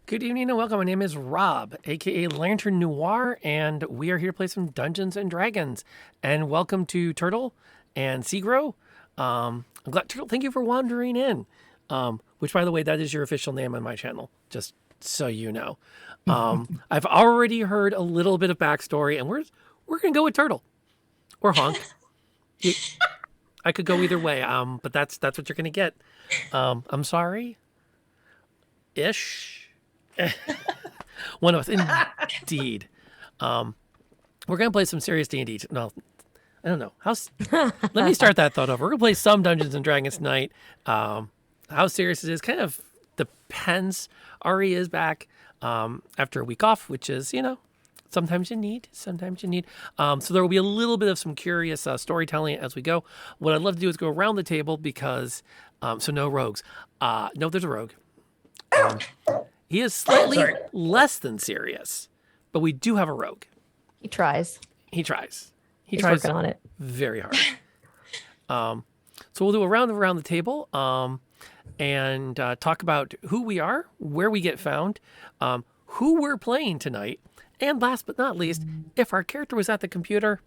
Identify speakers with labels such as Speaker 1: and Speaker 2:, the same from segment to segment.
Speaker 1: Good evening and welcome. My name is Rob, aka Lantern Noir, and we are here to play some Dungeons and Dragons. And welcome to Turtle and Seagro. I'm glad Turtle. Thank you for wandering in. Which, by the way, that is your official name on my channel. Just so you know. I've already heard a little bit of backstory, and we're gonna go with Turtle or Honk. I could go either way. But that's what you're gonna get. I'm sorry. Ish. One of us, indeed. We're gonna play some serious D&D. No, I don't know. Let me start that thought over. We're gonna play some Dungeons and Dragons tonight. How serious it is kind of depends. Ari is back after a week off, which is sometimes you need. So there will be a little bit of some curious storytelling as we go. What I'd love to do is go around the table because so no rogues. No, there's a rogue. He is slightly less than serious, but we do have a rogue.
Speaker 2: He tries.
Speaker 1: He's
Speaker 2: working on it
Speaker 1: very hard. So we'll do a round around the table and talk about who we are, where we get found, who we're playing tonight, and last but not least, if our character was at the computer,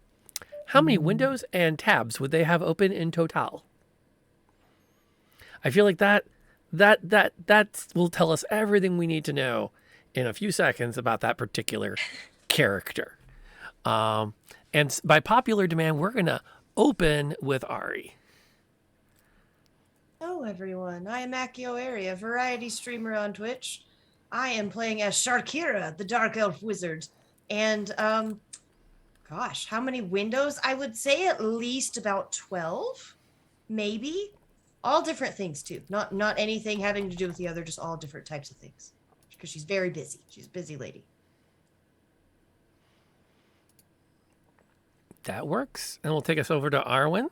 Speaker 1: how many windows and tabs would they have open in total? I feel like that will tell us everything we need to know in a few seconds about that particular character. And by popular demand, we're going to open with Ari.
Speaker 3: Hello, everyone. I am Accio Area, variety streamer on Twitch. I am playing as Sharkira, the Dark Elf Wizard. And, gosh, how many windows? I would say at least about 12, maybe. All different things, too. Not anything having to do with the other, just all different types of things. Because she's very busy. She's a busy lady.
Speaker 1: That works. And we'll take us over to Arwen.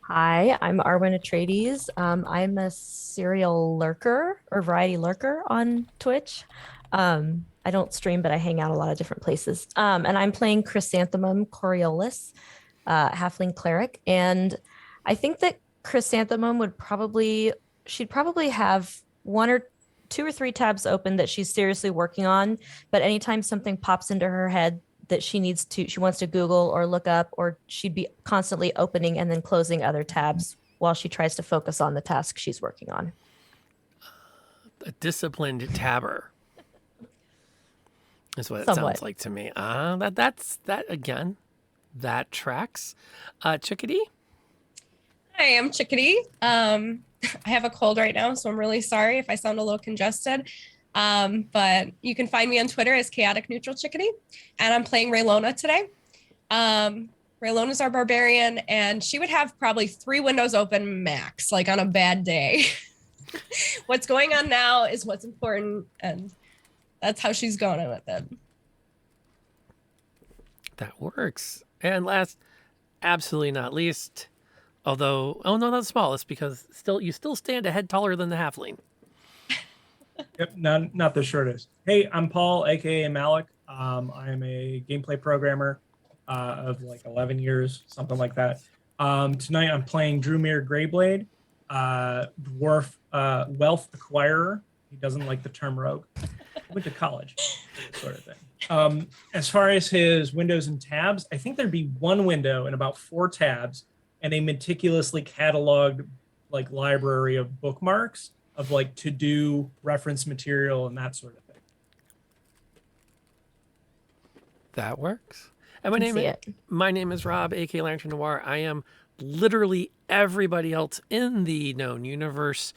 Speaker 2: Hi, I'm Arwen Atreides. I'm a serial lurker or variety lurker on Twitch. I don't stream, but I hang out a lot of different places. And I'm playing Chrysanthemum Coriolis, halfling cleric. And I think that Chrysanthemum she'd probably have one or two or three tabs open that she's seriously working on. But anytime something pops into her head that she wants to Google or look up, or she'd be constantly opening and then closing other tabs while she tries to focus on the task she's working on.
Speaker 1: A disciplined tabber is what it
Speaker 2: Somewhat
Speaker 1: sounds like to me. That tracks. Chickadee?
Speaker 4: Hi, I'm Chickadee. I have a cold right now, so I'm really sorry if I sound a little congested. But you can find me on Twitter as Chaotic Neutral Chickadee, and I'm playing Raylona today. Raylona's our barbarian, and she would have probably 3 windows open max, like on a bad day. What's going on now is what's important, and that's how she's going with it.
Speaker 1: That works. And last, absolutely not least, although, oh no, not the smallest, because you still stand a head taller than the halfling.
Speaker 5: Yep, not the shortest. Hey, I'm Paul, aka Malik. I am a gameplay programmer of like 11 years, something like that. Tonight I'm playing Drewmere Greyblade, dwarf wealth acquirer. He doesn't like the term rogue. Went to college, sort of thing. As far as his windows and tabs, I think there'd be one window and about 4 tabs, and a meticulously cataloged like library of bookmarks of like to-do reference material and that sort of thing.
Speaker 1: That works. And my name is Rob, aka Lantern Noir. I am literally everybody else in the known universe,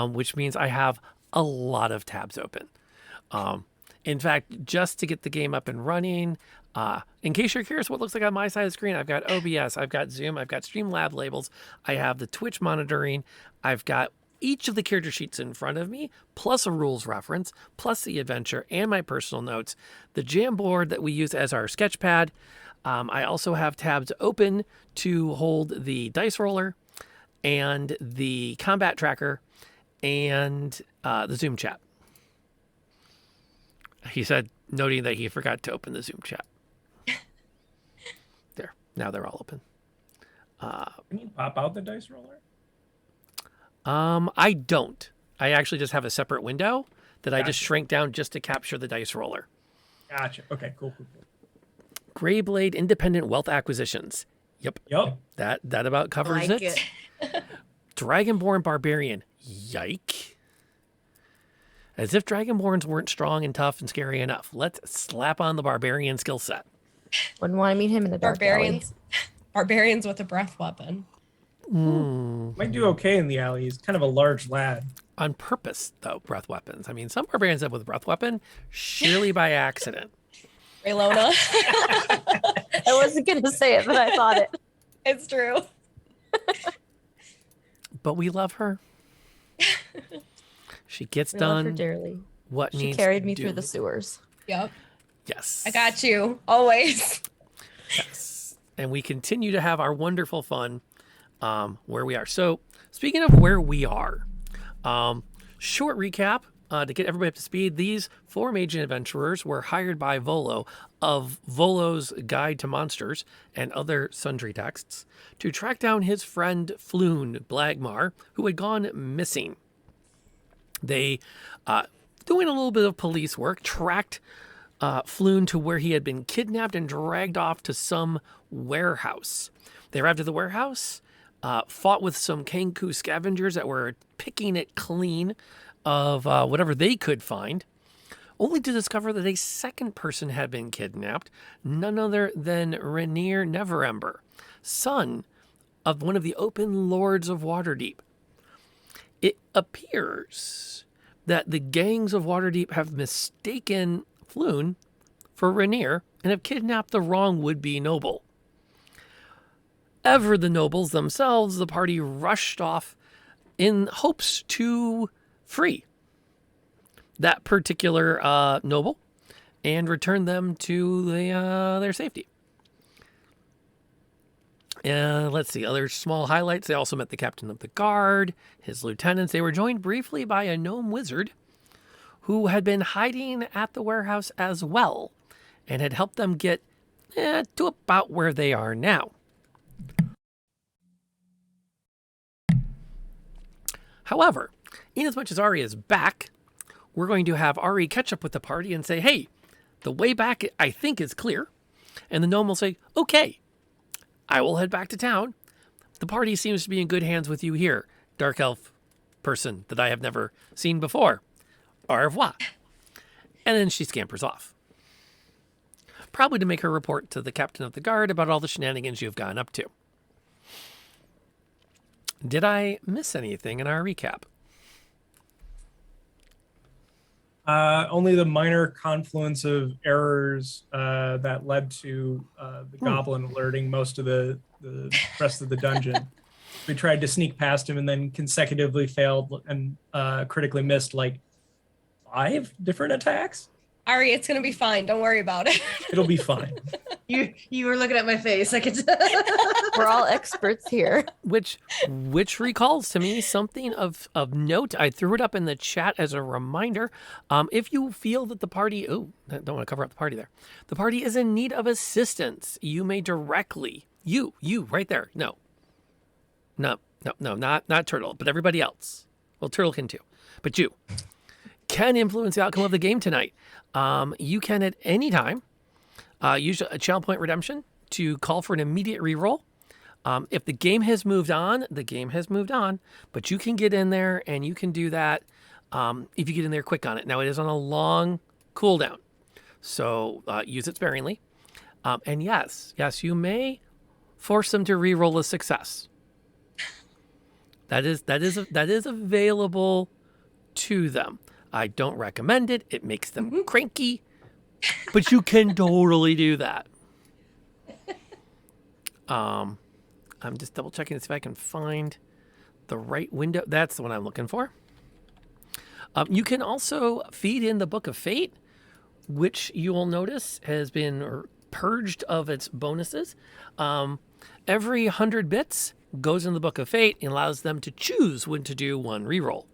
Speaker 1: which means I have a lot of tabs open. In fact, just to get the game up and running, in case you're curious what it looks like on my side of the screen, I've got OBS, I've got Zoom, I've got Streamlab labels, I have the Twitch monitoring, I've got each of the character sheets in front of me, plus a rules reference, plus the adventure, and my personal notes, the Jamboard that we use as our sketch pad. I also have tabs open to hold the dice roller and the combat tracker and the Zoom chat. He said, noting that he forgot to open the Zoom chat. There. Now they're all open.
Speaker 5: Can you pop out the dice roller?
Speaker 1: I don't. I actually just have a separate window that I just
Speaker 5: Gotcha.
Speaker 1: shrank down just to capture the dice roller.
Speaker 5: Gotcha. Okay, cool.
Speaker 1: Greyblade Independent Wealth Acquisitions. Yep. That about covers
Speaker 3: Like
Speaker 1: it. Dragonborn Barbarian. Yike. As if Dragonborns weren't strong and tough and scary enough. Let's slap on the Barbarian skill set.
Speaker 2: Wouldn't want to meet him in the dark alley.
Speaker 4: Barbarians with a breath weapon.
Speaker 5: Might do okay in the alley. He's kind of a large lad.
Speaker 1: On purpose, though, breath weapons. I mean, some barbarians have with a breath weapon, surely by accident.
Speaker 4: Raylona.
Speaker 2: I wasn't going to say it, but I thought it.
Speaker 4: It's true.
Speaker 1: But we love her. She gets
Speaker 2: We love her
Speaker 1: done
Speaker 2: dearly.
Speaker 1: what
Speaker 2: She
Speaker 1: needs
Speaker 2: carried me
Speaker 1: to
Speaker 2: through
Speaker 1: do.
Speaker 2: the sewers.
Speaker 4: Yep.
Speaker 1: Yes.
Speaker 4: I got you. Always.
Speaker 1: Yes. And we continue to have our wonderful fun where we are. So, speaking of where we are, short recap to get everybody up to speed. These 4 mage adventurers were hired by Volo of Volo's Guide to Monsters and other sundry texts to track down his friend Floon Blagmar, who had gone missing. They, doing a little bit of police work, tracked Floon to where he had been kidnapped and dragged off to some warehouse. They arrived at the warehouse, fought with some Kenku scavengers that were picking it clean of whatever they could find, only to discover that a second person had been kidnapped, none other than Rainier Neverember, son of one of the open lords of Waterdeep. It appears that the gangs of Waterdeep have mistaken Floon for Rainier and have kidnapped the wrong would-be noble. Ever the nobles themselves, the party rushed off in hopes to free that particular noble and return them to their safety. Let's see, other small highlights. They also met the captain of the guard, his lieutenants. They were joined briefly by a gnome wizard who had been hiding at the warehouse as well and had helped them get to about where they are now. However, inasmuch as Ari is back, we're going to have Ari catch up with the party and say, hey, the way back, I think, is clear. And the gnome will say, okay, I will head back to town. The party seems to be in good hands with you here, dark elf person that I have never seen before. Au revoir. And then she scampers off. Probably to make her report to the captain of the guard about all the shenanigans you've gone up to. Did I miss anything in our recap?
Speaker 5: Only the minor confluence of errors that led to the goblin alerting most of the rest of the dungeon. We tried to sneak past him and then consecutively failed and critically missed like 5 different attacks.
Speaker 4: Ari, it's gonna be fine. Don't worry about it.
Speaker 5: It'll be fine.
Speaker 3: You were looking at my face. I could.
Speaker 2: We're all experts here.
Speaker 1: Which recalls to me something of note. I threw it up in the chat as a reminder. If you feel that the party, don't want to cover up the party there. The party is in need of assistance. You may directly, you right there. No, not Turtle, but everybody else. Well, Turtle can too, but you can influence the outcome of the game tonight. You can at any time use a channel point redemption to call for an immediate reroll. If the game has moved on, the game has moved on, but you can get in there and you can do that if you get in there quick on it. Now, it is on a long cooldown, so use it sparingly. And yes, you may force them to reroll a success. That is available to them. I don't recommend it. It makes them cranky, but you can totally do that. I'm just double checking to see if I can find the right window. That's the one I'm looking for. You can also feed in the Book of Fate, which you will notice has been purged of its bonuses. Every 100 bits goes in the Book of Fate and allows them to choose when to do one reroll.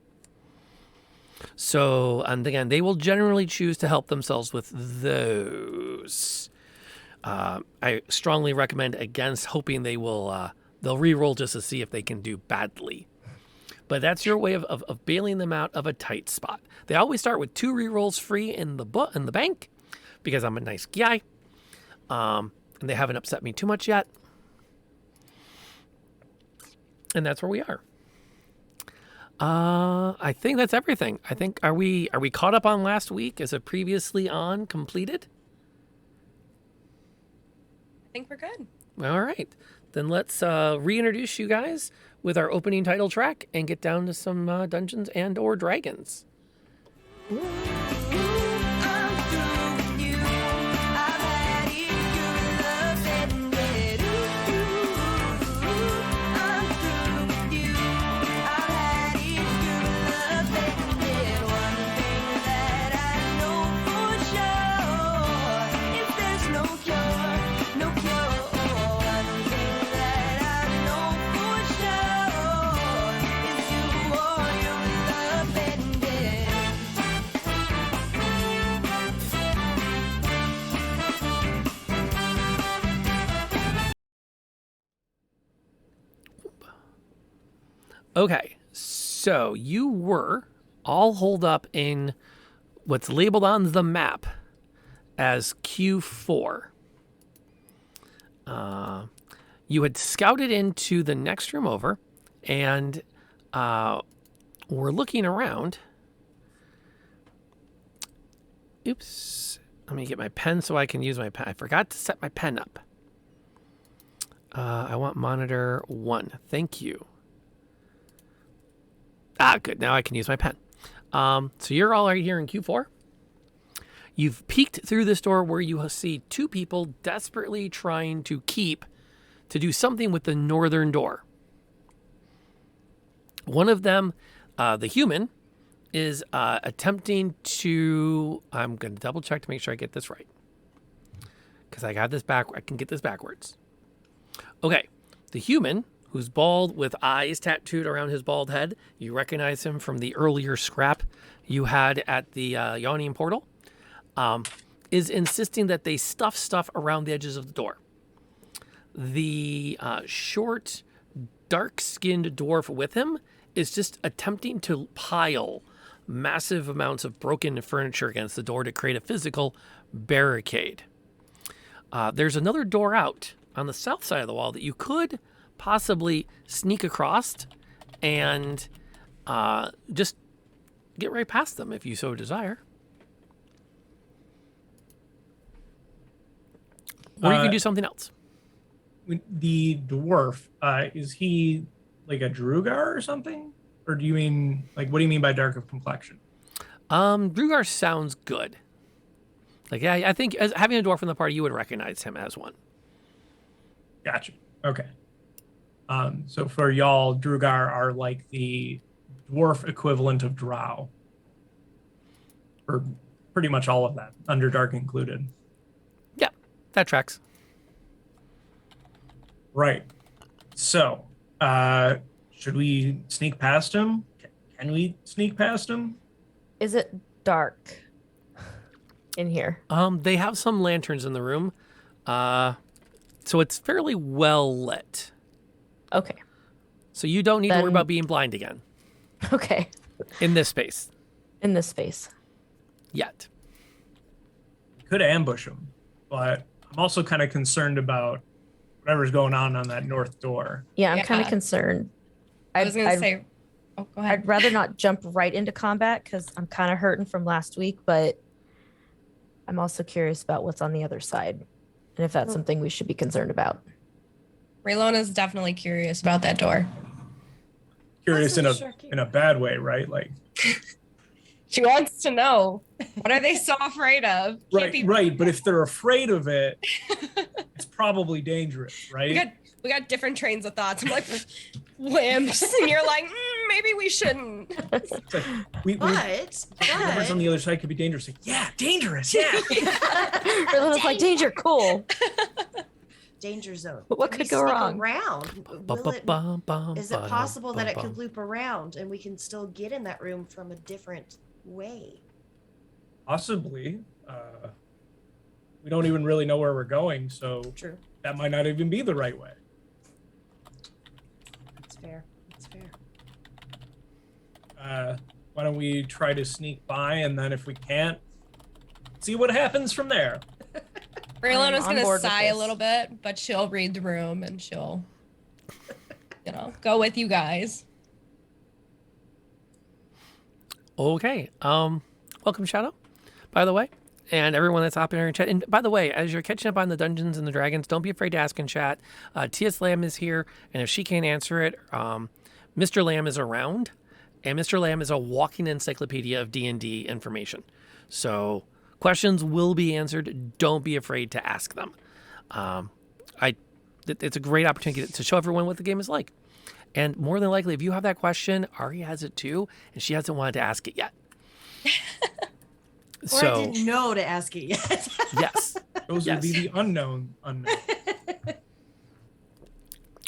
Speaker 1: So, and again, they will generally choose to help themselves with those. I strongly recommend against hoping they'll reroll just to see if they can do badly. but that's your way of bailing them out of a tight spot. They always start with 2 rerolls free in the bank because I'm a nice guy. And they haven't upset me too much yet. And that's where we are. I think that's everything. I think are we caught up on last week? Is it previously on completed?
Speaker 4: I think we're good.
Speaker 1: All right. Then let's reintroduce you guys with our opening title track and get down to some Dungeons and or Dragons. Okay, so you were all holed up in what's labeled on the map as Q4. You had scouted into the next room over and were looking around. Oops, let me get my pen so I can use my pen. I forgot to set my pen up. I want monitor 1. Thank you. Good. Now I can use my pen. So you're all right here in Q4. You've peeked through this door where you see 2 people desperately trying to do something with the northern door. One of them, the human, is attempting to... I'm going to double check to make sure I get this right. Because I got this back. I can get this backwards. Okay. The human, who's bald with eyes tattooed around his bald head. You recognize him from the earlier scrap you had at the Yawning portal. Is insisting that they stuff stuff around the edges of the door. The short, dark-skinned dwarf with him is just attempting to pile massive amounts of broken furniture against the door to create a physical barricade. There's another door out on the south side of the wall that you could possibly sneak across and just get right past them if you so desire. Or you can do something else.
Speaker 5: The dwarf, is he like a Drugar or something? Or do you mean, like, what do you mean by dark of complexion?
Speaker 1: Drugar sounds good. Like, yeah, I think as having a dwarf in the party, you would recognize him as one.
Speaker 5: Gotcha. Okay. So for y'all, Drugar are like the dwarf equivalent of Drow. Or pretty much all of that, Underdark included.
Speaker 1: Yeah, that tracks.
Speaker 5: Right. So, should we sneak past him? Can we sneak past him?
Speaker 2: Is it dark in here?
Speaker 1: They have some lanterns in the room. So it's fairly well lit.
Speaker 2: Okay.
Speaker 1: So you don't need to worry about being blind again.
Speaker 2: Okay.
Speaker 1: In this space.
Speaker 2: In this space.
Speaker 1: Yet.
Speaker 5: Could ambush him, but I'm also kind of concerned about whatever's going on that north door.
Speaker 2: Yeah, I'm kind of concerned.
Speaker 4: I was going to say, oh, go ahead.
Speaker 2: I'd rather not jump right into combat because I'm kind of hurting from last week, but I'm also curious about what's on the other side and if that's something we should be concerned about.
Speaker 4: Raylona's definitely curious about that door.
Speaker 5: Curious in a bad way, right? Like
Speaker 4: she wants to know, what are they so afraid of?
Speaker 5: Right. But if they're afraid of it, it's probably dangerous, right?
Speaker 4: We got different trains of thoughts. I'm like, limps, and you're like, maybe we shouldn't.
Speaker 5: It's like, whatever's on the other side could be dangerous. Like, yeah, dangerous. Yeah.
Speaker 2: Raylona's like, danger, cool.
Speaker 3: Danger zone.
Speaker 2: What could go wrong?
Speaker 3: Is it possible that it could loop around and we can still get in that room from a different way?
Speaker 5: Possibly. We don't even really know where we're going, so
Speaker 3: True.
Speaker 5: That might not even be the right way.
Speaker 3: That's fair. That's fair.
Speaker 5: why don't we try to sneak by, and then if we can't, see what happens from there.
Speaker 4: Raylona's
Speaker 2: on
Speaker 4: gonna
Speaker 2: board with
Speaker 4: sigh a
Speaker 2: this.
Speaker 4: little bit, but she'll read the room and she'll, go with you guys.
Speaker 1: Okay. Welcome, Shadow, by the way, and everyone that's hopping in chat. And by the way, as you're catching up on the Dungeons and the Dragons, don't be afraid to ask in chat. T.S. Lamb is here, and if she can't answer it, Mr. Lamb is around, and Mr. Lamb is a walking encyclopedia of D&D information. So questions will be answered. Don't be afraid to ask them. It's a great opportunity to show everyone what the game is like. And more than likely, if you have that question, Ari has it too, and she hasn't wanted to ask it yet.
Speaker 3: Or I didn't know to ask it yet.
Speaker 1: Yes.
Speaker 5: Those would be the unknown.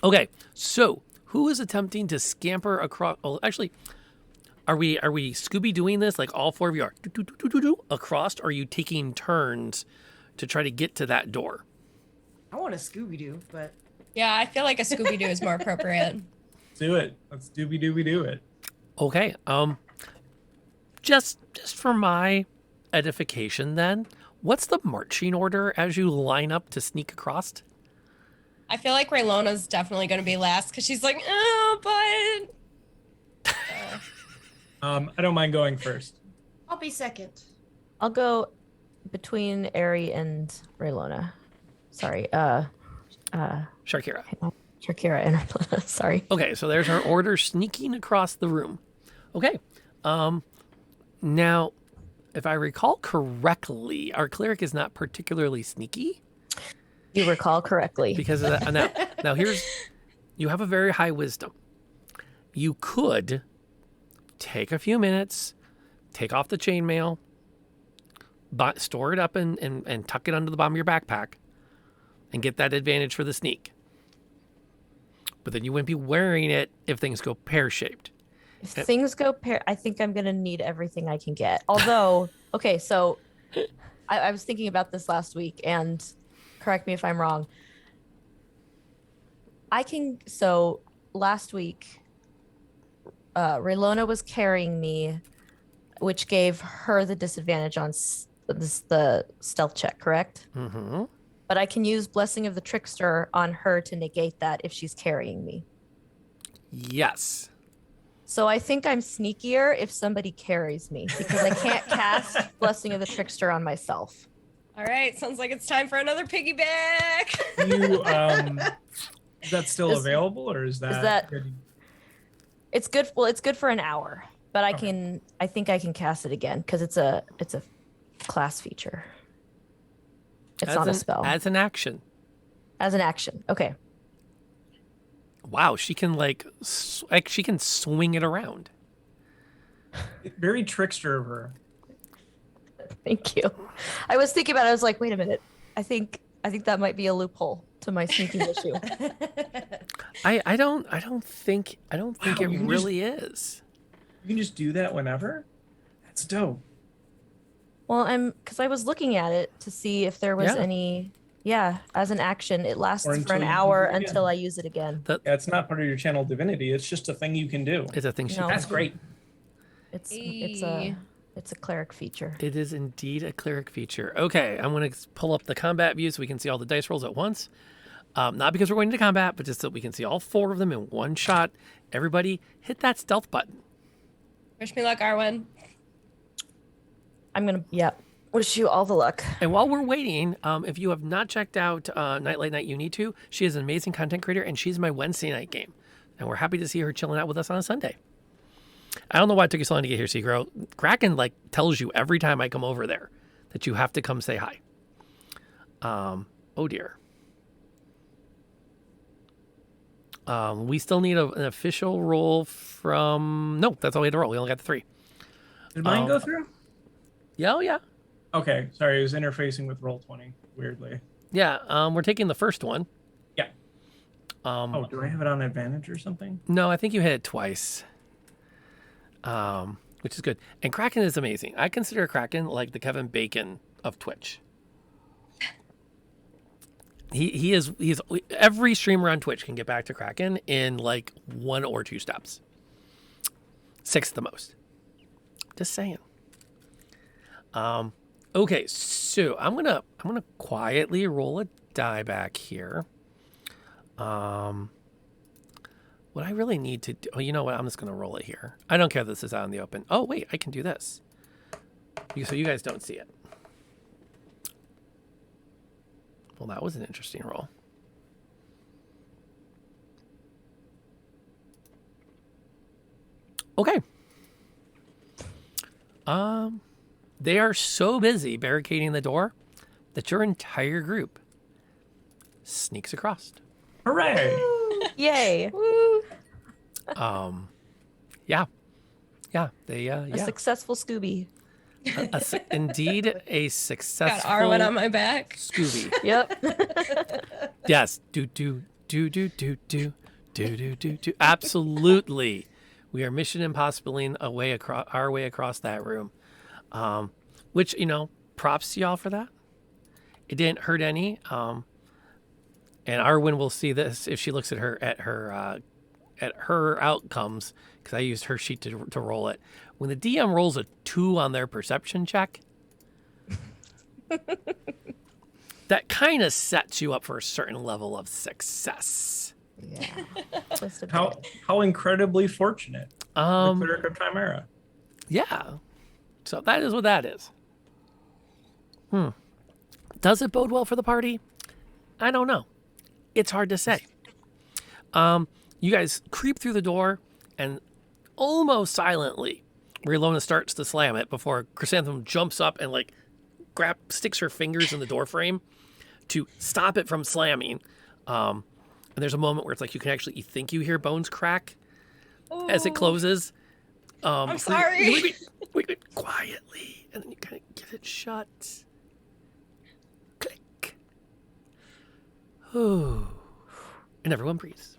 Speaker 1: Okay, so who is attempting to scamper across? Oh, actually, are we Scooby doing this? Like all four of you are across? Or are you taking turns to try to get to that door?
Speaker 3: I want a Scooby-Doo, but...
Speaker 4: Yeah, I feel like a Scooby-Doo is more appropriate.
Speaker 5: Do it. Let's doobie-doobie do it.
Speaker 1: Okay. Just for my edification, then, what's the marching order as you line up to sneak across?
Speaker 4: I feel like Raylona's definitely going to be last because she's like, oh, but...
Speaker 5: I don't mind going first.
Speaker 3: I'll be second.
Speaker 2: I'll go between Ari and Raylona. Sorry,
Speaker 1: Sharkira.
Speaker 2: Shakira and Raylona. Sorry.
Speaker 1: Okay, so there's our order sneaking across the room. Okay. Now, if I recall correctly, our cleric is not particularly sneaky.
Speaker 2: You recall correctly.
Speaker 1: Because of that. Now you have a very high wisdom. You could take a few minutes, take off the chainmail, store it up and tuck it under the bottom of your backpack, and get that advantage for the sneak. But then you wouldn't be wearing it if things go pear-shaped.
Speaker 2: If things go I think I'm going to need everything I can get. Although, okay, so I was thinking about this last week, and correct me if I'm wrong. So last week, Raylona was carrying me, which gave her the disadvantage on the stealth check, correct?
Speaker 1: Mm-hmm.
Speaker 2: But I can use Blessing of the Trickster on her to negate that if she's carrying me.
Speaker 1: Yes.
Speaker 2: So I think I'm sneakier if somebody carries me because I can't cast Blessing of the Trickster on myself.
Speaker 4: All right, sounds like it's time for another piggyback.
Speaker 5: Is that still available, or is that good?
Speaker 2: It's good. Well, it's good for an hour, but I think I can cast it again because it's a class feature. It's not a spell.
Speaker 1: As an action.
Speaker 2: As an action. Okay.
Speaker 1: Wow, she can she can swing it around.
Speaker 5: Very trickster of her.
Speaker 2: Thank you. I was thinking about it. I was like, wait a minute. I think that might be a loophole to my sneaking issue.
Speaker 1: I don't think it really is.
Speaker 5: You can just do that whenever? That's dope.
Speaker 2: Well, because I was looking at it to see if there was any. Yeah, as an action, it lasts for an hour until I use it again.
Speaker 5: It's not part of your channel divinity. It's just a thing you can do.
Speaker 1: It's a thing.
Speaker 5: That's great.
Speaker 2: It's a cleric feature.
Speaker 1: It is indeed a cleric feature. Okay, I'm going to pull up the combat view so we can see all the dice rolls at once. Not because we're going into combat, but just so we can see all four of them in one shot. Everybody, hit that stealth button.
Speaker 4: Wish me luck, Arwen.
Speaker 2: I'm going to, wish you all the luck.
Speaker 1: And while we're waiting, if you have not checked out Nightlight Night, you need to. She is an amazing content creator, and she's my Wednesday night game. And we're happy to see her chilling out with us on a Sunday. I don't know why it took you so long to get here, Seagro. Kraken tells you every time I come over there that you have to come say hi. Oh dear. We still need an official roll from... No, that's all we had to roll. We only got the 3.
Speaker 5: Did mine go through?
Speaker 1: Yeah.
Speaker 5: Okay, sorry. I was interfacing with Roll20 weirdly.
Speaker 1: Yeah, we're taking the first one.
Speaker 5: Yeah. Do I have it on advantage or something?
Speaker 1: No, I think you hit it twice. Which is good. And Kraken is amazing. I consider Kraken like the Kevin Bacon of Twitch. He is every streamer on Twitch can get back to Kraken in 1 or 2 steps. 6 the most. Just saying. Okay, so I'm gonna quietly roll a die back here. What I really need to do, oh, you know what? I'm just gonna roll it here. I don't care if this is out in the open. Oh wait, I can do this. So you guys don't see it. Well, that was an interesting roll. Okay. They are so busy barricading the door that your entire group sneaks across.
Speaker 5: Hooray!
Speaker 2: Yay.
Speaker 4: Woo.
Speaker 1: Yeah. They
Speaker 2: A
Speaker 1: yeah.
Speaker 2: successful Scooby.
Speaker 1: Indeed a successful
Speaker 4: Got Arwen on my back.
Speaker 1: Scooby.
Speaker 2: Yep.
Speaker 1: Yes. Do. Absolutely. We are Mission Impossibling our way across that room. Which, props to y'all for that. It didn't hurt any. And Arwen will see this if she looks at her outcomes, because I used her sheet to roll it. When the DM rolls a 2 on their perception check, that kind of sets you up for a certain level of success.
Speaker 2: Yeah. Just a bit.
Speaker 5: How incredibly fortunate. The Cleric of Chimera.
Speaker 1: Yeah. So that is what that is. Does it bode well for the party? I don't know. It's hard to say. You guys creep through the door, and almost silently, Relona starts to slam it before Chrysanthemum jumps up and sticks her fingers in the door frame to stop it from slamming. And there's a moment where it's like you can actually think you hear bones crack as it closes.
Speaker 4: I'm sorry.
Speaker 1: Wait, quietly, and then you kind of get it shut. Click. Ooh. And everyone breathes.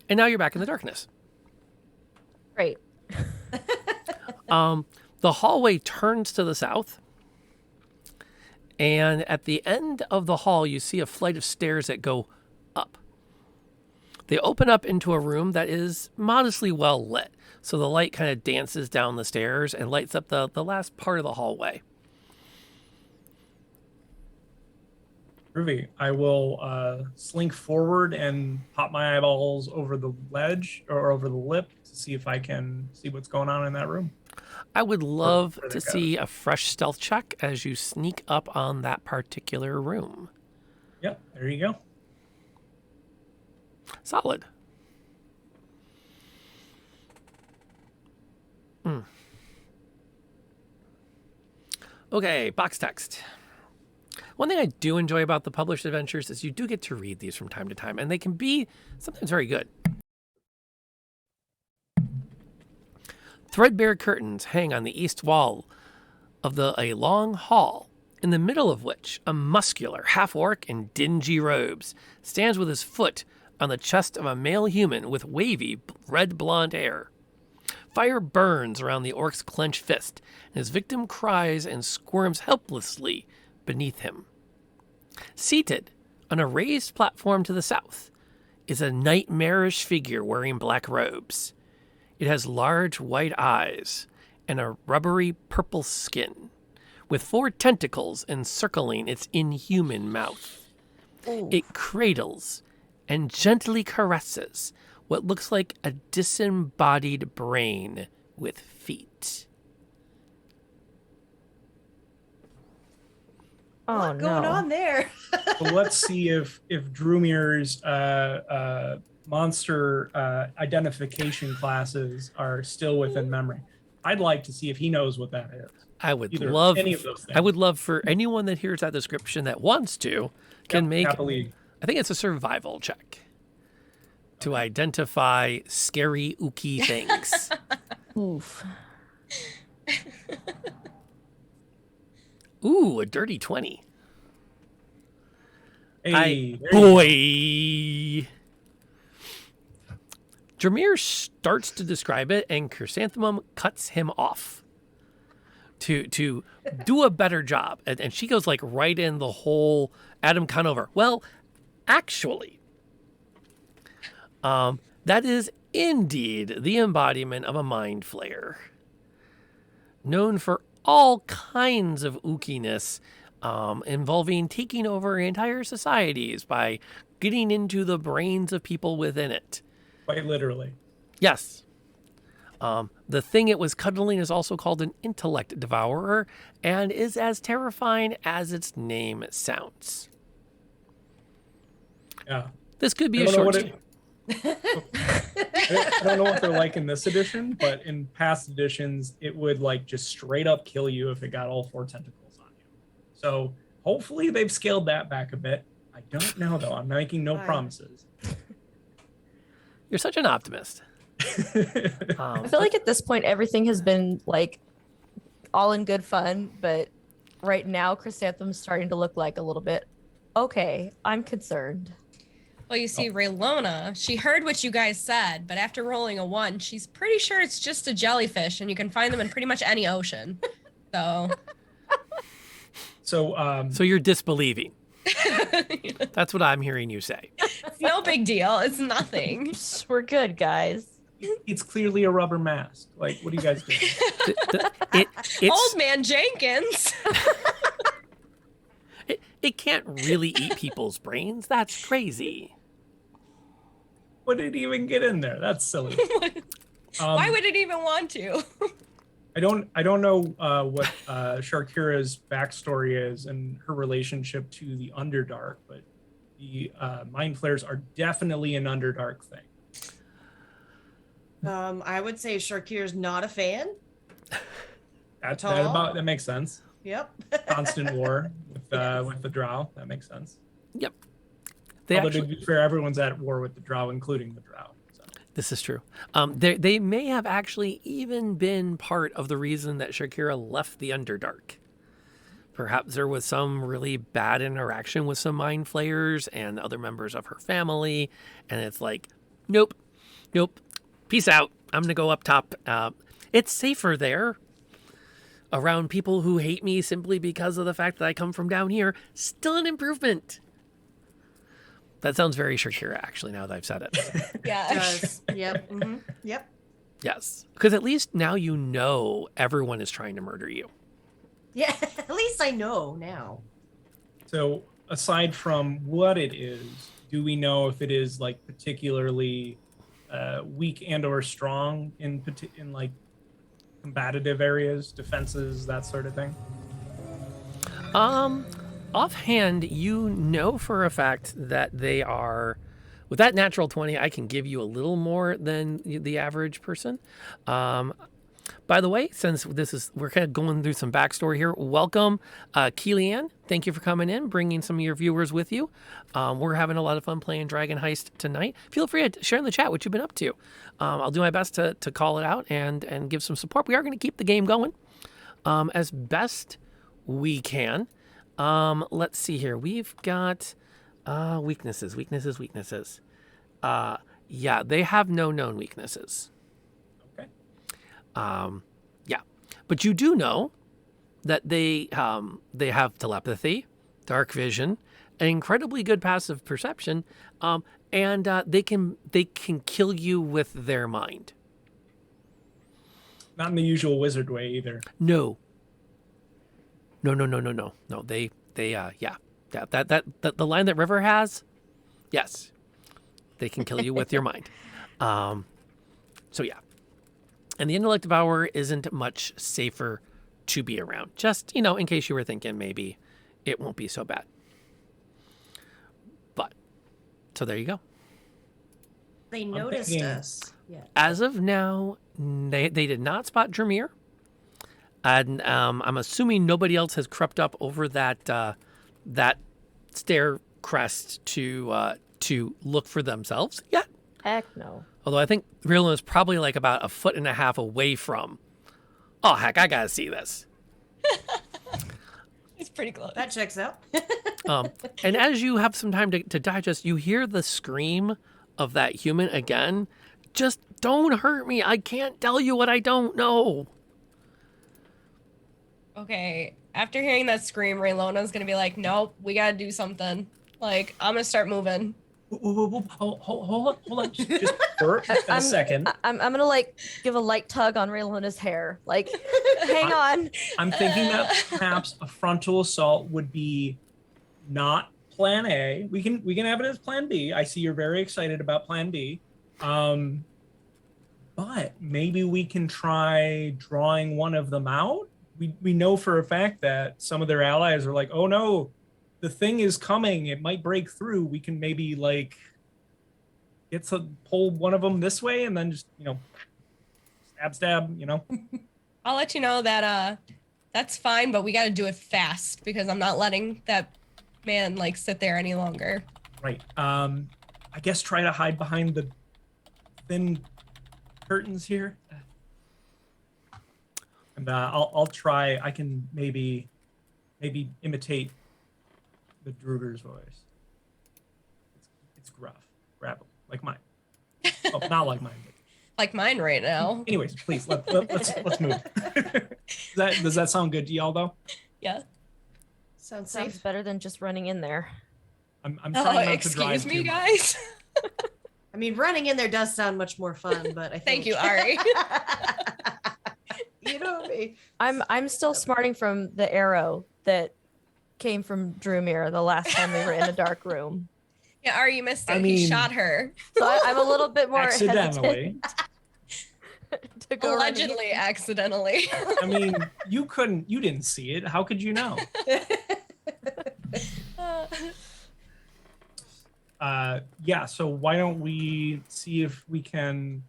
Speaker 1: And now you're back in the darkness.
Speaker 2: Great.
Speaker 1: The hallway turns to the south. And at the end of the hall, you see a flight of stairs that go up. They open up into a room that is modestly well lit. So the light kind of dances down the stairs and lights up the last part of the hallway.
Speaker 5: Groovy. I will slink forward and pop my eyeballs over the ledge or over the lip to see if I can see what's going on in that room.
Speaker 1: I would love
Speaker 5: Where
Speaker 1: to
Speaker 5: they go.
Speaker 1: see a fresh stealth check as you sneak up on that particular room.
Speaker 5: Yep, there you go.
Speaker 1: Solid. Okay, box text. One thing I do enjoy about the published adventures is you do get to read these from time to time, and they can be sometimes very good. Threadbare curtains hang on the east wall of a long hall, in the middle of which a muscular half-orc in dingy robes stands with his foot on the chest of a male human with wavy red blonde hair. Fire burns around the orc's clenched fist, and his victim cries and squirms helplessly beneath him. Seated on a raised platform to the south is a nightmarish figure wearing black robes. It has large white eyes and a rubbery purple skin, with 4 tentacles encircling its inhuman mouth.
Speaker 2: Ooh.
Speaker 1: It cradles and gently caresses what looks like a disembodied brain with feet.
Speaker 2: Oh,
Speaker 3: What's going
Speaker 2: no.
Speaker 3: on there?
Speaker 5: So let's see if Drumir's monster identification classes are still within memory. I'd like to see if he knows what that is.
Speaker 1: I would
Speaker 5: Either
Speaker 1: love
Speaker 5: any of those things.
Speaker 1: I would love for anyone that hears that description that wants to can
Speaker 5: Yep,
Speaker 1: make
Speaker 5: happily.
Speaker 1: I think it's a survival check to identify scary ooky things.
Speaker 2: Oof.
Speaker 1: Ooh, a dirty 20.
Speaker 5: Hey, there you
Speaker 1: Boy. Dramir starts to describe it, and Chrysanthemum cuts him off to do a better job. And she goes right in the whole Adam Conover. Well, actually, that is Indeed, the embodiment of a mind flayer. Known for all kinds of ookiness, involving taking over entire societies by getting into the brains of people within it.
Speaker 5: Quite literally.
Speaker 1: Yes. The thing it was cuddling is also called an intellect devourer and is as terrifying as its name sounds.
Speaker 5: Yeah.
Speaker 1: This could be
Speaker 5: I
Speaker 1: a
Speaker 5: don't know
Speaker 1: short.
Speaker 5: what I don't know what they're like in this edition, but in past editions, it would like just straight up kill you if it got all 4 tentacles on you. So hopefully they've scaled that back a bit. I don't know though. I'm making no
Speaker 3: Fine.
Speaker 5: promises.
Speaker 1: You're such an optimist.
Speaker 2: I feel like at this point everything has been like all in good fun, but right now Chrysanthemum's starting to look like a little bit okay. I'm concerned.
Speaker 4: Well, you see, Raylona, she heard what you guys said, but after rolling a 1, she's pretty sure it's just a jellyfish, and you can find them in pretty much any ocean. So
Speaker 5: So
Speaker 1: you're disbelieving. That's what I'm hearing you say.
Speaker 4: it's no big deal. It's nothing.
Speaker 2: We're good, guys.
Speaker 5: it's clearly a rubber mask. Like, what are you guys doing?
Speaker 1: It's,
Speaker 4: Old man Jenkins.
Speaker 1: it can't really eat people's brains. That's crazy.
Speaker 5: What did it even get in there? That's silly.
Speaker 4: Why would it even want to?
Speaker 5: I don't know what Sharkira's backstory is and her relationship to the Underdark, but the Mind Flayers are definitely an Underdark thing.
Speaker 3: I would say Sharkir's not a fan.
Speaker 5: That makes sense.
Speaker 3: Yep.
Speaker 5: Constant war with the Drow. That makes sense.
Speaker 1: Yep.
Speaker 5: Although to be fair, everyone's at war with the Drow, including the Drow. So.
Speaker 1: This is true. They may have actually even been part of the reason that Sharkira left the Underdark. Perhaps there was some really bad interaction with some Mind Flayers and other members of her family, and it's like, nope, peace out. I'm gonna go up top. It's safer there, around people who hate me simply because of the fact that I come from down here. Still an improvement. That sounds very Sharkira, actually, now that I've said it.
Speaker 4: Yeah.
Speaker 3: Does. Yep. Mm-hmm. Yep.
Speaker 1: Yes. Because at least now you know everyone is trying to murder you.
Speaker 3: Yeah. At least I know now.
Speaker 5: So aside from what it is, do we know if it is like particularly weak and or strong in like combative areas, defenses, that sort of thing?
Speaker 1: Offhand, you know for a fact that they are, with that natural 20, I can give you a little more than the average person. By the way, since we're kind of going through some backstory here, welcome, Keelianne. Thank you for coming in, bringing some of your viewers with you. We're having a lot of fun playing Dragon Heist tonight. Feel free to share in the chat what you've been up to. I'll do my best to call it out and give some support. We are going to keep the game going as best we can. Let's see here. We've got weaknesses. Yeah, they have no known weaknesses.
Speaker 5: Okay.
Speaker 1: Yeah, but you do know that they have telepathy, dark vision, an incredibly good passive perception, and they can kill you with their mind.
Speaker 5: Not in the usual wizard way either.
Speaker 1: No. They yeah. That the line that River has, yes, they can kill you with your mind. So yeah. And the intellect devourer isn't much safer to be around. Just, in case you were thinking maybe it won't be so bad. But, so there you go.
Speaker 3: They noticed
Speaker 5: thinking-
Speaker 3: us. Yeah.
Speaker 1: As of now, they did not spot Dremir. And I'm assuming nobody else has crept up over that stair crest to look for themselves yet.
Speaker 2: Heck no.
Speaker 1: Although I think Raylan is probably like about 1.5 feet away from. Oh heck, I gotta see this.
Speaker 4: It's pretty close.
Speaker 3: That checks out.
Speaker 1: And as you have some time to digest, you hear the scream of that human again. Just don't hurt me. I can't tell you what I don't know.
Speaker 4: Okay. After hearing that scream, Raylona's gonna be like, nope, we gotta do something. Like, I'm gonna start moving.
Speaker 5: Hold on. Just for a second.
Speaker 2: I'm gonna like give a light tug on Raylona's hair. Like, hang on.
Speaker 5: I'm thinking that perhaps a frontal assault would be not plan A. We can have it as plan B. I see you're very excited about plan B. But maybe we can try drawing one of them out. We know for a fact that some of their allies are like, oh no, the thing is coming. It might break through. We can maybe like get to pull one of them this way and then just, stab,
Speaker 4: I'll let you know that that's fine, but we got to do it fast because I'm not letting that man like sit there any longer.
Speaker 5: Right. I guess try to hide behind the thin curtains here. And I'll try. I can maybe imitate the Druger's voice. It's gruff, gravel, like mine. Oh, not like mine.
Speaker 4: Like mine right now.
Speaker 5: Anyways, please let's move. Does that sound good to y'all though?
Speaker 4: Yeah.
Speaker 3: Sounds
Speaker 2: Sounds
Speaker 3: safe.
Speaker 2: better than just running in there.
Speaker 5: I'm trying
Speaker 4: Oh,
Speaker 5: not to drive
Speaker 4: excuse me,
Speaker 5: too much.
Speaker 4: guys.
Speaker 3: I mean, running in there does sound much more fun, but I think...
Speaker 4: Thank you, Ari.
Speaker 3: You know me.
Speaker 2: I'm still smarting from the arrow that came from Drumir the last time we were in a dark room.
Speaker 4: Yeah, Ari, you missed it.
Speaker 5: I
Speaker 4: He
Speaker 5: mean-
Speaker 4: shot her.
Speaker 2: So I'm a little bit more
Speaker 5: Accidentally.
Speaker 2: hesitant to go running.
Speaker 4: Allegedly, accidentally.
Speaker 5: I mean, you didn't see it. How could you know? Yeah, so why don't we see if we can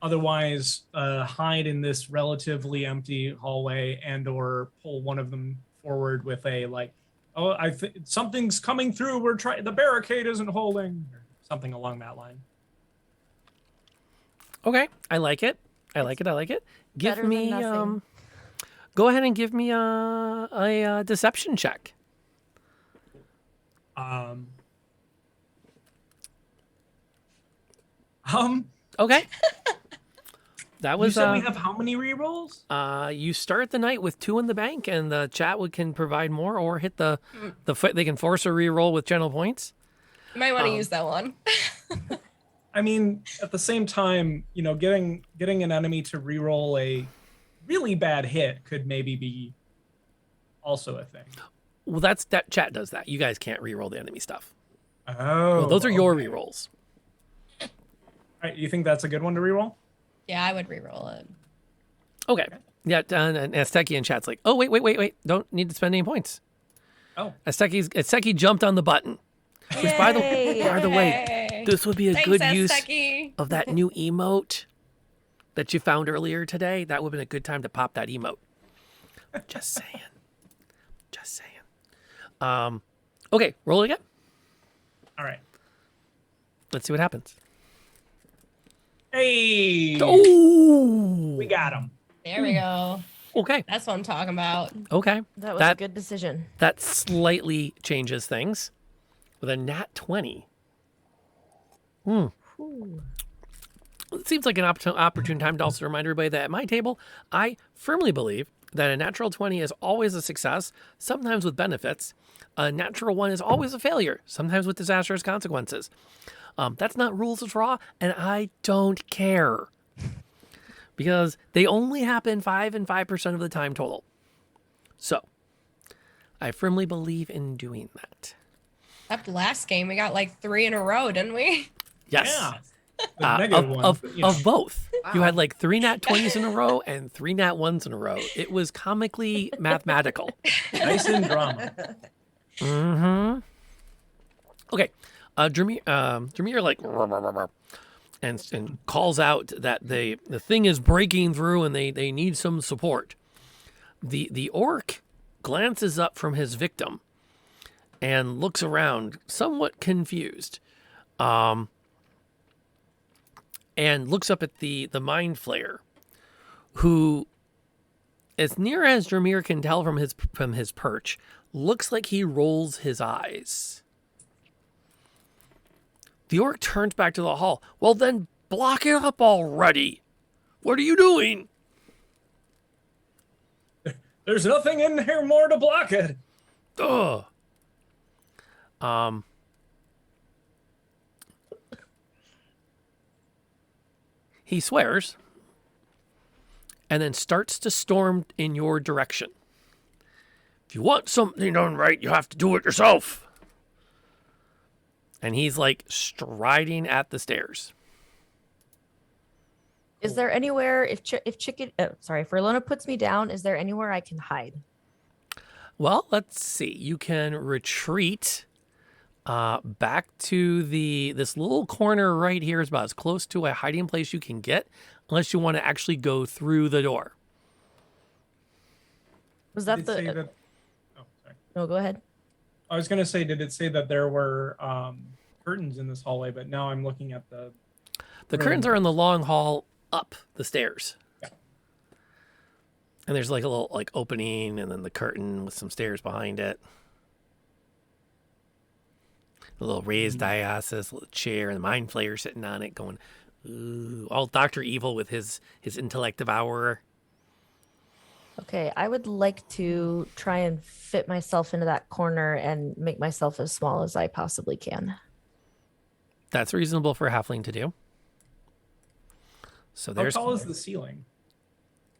Speaker 5: otherwise hide in this relatively empty hallway and or pull one of them forward with a like, oh, something's coming through. We're trying, the barricade isn't holding, or something along that line.
Speaker 1: Okay, I like it. I like it. Give
Speaker 2: Better than
Speaker 1: me
Speaker 2: nothing.
Speaker 1: go ahead and give me a deception check. Okay. That
Speaker 5: You
Speaker 1: was
Speaker 5: said we have how many rerolls?
Speaker 1: you start the night with 2 in the bank, and the chat can provide more, or hit the foot. They can force a reroll with general points.
Speaker 4: You might want to use that one.
Speaker 5: I mean, at the same time, getting an enemy to reroll a really bad hit could maybe be also a thing.
Speaker 1: Well, that chat does that. You guys can't reroll the enemy stuff.
Speaker 5: Oh,
Speaker 1: Well, those are your
Speaker 5: okay.
Speaker 1: rerolls.
Speaker 5: All right, you think that's a good one to reroll?
Speaker 4: Yeah, I would re-roll it.
Speaker 1: Okay. Yeah, and Asteki in chat's like, oh, wait. Don't need to spend any points.
Speaker 5: Oh.
Speaker 1: Asteki jumped on the button. Which, by the way,
Speaker 4: Yay.
Speaker 1: this would be a
Speaker 4: Thanks,
Speaker 1: good use
Speaker 4: Asteki.
Speaker 1: of that new emote that you found earlier today. That would have been a good time to pop that emote. Just saying. Okay, roll it again.
Speaker 5: All right.
Speaker 1: Let's see what happens.
Speaker 5: Hey,
Speaker 1: Oh,
Speaker 5: we got him.
Speaker 4: There we go.
Speaker 1: okay.
Speaker 4: That's what I'm talking about.
Speaker 1: Okay.
Speaker 2: That was
Speaker 1: That-
Speaker 2: a good decision.
Speaker 1: That slightly changes things with a nat 20.
Speaker 2: Ooh.
Speaker 1: It seems like an opportune time to also remind everybody that at my table, I firmly believe that a natural 20 is always a success, sometimes with benefits. A natural 1 is always a failure, sometimes with disastrous consequences. That's not rules of Raw, and I don't care. Because they only happen 5 and 5% of the time total. So, I firmly believe in doing that.
Speaker 4: That last game, we got like 3 in a row, didn't we?
Speaker 1: Yes.
Speaker 5: Yeah. The negative ones, but,
Speaker 1: Of both. You
Speaker 3: Wow.
Speaker 1: had like 3 nat 20s in a row and 3 nat 1s in a row. It was comically mathematical.
Speaker 5: nice in drama.
Speaker 1: Mm-hmm. Okay. Dramir like "Rah, rah, rah, rah," and calls out that the thing is breaking through and they need some support. The orc glances up from his victim and looks around, somewhat confused. And looks up at the mind flayer, who, as near as Dramir can tell from his perch, looks like he rolls his eyes. The orc turns back to the hall. Well, then block it up already. What are you doing?
Speaker 5: There's nothing in here more to block it.
Speaker 1: Ugh. He swears and then starts to storm in your direction. If you want something done right, you have to do it yourself. And he's like striding at the stairs.
Speaker 2: Is there anywhere if Verlona puts me down, is there anywhere I can hide?
Speaker 1: Well, let's see. You can retreat back to this little corner right here is about as close to a hiding place you can get, unless you want to actually go through the door.
Speaker 2: Was that
Speaker 5: Did it say
Speaker 2: the?
Speaker 5: that- Oh, sorry.
Speaker 2: No, go ahead.
Speaker 5: I was gonna say, did it say that there were curtains in this hallway? But now I'm looking at the.
Speaker 1: The
Speaker 5: room.
Speaker 1: curtains are in the long hall up the stairs.
Speaker 5: Yeah.
Speaker 1: And there's like a little like opening and then the curtain with some stairs behind it. A little raised dais, a little chair, and the mind flayer sitting on it going, ooh, all Dr. Evil with his intellect devourer.
Speaker 2: Okay, I would like to try and fit myself into that corner and make myself as small as I possibly can.
Speaker 1: That's reasonable for a halfling to do. So
Speaker 5: How
Speaker 1: there's
Speaker 5: tall is the ceiling?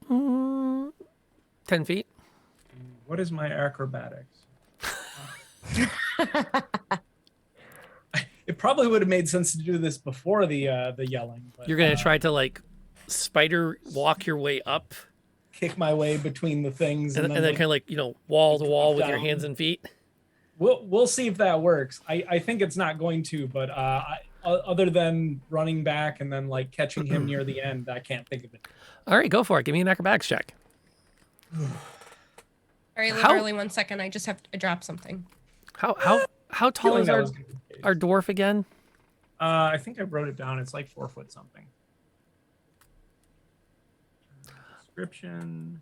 Speaker 1: 10 feet.
Speaker 5: What is my acrobatics? It probably would have made sense to do this before the yelling. But,
Speaker 1: You're going to try to like spider walk your way up
Speaker 5: kick my way between the things,
Speaker 1: and then
Speaker 5: like,
Speaker 1: kind of like, wall to wall with your
Speaker 5: down.
Speaker 1: hands and feet.
Speaker 5: We'll see if that works. I think it's not going to, but other than running back and then like catching him near the end, I can't think of it.
Speaker 1: All right, go for it. Give me an acrobatics check.
Speaker 4: All right,
Speaker 1: How-
Speaker 4: literally 1 second. I just have to drop something.
Speaker 1: How tall
Speaker 5: Feeling
Speaker 1: is
Speaker 5: that was gonna be the case.
Speaker 1: our dwarf again?
Speaker 5: I think I wrote it down. It's like 4 foot something. Description.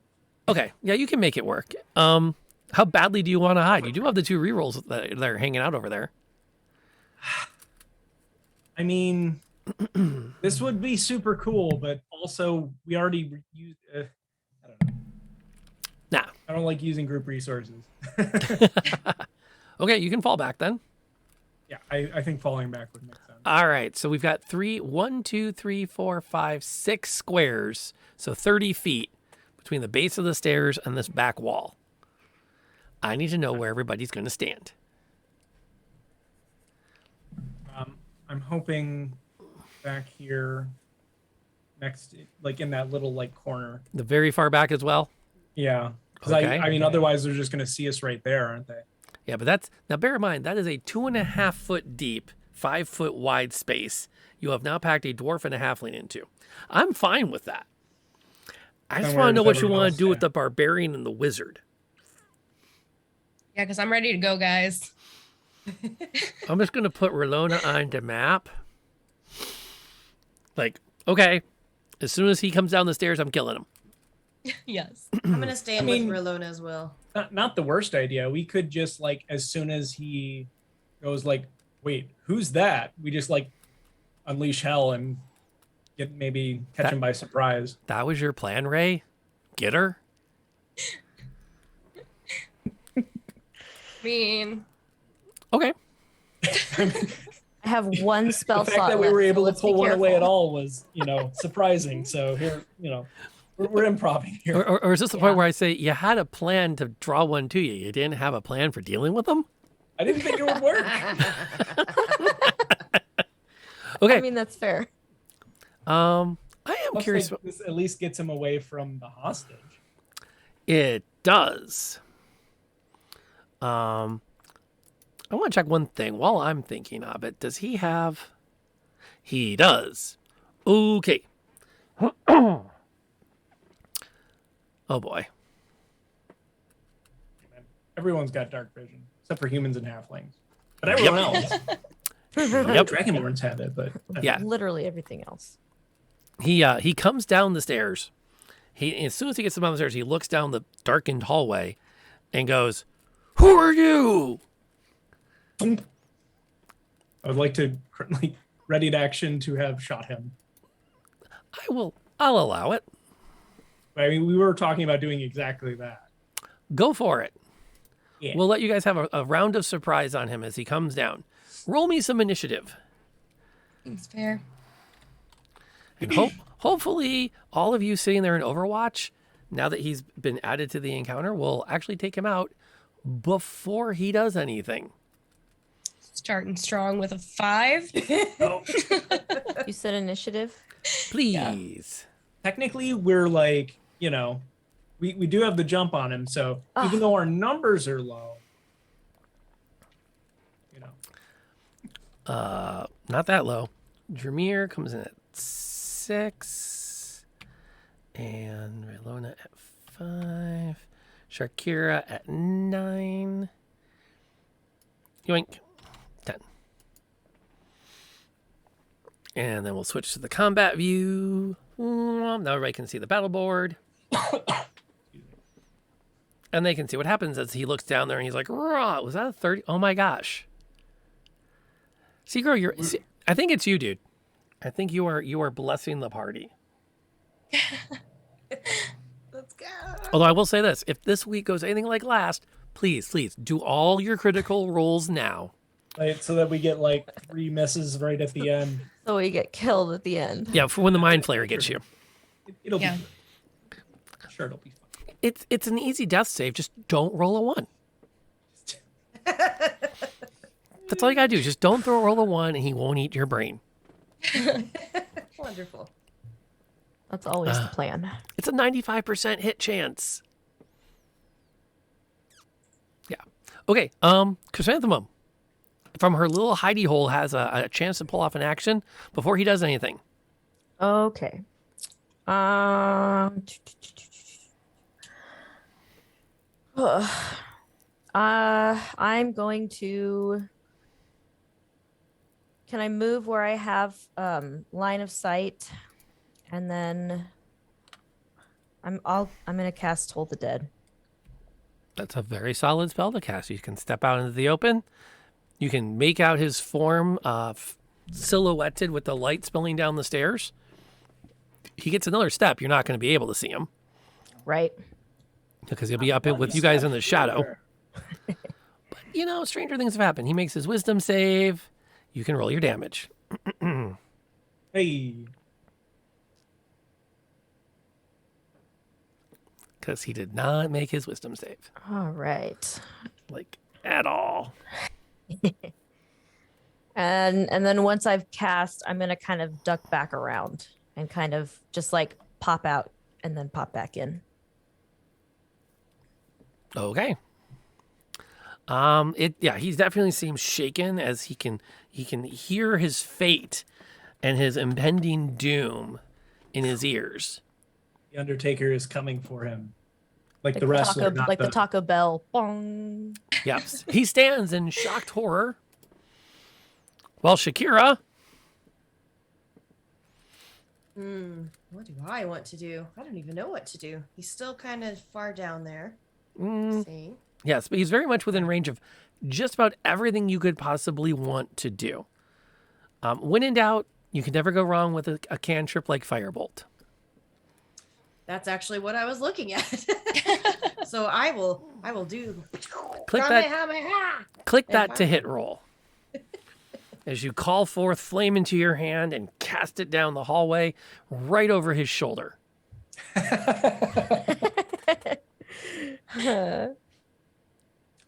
Speaker 1: Okay, yeah, you can make it work. How badly do you want to hide? You do have the 2 rerolls that are hanging out over there.
Speaker 5: I mean, this would be super cool, but also we already used. I don't know.
Speaker 1: Nah.
Speaker 5: I don't like using group resources.
Speaker 1: Okay, you can fall back then.
Speaker 5: Yeah, I think falling back would make sense.
Speaker 1: All right, so we've got 1, 2, 3, 4, 5, 6 squares, so 30 feet between the base of the stairs and this back wall. I need to know where everybody's going to stand.
Speaker 5: I'm hoping back here, next, like in that little like corner.
Speaker 1: The very far back as well.
Speaker 5: Yeah, because
Speaker 1: Okay.
Speaker 5: I mean, otherwise they're just going to see us right there, aren't they?
Speaker 1: Yeah, but that's now bear in mind that is a 2.5 foot deep, 5 foot wide space. You have now packed a dwarf and a halfling into. I'm fine with that. I just
Speaker 5: And
Speaker 1: want
Speaker 5: where
Speaker 1: to know
Speaker 5: does
Speaker 1: what you
Speaker 5: everyone
Speaker 1: want
Speaker 5: else
Speaker 1: to do with
Speaker 5: stand?
Speaker 1: the barbarian and the wizard.
Speaker 4: Yeah, because I'm ready to go, guys.
Speaker 1: I'm just going to put Relona on the map. Like, okay, as soon as he comes down the stairs, I'm killing him.
Speaker 4: Yes.
Speaker 3: I'm gonna stand
Speaker 5: I mean-
Speaker 3: with Merlona as well.
Speaker 5: Not the worst idea. We could just like, as soon as he goes like, wait, who's that? We just like unleash hell and maybe catch him by surprise.
Speaker 1: That was your plan, Ray? Get her?
Speaker 4: I mean,
Speaker 1: Okay.
Speaker 2: I have one spell
Speaker 5: The fact
Speaker 2: slot
Speaker 5: that we
Speaker 2: left,
Speaker 5: were
Speaker 2: so
Speaker 5: able to
Speaker 2: let's be
Speaker 5: pull one away at
Speaker 2: careful.
Speaker 5: all was, surprising. So here, we're improving here.
Speaker 1: Or is this the point
Speaker 2: Yeah.
Speaker 1: where I say you had a plan to draw one to you? You didn't have a plan for dealing with them?
Speaker 5: I didn't think it would work.
Speaker 1: Okay.
Speaker 2: I mean, that's fair.
Speaker 1: I am
Speaker 5: Looks
Speaker 1: curious.
Speaker 5: like this at least gets him away from the hostage.
Speaker 1: It does. I want to check one thing while I'm thinking of it. Does he have? He does. Okay. Oh boy.
Speaker 5: Everyone's got dark vision, except for humans and halflings. But everyone else.
Speaker 1: Yep.
Speaker 5: Dragonborns have it, but
Speaker 1: Yeah.
Speaker 2: Literally everything else.
Speaker 1: He comes down the stairs. As soon as he gets down the stairs, he looks down the darkened hallway and goes, "Who are you?"
Speaker 5: I would like to like ready to action to have shot him.
Speaker 1: I'll allow it.
Speaker 5: I mean, we were talking about doing exactly that.
Speaker 1: Go for it.
Speaker 5: Yeah.
Speaker 1: We'll let you guys have a round of surprise on him as he comes down. Roll me some initiative.
Speaker 4: seems fair.
Speaker 1: And hopefully all of you sitting there in Overwatch, now that he's been added to the encounter, will actually take him out before he does anything.
Speaker 4: Starting strong with a 5.
Speaker 2: You said initiative.
Speaker 1: Please.
Speaker 5: Technically, we're like, we do have the jump on him. So even though our numbers are low,
Speaker 1: Not that low. Dramir comes in at 6. And Raylona at 5. Sharkira at 9. Yoink. 10. And then we'll switch to the combat view. Now everybody can see the battle board. And they can see what happens as he looks down there and he's like, raw, was that a 30? Oh my gosh. Seagro, I think it's you, dude. I think you are blessing the party.
Speaker 3: Let's go.
Speaker 1: Although I will say this, if this week goes anything like last, please do all your critical rolls now.
Speaker 5: right, so that we get like 3 misses right at the end.
Speaker 2: So we get killed at the end.
Speaker 1: Yeah, for when the Mind Flayer gets you.
Speaker 5: It'll
Speaker 4: Yeah.
Speaker 5: be fun. Sure, it'll be fun.
Speaker 1: It's an easy death save. Just don't roll a 1. That's all you gotta do. Just don't roll a 1 and he won't eat your brain.
Speaker 3: Wonderful.
Speaker 2: That's always the plan.
Speaker 1: It's a 95% hit chance. Yeah. Okay, Chrysanthemum, from her little hidey hole, has a chance to pull off an action before he does anything.
Speaker 2: Okay. I'm going to. Can I move where I have line of sight, and then I'm gonna cast Toll the Dead.
Speaker 1: That's a very solid spell to cast. You can step out into the open. You can make out his form silhouetted with the light spilling down the stairs. He gets another step. You're not going to be able to see him
Speaker 2: Right.
Speaker 1: because he'll be up with you guys in the shadow. But, stranger things have happened. He makes his wisdom save. You can roll your damage.
Speaker 5: Hey,
Speaker 1: Because he did not make his wisdom save.
Speaker 2: All right.
Speaker 1: Like, at all.
Speaker 2: And then once I've cast, I'm gonna kind of duck back around and kind of just like pop out and then pop back in.
Speaker 1: Okay. He definitely seems shaken as he can hear his fate and his impending doom in his ears.
Speaker 5: the Undertaker is coming for him. Like the wrestler, not
Speaker 2: the Taco Bell. Bong.
Speaker 1: Yep. He stands in shocked horror. Well, Shakira,
Speaker 3: What do I want to do? I don't even know what to do. He's still kind of far down there. See?
Speaker 1: yes, but he's very much within range of just about everything you could possibly want to do. When in doubt, you can never go wrong with a cantrip like Firebolt.
Speaker 3: That's actually what I was looking at. So I will do.
Speaker 1: Click that to hit roll. As you call forth flame into your hand and cast it down the hallway right over his shoulder.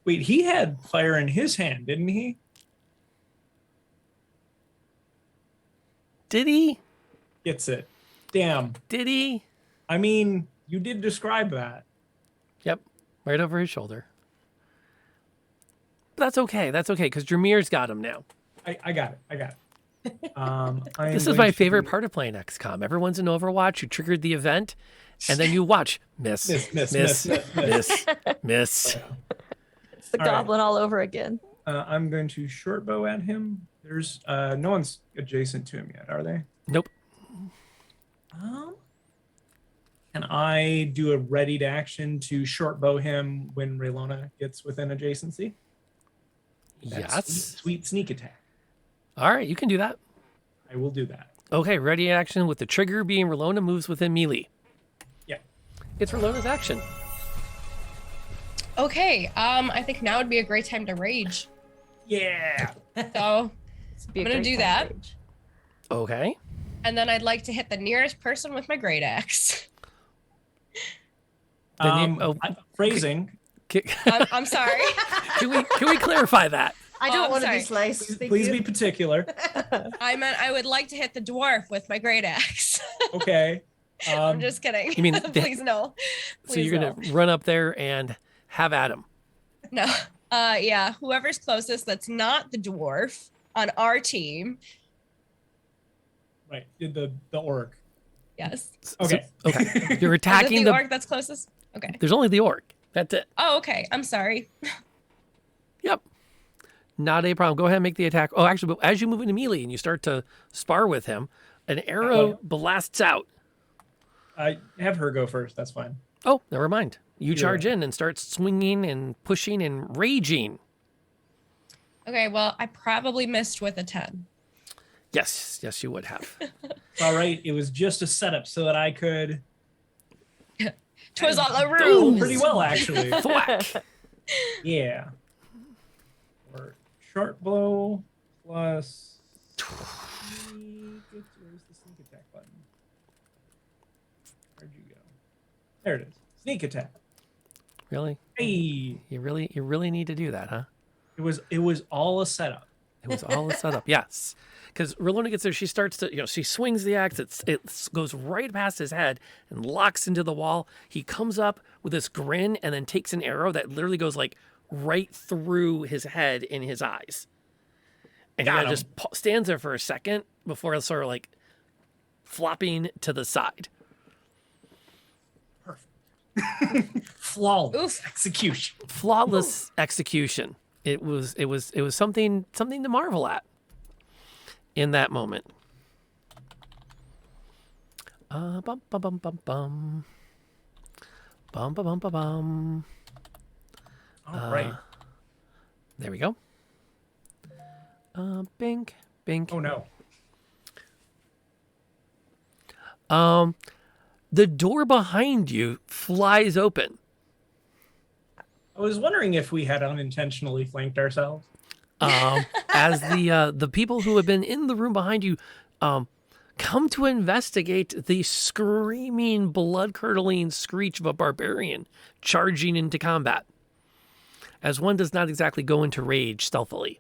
Speaker 5: Wait, he had fire in his hand, didn't he?
Speaker 1: Did he?
Speaker 5: Gets it. Damn.
Speaker 1: Did he?
Speaker 5: I mean, you did describe that.
Speaker 1: Yep, right over his shoulder. But that's okay, because Dramir's got him now.
Speaker 5: I got it.
Speaker 1: This is my favorite part of playing XCOM. Everyone's in Overwatch. You triggered the event, and then you watch. Miss.
Speaker 5: Miss.
Speaker 1: Miss.
Speaker 2: It's the
Speaker 5: All right.
Speaker 2: goblin all over again.
Speaker 5: I'm going to short bow at him. There's no one's adjacent to him yet, are they?
Speaker 1: Nope.
Speaker 5: Can I do a ready to action to short bow him when Raylona gets within adjacency? That
Speaker 1: Yes.
Speaker 5: Sweet sneak attack.
Speaker 1: All right, you can do that.
Speaker 5: I will do that.
Speaker 1: Okay, ready action with the trigger being Relona moves within melee.
Speaker 5: Yeah.
Speaker 1: It's Relona's action.
Speaker 4: Okay. I think now would be a great time to rage.
Speaker 5: Yeah.
Speaker 4: So
Speaker 2: This would be a
Speaker 4: I'm gonna
Speaker 2: great
Speaker 4: do
Speaker 2: time
Speaker 4: that.
Speaker 2: to rage.
Speaker 1: Okay.
Speaker 4: And then I'd like to hit the nearest person with my great axe.
Speaker 5: Phrasing.
Speaker 4: I'm sorry.
Speaker 1: Can we clarify that?
Speaker 3: I don't
Speaker 4: I'm
Speaker 3: want to be
Speaker 4: sorry.
Speaker 3: sliced. Thank
Speaker 5: Please
Speaker 3: you.
Speaker 5: be particular.
Speaker 4: I meant I would like to hit the dwarf with my great axe.
Speaker 5: Okay.
Speaker 4: I'm just kidding.
Speaker 1: You mean
Speaker 4: please no.
Speaker 1: So
Speaker 4: Please
Speaker 1: you're
Speaker 4: no.
Speaker 1: gonna run up there and have at him.
Speaker 4: No. Yeah. Whoever's closest that's not the dwarf on our team.
Speaker 5: Right. The orc.
Speaker 4: Yes.
Speaker 5: Okay.
Speaker 1: Okay. You're
Speaker 4: Is it
Speaker 1: attacking
Speaker 4: the orc that's closest? Okay.
Speaker 1: There's only the orc. That's it.
Speaker 4: Oh, okay. I'm sorry.
Speaker 1: Yep. Not a problem. Go ahead and make the attack. Oh, actually, but as you move into melee and you start to spar with him, an arrow blasts out.
Speaker 5: Have her go first. That's fine.
Speaker 1: Oh, never mind. You
Speaker 5: Either
Speaker 1: charge
Speaker 5: way.
Speaker 1: in and start swinging and pushing and raging.
Speaker 4: Okay. Well, I probably missed with a 10.
Speaker 1: Yes, you would have.
Speaker 5: All right. It was just a setup so that I could.
Speaker 4: Twas all a
Speaker 5: Oh,
Speaker 4: ruse.
Speaker 5: pretty well, actually.
Speaker 1: Thwack.
Speaker 5: Yeah. Or short blow plus. Where's the sneak attack button? Where'd you go? There it is. Sneak attack.
Speaker 1: Really?
Speaker 5: Hey.
Speaker 1: You really need to do that, huh?
Speaker 5: It was all a setup.
Speaker 1: It was all a setup. Yes. Because Rolona gets there, she starts to, she swings the axe. It goes right past his head and locks into the wall. He comes up with this grin and then takes an arrow that literally goes like right through his head in his eyes. And he
Speaker 5: Got
Speaker 1: kinda
Speaker 5: him.
Speaker 1: just stands there for a second before sort of like flopping to the side.
Speaker 5: Flawless
Speaker 4: Oof.
Speaker 5: execution.
Speaker 1: Flawless execution. It was something to marvel at in that moment. Bum bum bum bum bum. Bum bum bum bum bum.
Speaker 5: All right.
Speaker 1: There we go. Bink, bink.
Speaker 5: Oh no.
Speaker 1: The door behind you flies open.
Speaker 5: I was wondering if we had unintentionally flanked ourselves.
Speaker 1: As the people who have been in the room behind you come to investigate the screaming, blood-curdling screech of a barbarian charging into combat, as one does not exactly go into rage stealthily.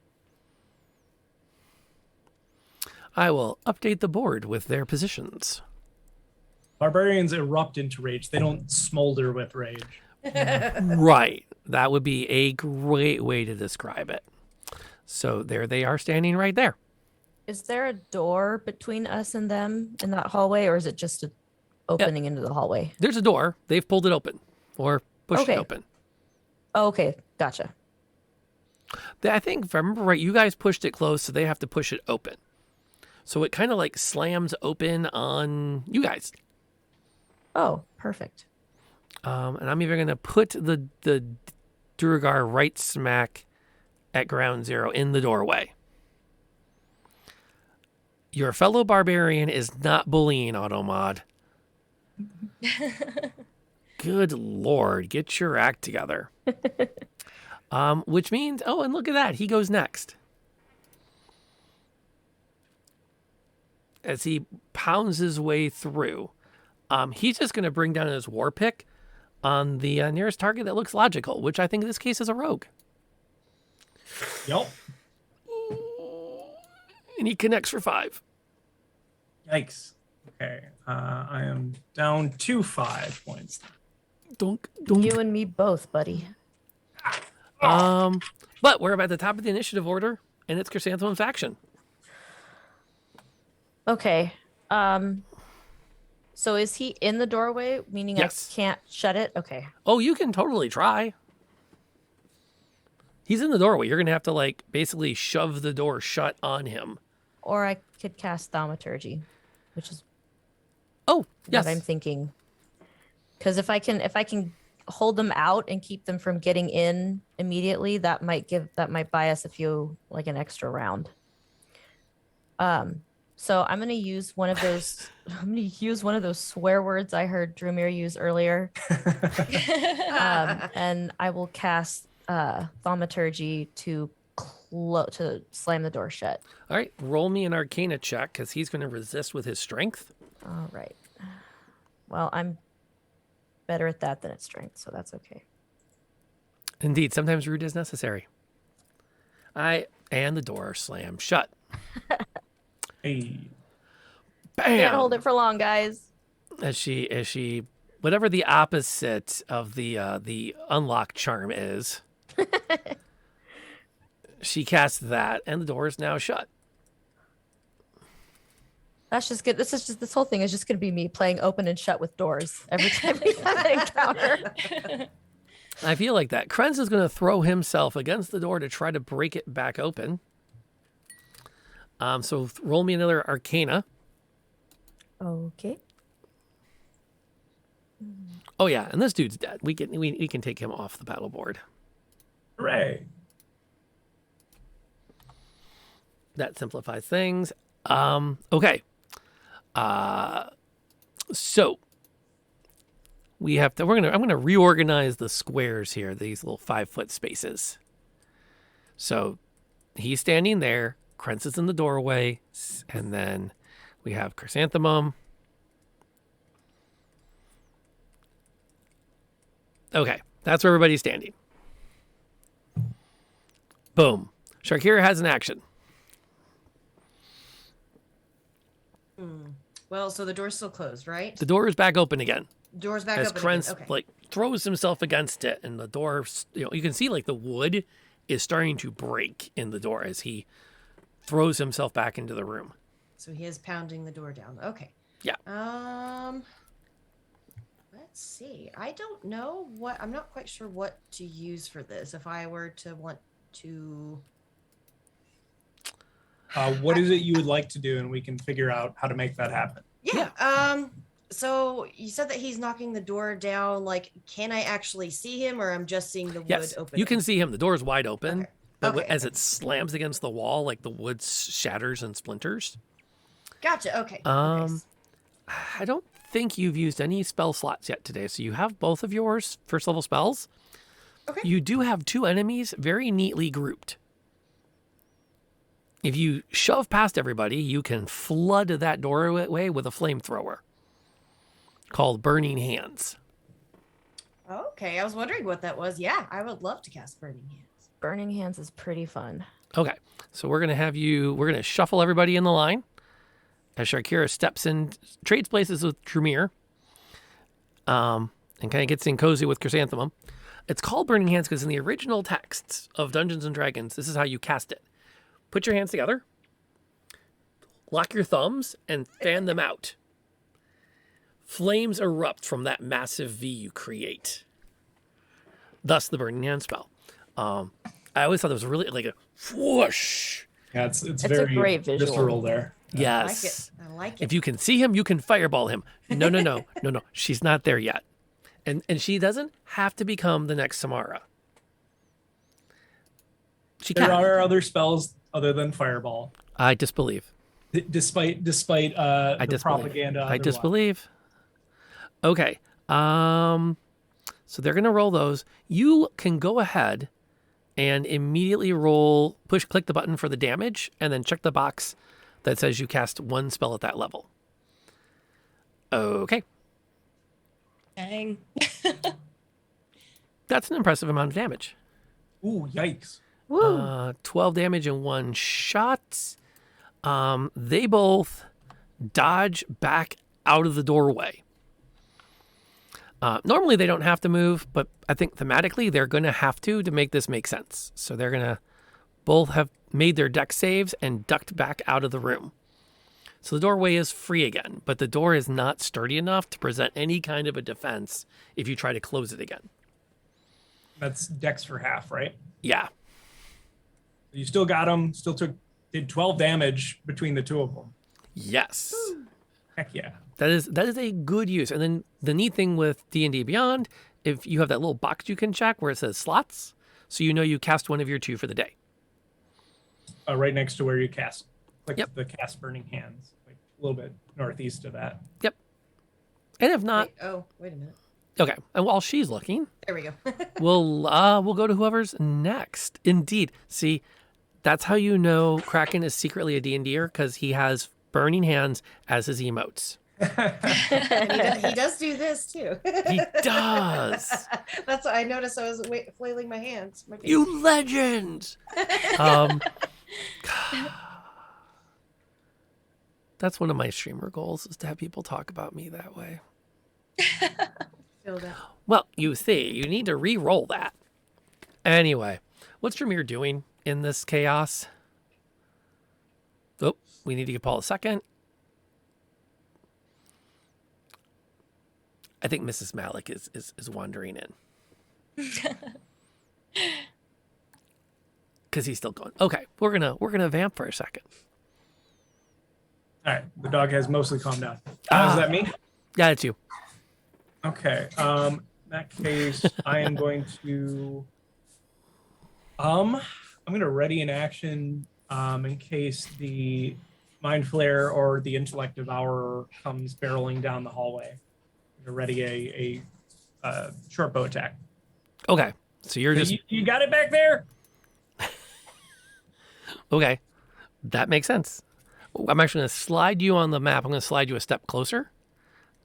Speaker 1: I will update the board with their positions.
Speaker 5: Barbarians erupt into rage. They don't smolder with rage.
Speaker 1: Right. That would be a great way to describe it. So there they are standing right there.
Speaker 2: Is there a door between us and them in that hallway, or is it just an opening into the hallway?
Speaker 1: There's a door. They've pulled it open or pushed it
Speaker 2: Okay.
Speaker 1: open.
Speaker 2: Oh, okay, gotcha.
Speaker 1: I think, if I remember right, you guys pushed it closed, so they have to push it open. So it kind of like slams open on you guys.
Speaker 2: Oh, perfect.
Speaker 1: And I'm even going to put the Duergar right smack at ground zero in the doorway. Your fellow barbarian is not bullying Automod. Good Lord, get your act together. Which means, oh, and look at that. He goes next. As he pounds his way through, he's just going to bring down his war pick on the nearest target that looks logical, which I think in this case is a rogue.
Speaker 5: Yup.
Speaker 1: And he connects for 5.
Speaker 5: Yikes. Okay. I am down to 5 points.
Speaker 1: Dunk, dunk.
Speaker 2: You and me both, buddy.
Speaker 1: But we're at the top of the initiative order, and it's Chrysanthemum's action.
Speaker 2: Okay. So is he in the doorway, meaning
Speaker 1: Yes.
Speaker 2: I can't shut it? Okay.
Speaker 1: Oh, you can totally try. He's in the doorway. You're going to have to, like, basically shove the door shut on him.
Speaker 2: Or I could cast thaumaturgy, which is
Speaker 1: Oh, yes.
Speaker 2: what I'm thinking. Because if I can hold them out and keep them from getting in immediately, that might buy us an extra round. So I'm gonna use one of those. I'm gonna use one of those swear words I heard Drumir use earlier, and I will cast thaumaturgy to to slam the door shut.
Speaker 1: All right, roll me an Arcana check because he's going to resist with his strength.
Speaker 2: All right. Well, I'm better at that than at strength, so that's okay.
Speaker 1: Indeed, sometimes rude is necessary. And the door slams shut.
Speaker 5: Hey.
Speaker 1: Bam!
Speaker 2: Can't hold it for long, guys.
Speaker 1: As she, whatever the opposite of the unlock charm is, she casts that, and the door is now shut.
Speaker 2: That's just good. This whole thing is just going to be me playing open and shut with doors every time we have an encounter.
Speaker 1: I feel like that. Krenz is going to throw himself against the door to try to break it back open. So roll me another Arcana.
Speaker 2: Okay.
Speaker 1: Oh yeah, and this dude's dead. We can take him off the battle board.
Speaker 5: Hooray.
Speaker 1: That simplifies things. Okay. So I'm gonna reorganize the squares here, these little 5-foot spaces. So he's standing there, Krenz is in the doorway, and then we have Chrysanthemum. Okay, that's where everybody's standing. Boom. Sharkira has an action.
Speaker 3: Well, so the door's still closed, right?
Speaker 1: The door is back open again.
Speaker 3: Door's back
Speaker 1: As
Speaker 3: open.
Speaker 1: Krenz
Speaker 3: Again. Okay.
Speaker 1: throws himself against it, and the door, you can see the wood is starting to break in the door as he throws himself back into the room.
Speaker 3: So he is pounding the door down. Okay.
Speaker 1: Yeah.
Speaker 3: Let's see. I don't know I'm not quite sure what to use for this. If I were to want to.
Speaker 5: What is it you would like to do, and we can figure out how to make that happen.
Speaker 3: Yeah. So you said that he's knocking the door down. Can I actually see him, or I'm just seeing the
Speaker 1: Yes,
Speaker 3: wood open?
Speaker 1: you can see him. The door is wide open,
Speaker 3: Okay.
Speaker 1: but
Speaker 3: Okay,
Speaker 1: as
Speaker 3: okay.
Speaker 1: it slams against the wall, the wood shatters and splinters.
Speaker 3: Gotcha. Okay.
Speaker 1: I don't think you've used any spell slots yet today, so you have both of yours first level spells.
Speaker 3: Okay.
Speaker 1: You do have 2 enemies very neatly grouped. If you shove past everybody, you can flood that doorway with a flamethrower called Burning Hands.
Speaker 3: Okay. I was wondering what that was. Yeah, I would love to cast Burning Hands.
Speaker 2: Burning Hands is pretty fun.
Speaker 1: Okay, so we're going to shuffle everybody in the line as Sharkira steps in, trades places with Trumir, and kind of gets in cozy with Chrysanthemum. It's called Burning Hands because in the original texts of Dungeons & Dragons, this is how you cast it. Put your hands together, lock your thumbs, and fan them out. Flames erupt from that massive V you create. Thus the Burning Hand spell. I always thought it was really like a whoosh.
Speaker 5: Yeah, it's
Speaker 2: a
Speaker 5: very
Speaker 2: great visual.
Speaker 5: visceral there.
Speaker 1: Yes.
Speaker 3: I like it.
Speaker 1: If you can see him, you can fireball him. No. She's not there yet. And she doesn't have to become the next Samara. She
Speaker 5: There
Speaker 1: can.
Speaker 5: are other spells other than fireball,
Speaker 1: I disbelieve.
Speaker 5: despite the
Speaker 1: disbelieve.
Speaker 5: propaganda.
Speaker 1: I
Speaker 5: otherwise.
Speaker 1: disbelieve. Okay. So they're going to roll those. You can go ahead and immediately click the button for the damage, and then check the box that says you cast 1 spell at that level. Okay.
Speaker 4: Dang.
Speaker 1: That's an impressive amount of damage.
Speaker 5: Ooh, yikes!
Speaker 2: Woo!
Speaker 1: 12 damage in 1 shot. They both dodge back out of the doorway. Normally they don't have to move, but I think thematically they're going to have to make this make sense. So they're going to both have made their dex saves and ducked back out of the room. So the doorway is free again, but the door is not sturdy enough to present any kind of a defense if you try to close it again.
Speaker 5: That's dex for half, right?
Speaker 1: Yeah.
Speaker 5: You still got them. Did 12 damage between the 2 of them.
Speaker 1: Yes.
Speaker 5: Heck yeah!
Speaker 1: That is a good use. And then the neat thing with D&D Beyond, if you have that little box you can check where it says slots, so you know you cast one of your 2 for the day.
Speaker 5: Right next to where you cast. Click
Speaker 1: Yep.
Speaker 5: the cast Burning Hands, like a little bit northeast of that.
Speaker 1: Yep. And if not,
Speaker 3: Wait a minute.
Speaker 1: okay. And while she's looking,
Speaker 3: There we go.
Speaker 1: we'll go to whoever's next. Indeed. See, That's how you know Kraken is secretly a D&D'er, because he has burning hands as his emotes.
Speaker 3: And he does do this too.
Speaker 1: He does.
Speaker 3: That's what I noticed. I was flailing my hands.
Speaker 1: You legend. That's one of my streamer goals, is to have people talk about me that way.
Speaker 3: Feel that.
Speaker 1: Well, you see, you need to re-roll that. Anyway, what's Tremere doing in this chaos? Oh, we need to give Paul a second. I think Mrs. Malik is wandering in. Because he's still going. Okay, we're gonna vamp for a second.
Speaker 5: All right, the dog has mostly calmed down. Is that me?
Speaker 1: Yeah, it's you.
Speaker 5: Okay. In that case, I am going to. I'm going to ready an action in case the Mind Flare or the Intellect Devourer comes barreling down the hallway. I'm going to ready a short bow attack.
Speaker 1: Okay, so you're just
Speaker 5: You got it back there?
Speaker 1: okay. That makes sense. I'm actually going to slide you on the map. I'm going to slide you a step closer,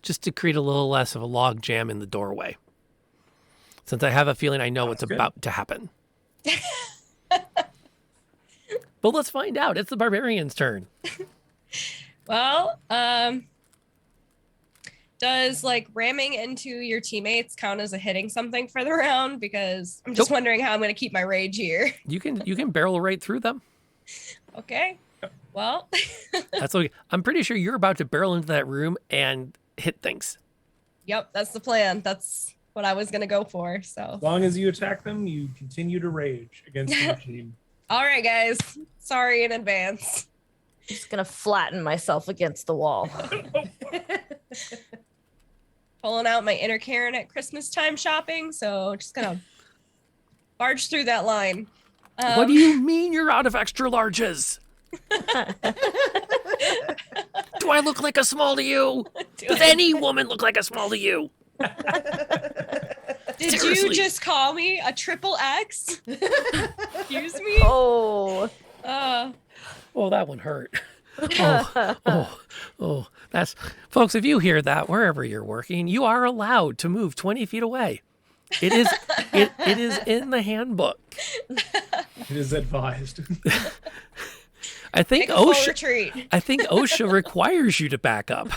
Speaker 1: just to create a little less of a log jam in the doorway. Since I have a feeling I know what's about to happen. But let's find out. It's the barbarian's turn.
Speaker 4: Well, does like ramming into your teammates count as a hitting something for the round? Because I'm just wondering how I'm going to keep my rage here.
Speaker 1: You can barrel right through them.
Speaker 4: Okay. Well,
Speaker 1: That's okay. I'm pretty sure you're about to barrel into that room and hit things.
Speaker 4: yep, that's the plan. That's what I was going to go for. So,
Speaker 5: As long as you attack them, you continue to rage against the machine.
Speaker 4: all right, guys. Sorry in advance.
Speaker 2: I'm just gonna flatten myself against the wall.
Speaker 4: Pulling out my inner Karen at Christmas time shopping. So, just gonna barge through that line.
Speaker 1: What do you mean you're out of extra larges? Do I look like a small to you? Does any woman look like a small to you?
Speaker 4: Did
Speaker 1: Seriously.
Speaker 4: you just call me a triple X? Excuse me?
Speaker 2: Oh,
Speaker 1: Oh, that one hurt. Oh, that's folks. If you hear that wherever you're working, you are allowed to move 20 feet away. It is it is in the handbook.
Speaker 5: It is advised.
Speaker 1: I think
Speaker 4: Take a full
Speaker 1: OSHA.
Speaker 4: retreat.
Speaker 1: I think OSHA requires you to back up.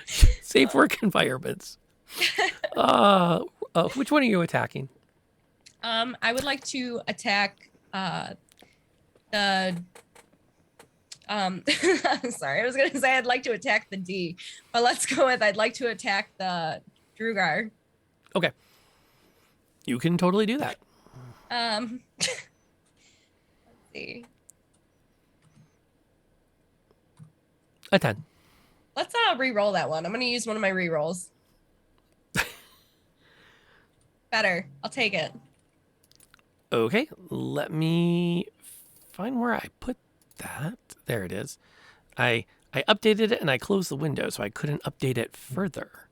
Speaker 1: Safe work environments. Which one are you attacking?
Speaker 4: I would like to attack the sorry, I was gonna say I'd like to attack the D, but let's go with I'd like to attack the Drugar.
Speaker 1: Okay. You can totally do that.
Speaker 4: Let's see.
Speaker 1: A 10.
Speaker 4: Let's re-roll that one. I'm gonna use one of my re-rolls. Better. I'll take it.
Speaker 1: Okay, let me find where I put that. There it is. I updated it and I closed the window, so I couldn't update it further.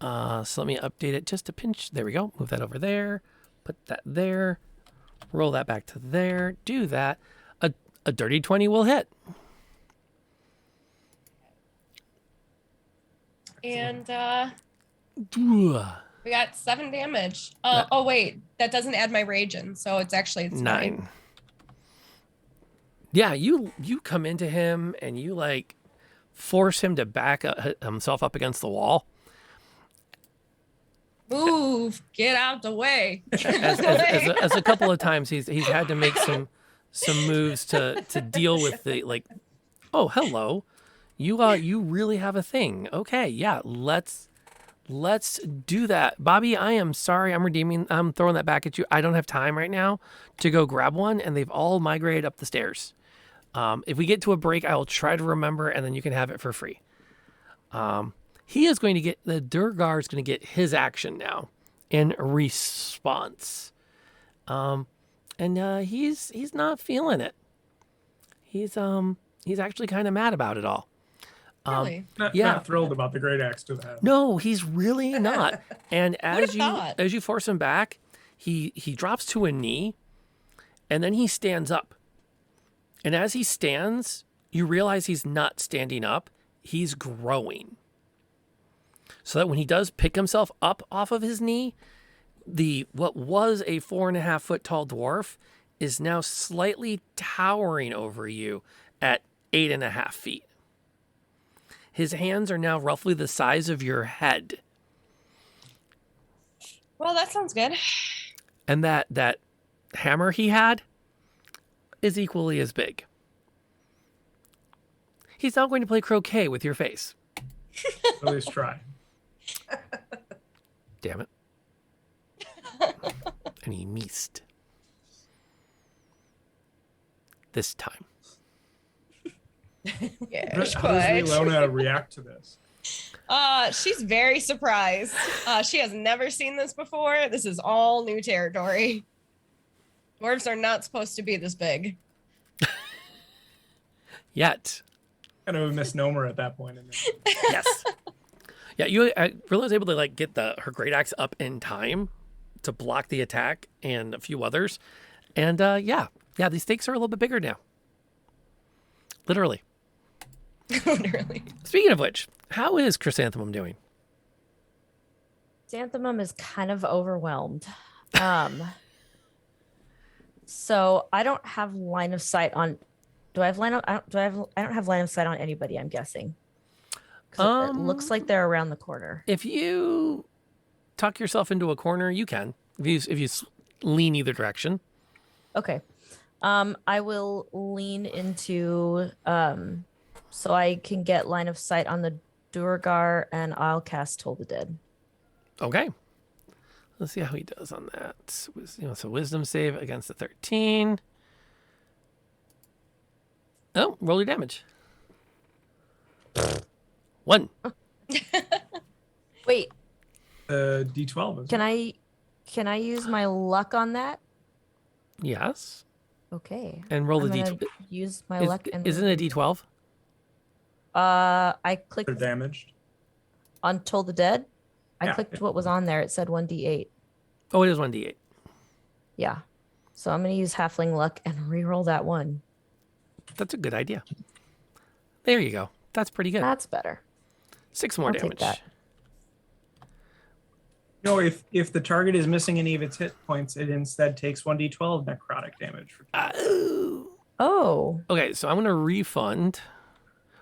Speaker 1: So let me update it just a pinch. There we go. Move that over there. Put that there. Roll that back to there. Do that. A dirty 20 will hit.
Speaker 4: And
Speaker 1: Ugh.
Speaker 4: we got 7 damage. Oh wait, that doesn't add my rage in, so it's
Speaker 1: 9. Yeah, you come into him and you like force him to back himself up against the wall.
Speaker 4: Move, get out the way.
Speaker 1: As a couple of times he's had to make some moves to deal with the like, oh hello, you really have a thing. Okay, yeah, let's do that. Bobby, I am sorry, I'm throwing that back at you. I don't have time right now to go grab one, and they've all migrated up the stairs. If we get to a break, I will try to remember, and then you can have it for free. He is going to get, the Durgar is going to get his action now in response. And he's not feeling it. He's actually kind of mad about it all.
Speaker 4: Really?
Speaker 5: Not thrilled about the great axe to the head.
Speaker 1: No, he's really not. And
Speaker 4: Who'd have thought?
Speaker 1: as you force him back, he drops to a knee And then he stands up. And as he stands, you realize he's not standing up. He's growing. So that when he does pick himself up off of his knee, what was a 4.5 foot tall dwarf is now slightly towering over you at 8.5 feet. His hands are now roughly the size of your head.
Speaker 4: Well, that sounds good.
Speaker 1: And that hammer he had is equally as big. He's now going to play croquet with your face.
Speaker 5: At least try.
Speaker 1: Damn it. And he missed. This time.
Speaker 4: Yeah,
Speaker 5: How does Raylona react to this?
Speaker 4: she's very surprised. She has never seen this before. This is all new territory. Dwarves are not supposed to be this big.
Speaker 1: Yet.
Speaker 5: Kind of a misnomer at that point.
Speaker 1: Yes. Yeah, Rilla was able to like get her great axe up in time to block the attack and a few others. And yeah, these stakes are a little bit bigger now. Literally.
Speaker 4: Literally.
Speaker 1: Speaking of which, how is Chrysanthemum doing?
Speaker 2: Chrysanthemum is kind of overwhelmed. So I don't have line of sight on. Do I have line of? I don't have line of sight on anybody. I'm guessing. 'Cause it looks like they're around the corner.
Speaker 1: If you tuck yourself into a corner, you can. If you lean either direction.
Speaker 2: Okay. I will lean into so I can get line of sight on the Durgar, and I'll cast Toll the Dead.
Speaker 1: Okay. Let's see how he does on that. So wisdom save against the 13. Oh, roll your damage. 1.
Speaker 2: Wait,
Speaker 5: D12 is
Speaker 2: can I use my luck on that?
Speaker 1: Yes.
Speaker 2: Okay.
Speaker 1: And roll
Speaker 2: I'm
Speaker 1: the
Speaker 2: gonna
Speaker 1: D12.
Speaker 2: use my luck and
Speaker 1: Isn't it a D12?
Speaker 2: I clicked
Speaker 5: they're damaged.
Speaker 2: on Toll the Dead. I
Speaker 5: Yeah.
Speaker 2: clicked what was on there. It said 1d8.
Speaker 1: Oh, it is 1d8.
Speaker 2: Yeah. So I'm gonna use halfling luck and re-roll that one.
Speaker 1: That's a good idea. There you go. That's pretty good.
Speaker 2: That's better.
Speaker 1: 6 more
Speaker 2: I'll take
Speaker 1: damage.
Speaker 2: that.
Speaker 5: You know, if the target is missing any of its hit points, it instead takes 1d12 necrotic damage.
Speaker 2: Oh,
Speaker 1: Okay, so I'm going to refund.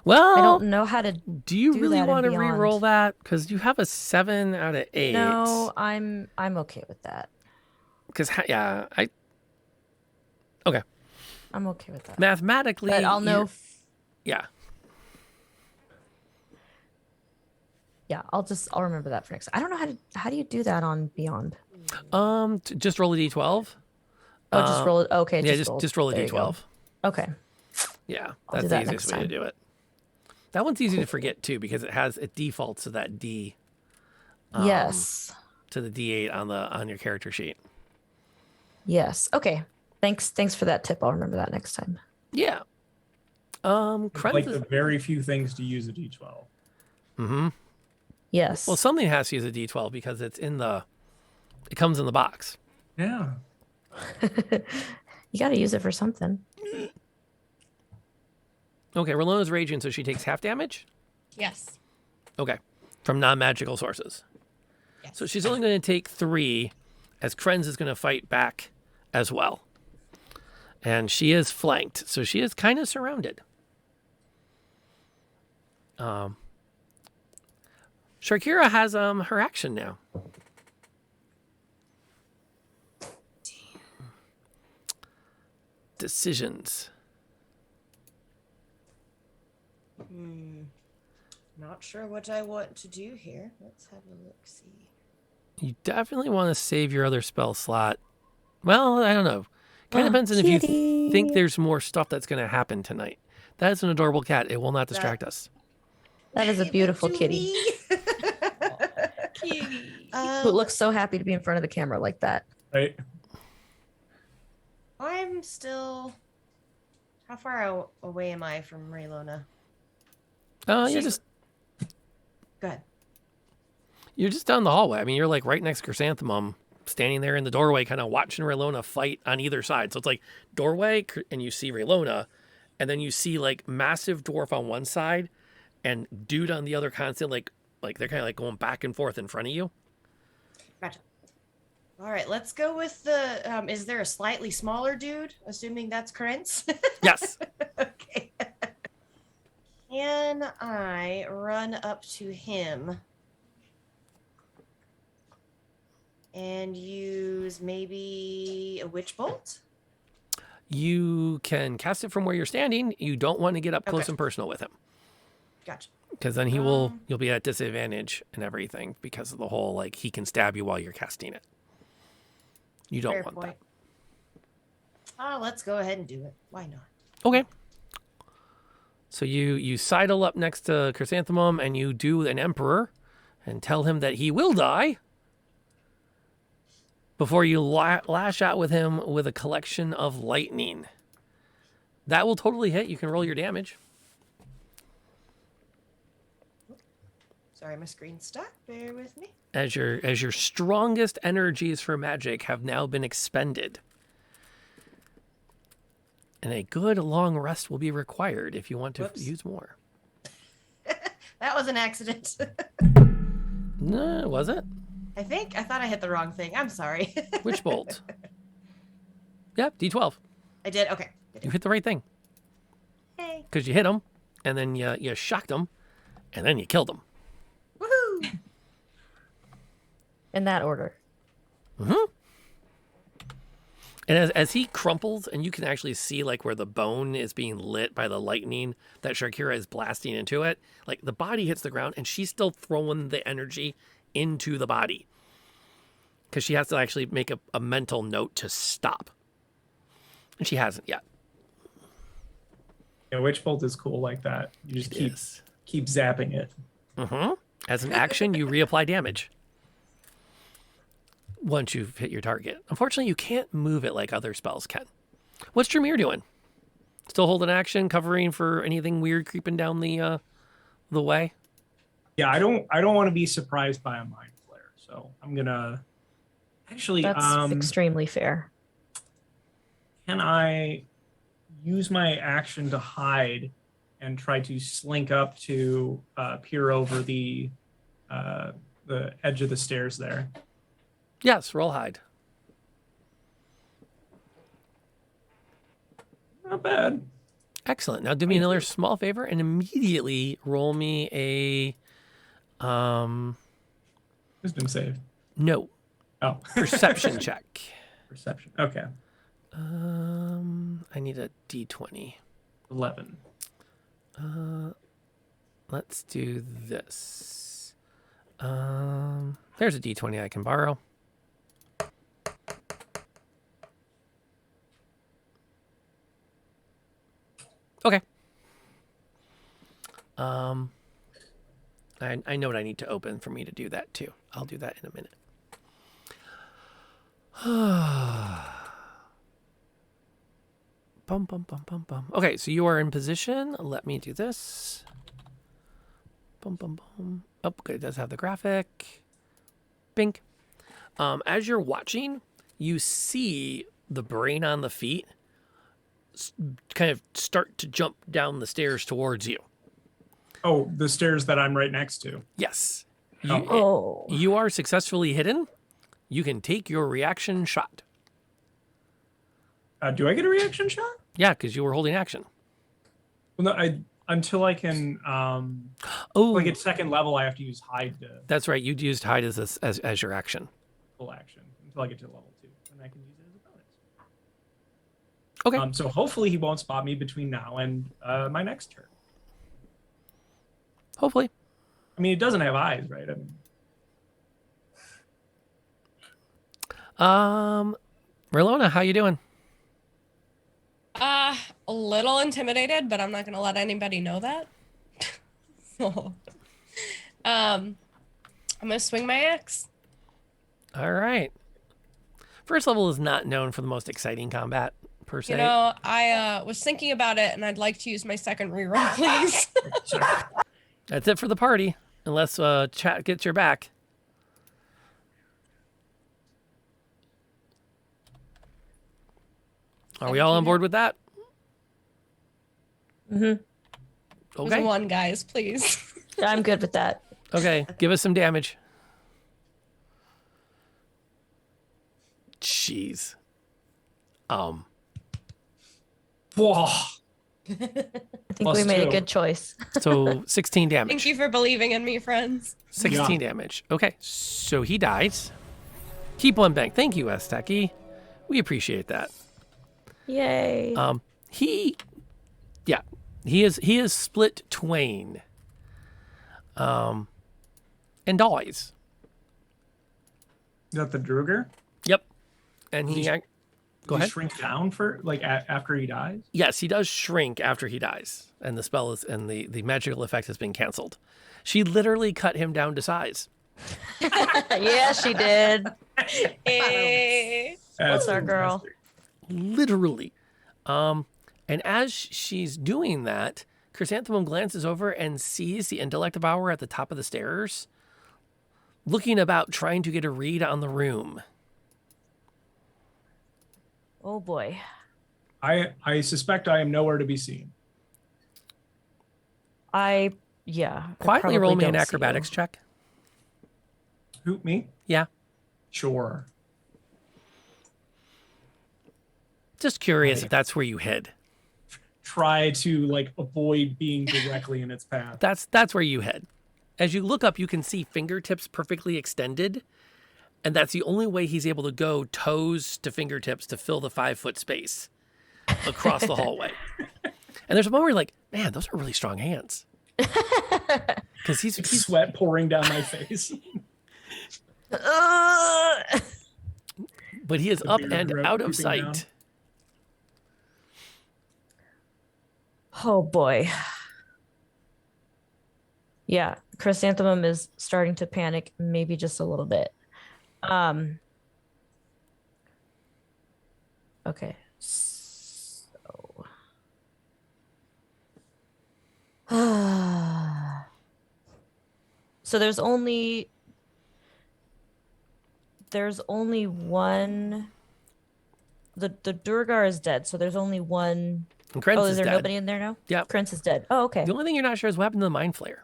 Speaker 1: Well,
Speaker 2: I don't know how to.
Speaker 1: do you
Speaker 2: do
Speaker 1: really
Speaker 2: that in
Speaker 1: want to
Speaker 2: Beyond.
Speaker 1: re-roll that? Because you have a 7 out of 8.
Speaker 2: No, I'm okay with that.
Speaker 1: Because, yeah, Okay.
Speaker 2: I'm okay with that.
Speaker 1: Mathematically,
Speaker 2: But I'll know.
Speaker 1: Yeah.
Speaker 2: Yeah, I'll remember that for next. I don't know how do you do that on Beyond?
Speaker 1: Just roll a D12.
Speaker 2: Oh, just roll it. Okay,
Speaker 1: Yeah,
Speaker 2: roll.
Speaker 1: just roll a
Speaker 2: There you go.
Speaker 1: D12.
Speaker 2: Okay.
Speaker 1: Yeah,
Speaker 2: I'll
Speaker 1: that's
Speaker 2: do
Speaker 1: the
Speaker 2: that
Speaker 1: easiest
Speaker 2: next
Speaker 1: way to
Speaker 2: time.
Speaker 1: do it. That one's easy to forget too because it defaults to that D.
Speaker 2: Yes.
Speaker 1: To the D8 on your character sheet.
Speaker 2: Yes. Okay. Thanks for that tip. I'll remember that next time.
Speaker 1: Yeah.
Speaker 5: It's like
Speaker 1: Krenz
Speaker 5: the very few things to use a d12.
Speaker 1: Mm-hmm.
Speaker 2: Yes.
Speaker 1: Well, something has to use a D12 because it comes in the box.
Speaker 5: Yeah.
Speaker 2: You got to use it for something.
Speaker 1: Okay, Ralona's raging, so she takes half damage?
Speaker 4: Yes.
Speaker 1: Okay, from non-magical sources.
Speaker 4: Yes.
Speaker 1: So she's only going to take 3, as Krenz is going to fight back as well. And she is flanked, so she is kind of surrounded. Sharkira has her action now. Decisions.
Speaker 3: Not sure what I want to do here. Let's have a look. See.
Speaker 1: You definitely want to save your other spell slot. Well, I don't know. Kind of depends on if you think there's more stuff that's going to happen tonight. That is an adorable cat. It will not distract us.
Speaker 2: That is a beautiful kitty who looks so happy to be in front of the camera like that.
Speaker 5: Right.
Speaker 3: I'm still. How far away am I from Raylona?
Speaker 1: You're
Speaker 3: Just- Go ahead.
Speaker 1: just down the hallway. I mean, you're like right next to Chrysanthemum. standing there in the doorway, kind of watching Raylona fight on either side. So it's like doorway, and you see Raylona, and then you see like massive dwarf on one side, and dude on the other, constant like they're kind of like going back and forth in front of you.
Speaker 3: Gotcha. All right, let's go with the. Is there a slightly smaller dude? Assuming that's Krentz.
Speaker 1: Yes.
Speaker 3: Okay. Can I run up to him and use maybe a witch bolt?
Speaker 1: You can cast it from where you're standing. You don't want to get up close
Speaker 3: Okay.
Speaker 1: and personal with him,
Speaker 3: Gotcha.
Speaker 1: because then you'll be at disadvantage and everything because of the whole like he can stab you while you're casting it. You don't
Speaker 3: Fair
Speaker 1: want
Speaker 3: point. Let's go ahead and do it. Why not?
Speaker 1: that. Okay. So you sidle up next to Chrysanthemum and you do an Emperor and tell him that he will die before you lash out with him with a collection of lightning. That will totally hit. You can roll your damage.
Speaker 3: Sorry, my screen's stuck. Bear with me.
Speaker 1: As your strongest energies for magic have now been expended. And a good long rest will be required if you want to
Speaker 3: Whoops.
Speaker 1: use more.
Speaker 3: That was an accident.
Speaker 1: No, was it?
Speaker 3: I thought I hit the wrong thing. I'm sorry.
Speaker 1: Witch bolt. Yep, D12.
Speaker 3: I did. Okay.
Speaker 1: You hit the right thing.
Speaker 3: Hey.
Speaker 1: Because you hit him, and then you shocked him, and then you killed him.
Speaker 3: Woohoo!
Speaker 2: In that order.
Speaker 1: Mm-hmm. And as he crumples, and you can actually see like where the bone is being lit by the lightning that Sharkira is blasting into it, like the body hits the ground, and she's still throwing the energy into the body. Because she has to actually make a mental note to stop. And she hasn't yet.
Speaker 5: Yeah, Witch Bolt is cool like that. You just
Speaker 1: Yes.
Speaker 5: keep zapping it.
Speaker 1: Mm-hmm. As an action, you reapply damage once you've hit your target. Unfortunately, you can't move it like other spells can. What's Tremere doing? Still holding action, covering for anything weird creeping down the way?
Speaker 5: Yeah, I don't want to be surprised by a mind flare, so I'm gonna actually.
Speaker 2: That's extremely fair.
Speaker 5: Can I use my action to hide and try to slink up to peer over the edge of the stairs there?
Speaker 1: Yes, roll hide.
Speaker 5: Not bad.
Speaker 1: Excellent. Now do me another small favor and immediately roll me a
Speaker 5: Wisdom save.
Speaker 1: no
Speaker 5: Oh,
Speaker 1: perception check.
Speaker 5: Perception. Okay.
Speaker 1: I need a D20.
Speaker 5: 11.
Speaker 1: Let's do this. There's a D20 I can borrow. Okay. I know what I need to open for me to do that too. I'll do that in a minute. Bum, bum, bum, bum, bum. Okay, so you are in position. Let me do this. Bum, bum, bum. Oh, okay, it does have the graphic. Bink. As you're watching, you see the brain on the feet kind of start to jump down the stairs towards you.
Speaker 5: Oh, the stairs that I'm right next to.
Speaker 1: Yes.
Speaker 2: Oh.
Speaker 1: You are successfully hidden. You can take your reaction shot.
Speaker 5: Do I get a reaction shot?
Speaker 1: Yeah, because you were holding action.
Speaker 5: Well, no, until I can.
Speaker 1: Oh,
Speaker 5: Like at second level, I have to use hide to
Speaker 1: that's right. You used hide as your action.
Speaker 5: full action until I get to level 2, and I can use it as a bonus.
Speaker 1: Okay.
Speaker 5: So hopefully he won't spot me between now and my next turn.
Speaker 1: Hopefully.
Speaker 5: I mean, it doesn't have eyes, right? I mean,
Speaker 1: Merlona, how you doing?
Speaker 4: A little intimidated, but I'm not gonna let anybody know that. So, I'm gonna swing my axe.
Speaker 1: All right. First level is not known for the most exciting combat per se.
Speaker 4: You know, I was thinking about it, and I'd like to use my second reroll, please.
Speaker 5: sorry.
Speaker 1: That's it for the party, unless chat gets your back. Are we all on board with that?
Speaker 2: Mm-hmm.
Speaker 1: Okay.
Speaker 4: One, guys, please.
Speaker 2: I'm good with that.
Speaker 1: Okay, give us some damage. Jeez.
Speaker 5: Whoa.
Speaker 2: I think we made a good choice.
Speaker 1: So 16 damage.
Speaker 4: Thank you for believing in me, friends.
Speaker 1: 16 damage. Okay, so he dies. Keep one bank. Thank you, Esteki. We appreciate that.
Speaker 2: Yay.
Speaker 1: He is split twain. And dies.
Speaker 5: Is that the Druger?
Speaker 1: Yep. And he
Speaker 5: He's-
Speaker 1: go
Speaker 5: Does he
Speaker 1: ahead.
Speaker 5: shrink down for like after he dies?
Speaker 1: Yes, he does shrink after he dies, and the spell is and the magical effect has been canceled. She literally cut him down to size.
Speaker 2: Yeah, she did.
Speaker 4: Eh.
Speaker 2: That's our girl.
Speaker 5: fantastic.
Speaker 1: Literally. And as she's doing that, Chrysanthemum glances over and sees the intellect devourer at the top of the stairs, looking about, trying to get a read on the room.
Speaker 2: Oh boy.
Speaker 5: I suspect I am nowhere to be seen.
Speaker 2: I
Speaker 1: Quietly
Speaker 2: probably
Speaker 1: roll me an
Speaker 2: don't see
Speaker 1: acrobatics
Speaker 2: you.
Speaker 1: check.
Speaker 5: Who, me?
Speaker 1: Yeah.
Speaker 5: Sure.
Speaker 1: Just curious
Speaker 5: Right.
Speaker 1: if that's where you hid.
Speaker 5: Try to like avoid being directly in its path.
Speaker 1: That's where you head. As you look up, you can see fingertips perfectly extended, and that's the only way he's able to go toes to fingertips to fill the 5-foot space across the hallway. And there's a moment where you're like, man, those are really strong hands. Because he's
Speaker 5: Sweat pouring down my face.
Speaker 2: Ugh.
Speaker 1: but he is
Speaker 5: The
Speaker 1: up
Speaker 5: beard
Speaker 1: and
Speaker 5: drip
Speaker 1: out of
Speaker 5: dripping
Speaker 1: sight.
Speaker 5: down.
Speaker 2: Oh boy. Yeah, Chrysanthemum is starting to panic, maybe just a little bit. Okay. So So there's only one. The Durgar is dead, so there's only one.
Speaker 1: And Krentz
Speaker 2: Oh,
Speaker 1: is
Speaker 2: is there
Speaker 1: dead.
Speaker 2: nobody in there now?
Speaker 1: Yep.
Speaker 2: Krentz is dead. Oh, okay.
Speaker 1: The only thing you're not sure is what happened to the Mind Flayer.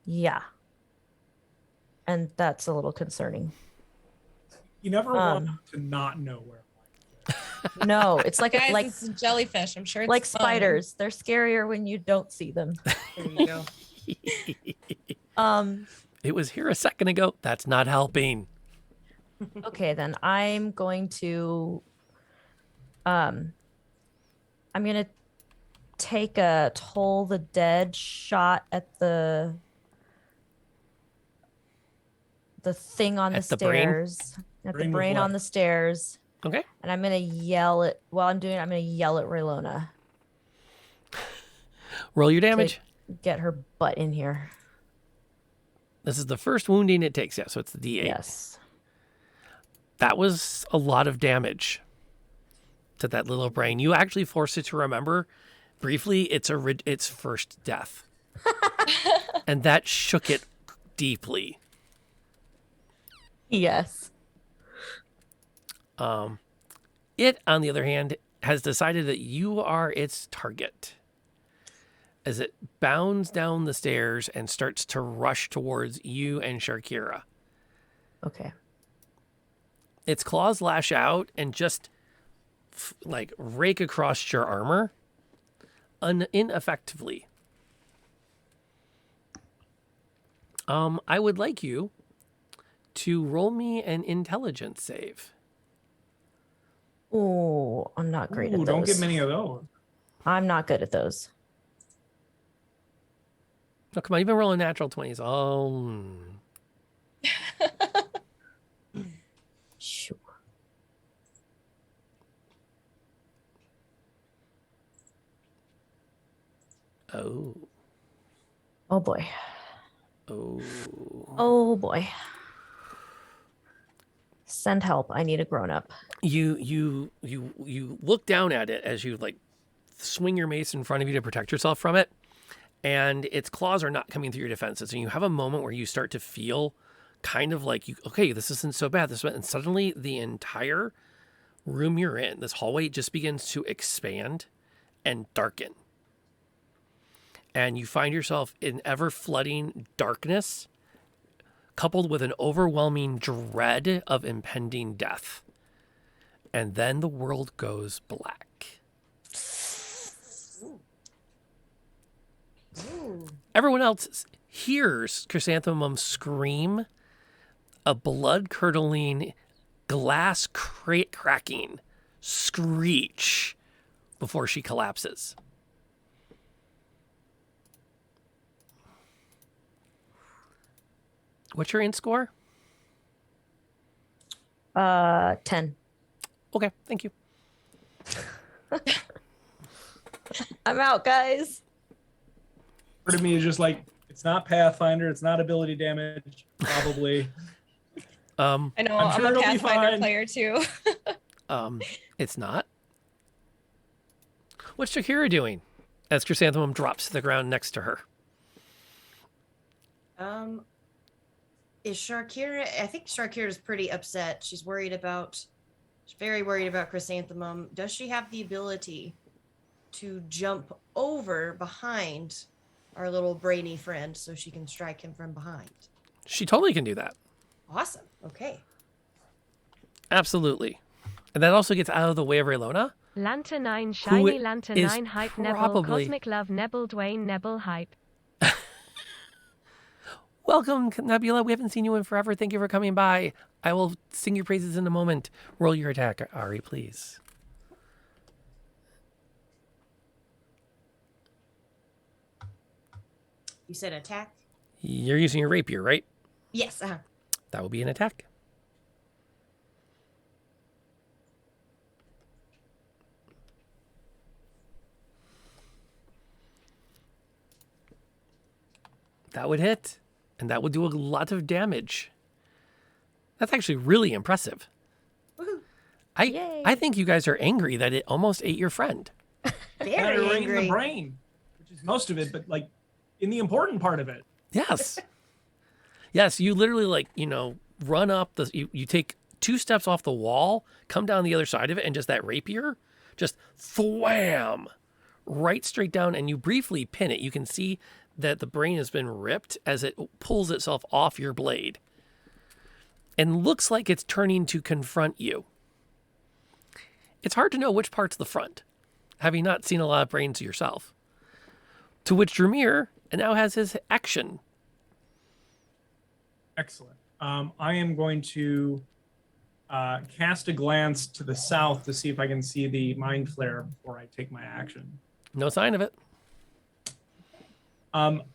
Speaker 2: Yeah. And that's a little concerning.
Speaker 5: You never want to not know where.
Speaker 2: No, it's like
Speaker 4: Guys,
Speaker 2: like
Speaker 4: it's a jellyfish. I'm sure it's
Speaker 2: like
Speaker 4: fun.
Speaker 2: spiders. They're scarier when you don't see them.
Speaker 3: There you go.
Speaker 1: It was here a second ago. That's not helping.
Speaker 2: Okay, then I'm going to I'm gonna take a Toll the Dead shot at the thing on the
Speaker 1: At the brain?
Speaker 2: stairs. At the
Speaker 5: Brain with
Speaker 2: brain
Speaker 5: what?
Speaker 2: on the stairs.
Speaker 1: Okay.
Speaker 2: And I'm gonna yell at I'm gonna yell at Raylona
Speaker 1: Roll your
Speaker 2: to
Speaker 1: damage.
Speaker 2: get her butt in here.
Speaker 1: This is the first wounding it takes. Yeah, so it's the D8.
Speaker 2: Yes.
Speaker 1: That was a lot of damage to that little brain. You actually forced it to remember briefly its first death. And that shook it deeply.
Speaker 2: Yes.
Speaker 1: It, on the other hand, has decided that you are its target. As it bounds down the stairs and starts to rush towards you and Sharkira.
Speaker 2: Okay.
Speaker 1: Its claws lash out and just like rake across your armor ineffectively. I would like you to roll me an intelligence save.
Speaker 2: Oh, I'm not great at
Speaker 5: Ooh,
Speaker 2: those.
Speaker 5: don't get many of those.
Speaker 2: I'm not good at those.
Speaker 1: Oh, come on, you've been rolling natural 20s. Oh,
Speaker 2: Shoo.
Speaker 1: oh,
Speaker 2: Oh boy.
Speaker 1: oh.
Speaker 2: Oh boy. Send help. I need a grown up.
Speaker 1: You look down at it as you like swing your mace in front of you to protect yourself from it, and its claws are not coming through your defenses, and you have a moment where you start to feel kind of like okay, this isn't so bad. And suddenly the entire room you're in, this hallway just begins to expand and darken. And you find yourself in ever-flooding darkness, coupled with an overwhelming dread of impending death. And then the world goes black.
Speaker 3: Ooh.
Speaker 1: Everyone else hears Chrysanthemum scream, a blood-curdling, glass cracking screech before she collapses. What's your int score?
Speaker 2: 10.
Speaker 1: Okay, thank you.
Speaker 2: I'm out, guys.
Speaker 5: Part of me is just like, it's not Pathfinder, it's not ability damage, probably.
Speaker 4: I know,
Speaker 5: I'm
Speaker 4: I'm
Speaker 5: sure
Speaker 4: a
Speaker 5: it'll be
Speaker 4: Pathfinder
Speaker 5: fine.
Speaker 4: player too.
Speaker 1: It's not. What's Shakira doing as Chrysanthemum drops to the ground next to her?
Speaker 3: Is Sharkira? I think Sharkira is pretty upset. She's very worried about Chrysanthemum. Does she have the ability to jump over behind our little brainy friend so she can strike him from behind?
Speaker 1: She totally can do that.
Speaker 3: Awesome. Okay.
Speaker 1: Absolutely. And that also gets out of the way of Raylona.
Speaker 6: Lanternine, shiny
Speaker 1: is
Speaker 6: Lanternine, hype Nebel,
Speaker 1: probably-
Speaker 6: cosmic love Nebel, Dwayne Nebel, hype.
Speaker 1: Welcome, Nebula. We haven't seen you in forever. Thank you for coming by. I will sing your praises in a moment. Roll your attack, Ari, please.
Speaker 3: You said attack?
Speaker 1: You're using your rapier, right?
Speaker 3: Yes.
Speaker 1: That will be an attack. That would hit, and that would do a lot of damage. That's actually really impressive.
Speaker 3: Woohoo.
Speaker 2: Yay.
Speaker 1: I think you guys are angry that it almost ate your friend.
Speaker 3: Very
Speaker 5: Right in the
Speaker 3: angry.
Speaker 5: brain, which is most of it, but like in the important part of it.
Speaker 1: Yes. Yes, you literally run up you take 2 steps off the wall, come down the other side of it, and just that rapier, just thwam right straight down, and you briefly pin it. You can see that the brain has been ripped as it pulls itself off your blade and looks like it's turning to confront you. It's hard to know which part's the front, having not seen a lot of brains yourself. To which Dramir now has his action.
Speaker 5: Excellent. I am going to cast a glance to the south to see if I can see the mind flare before I take my action.
Speaker 1: No sign of it.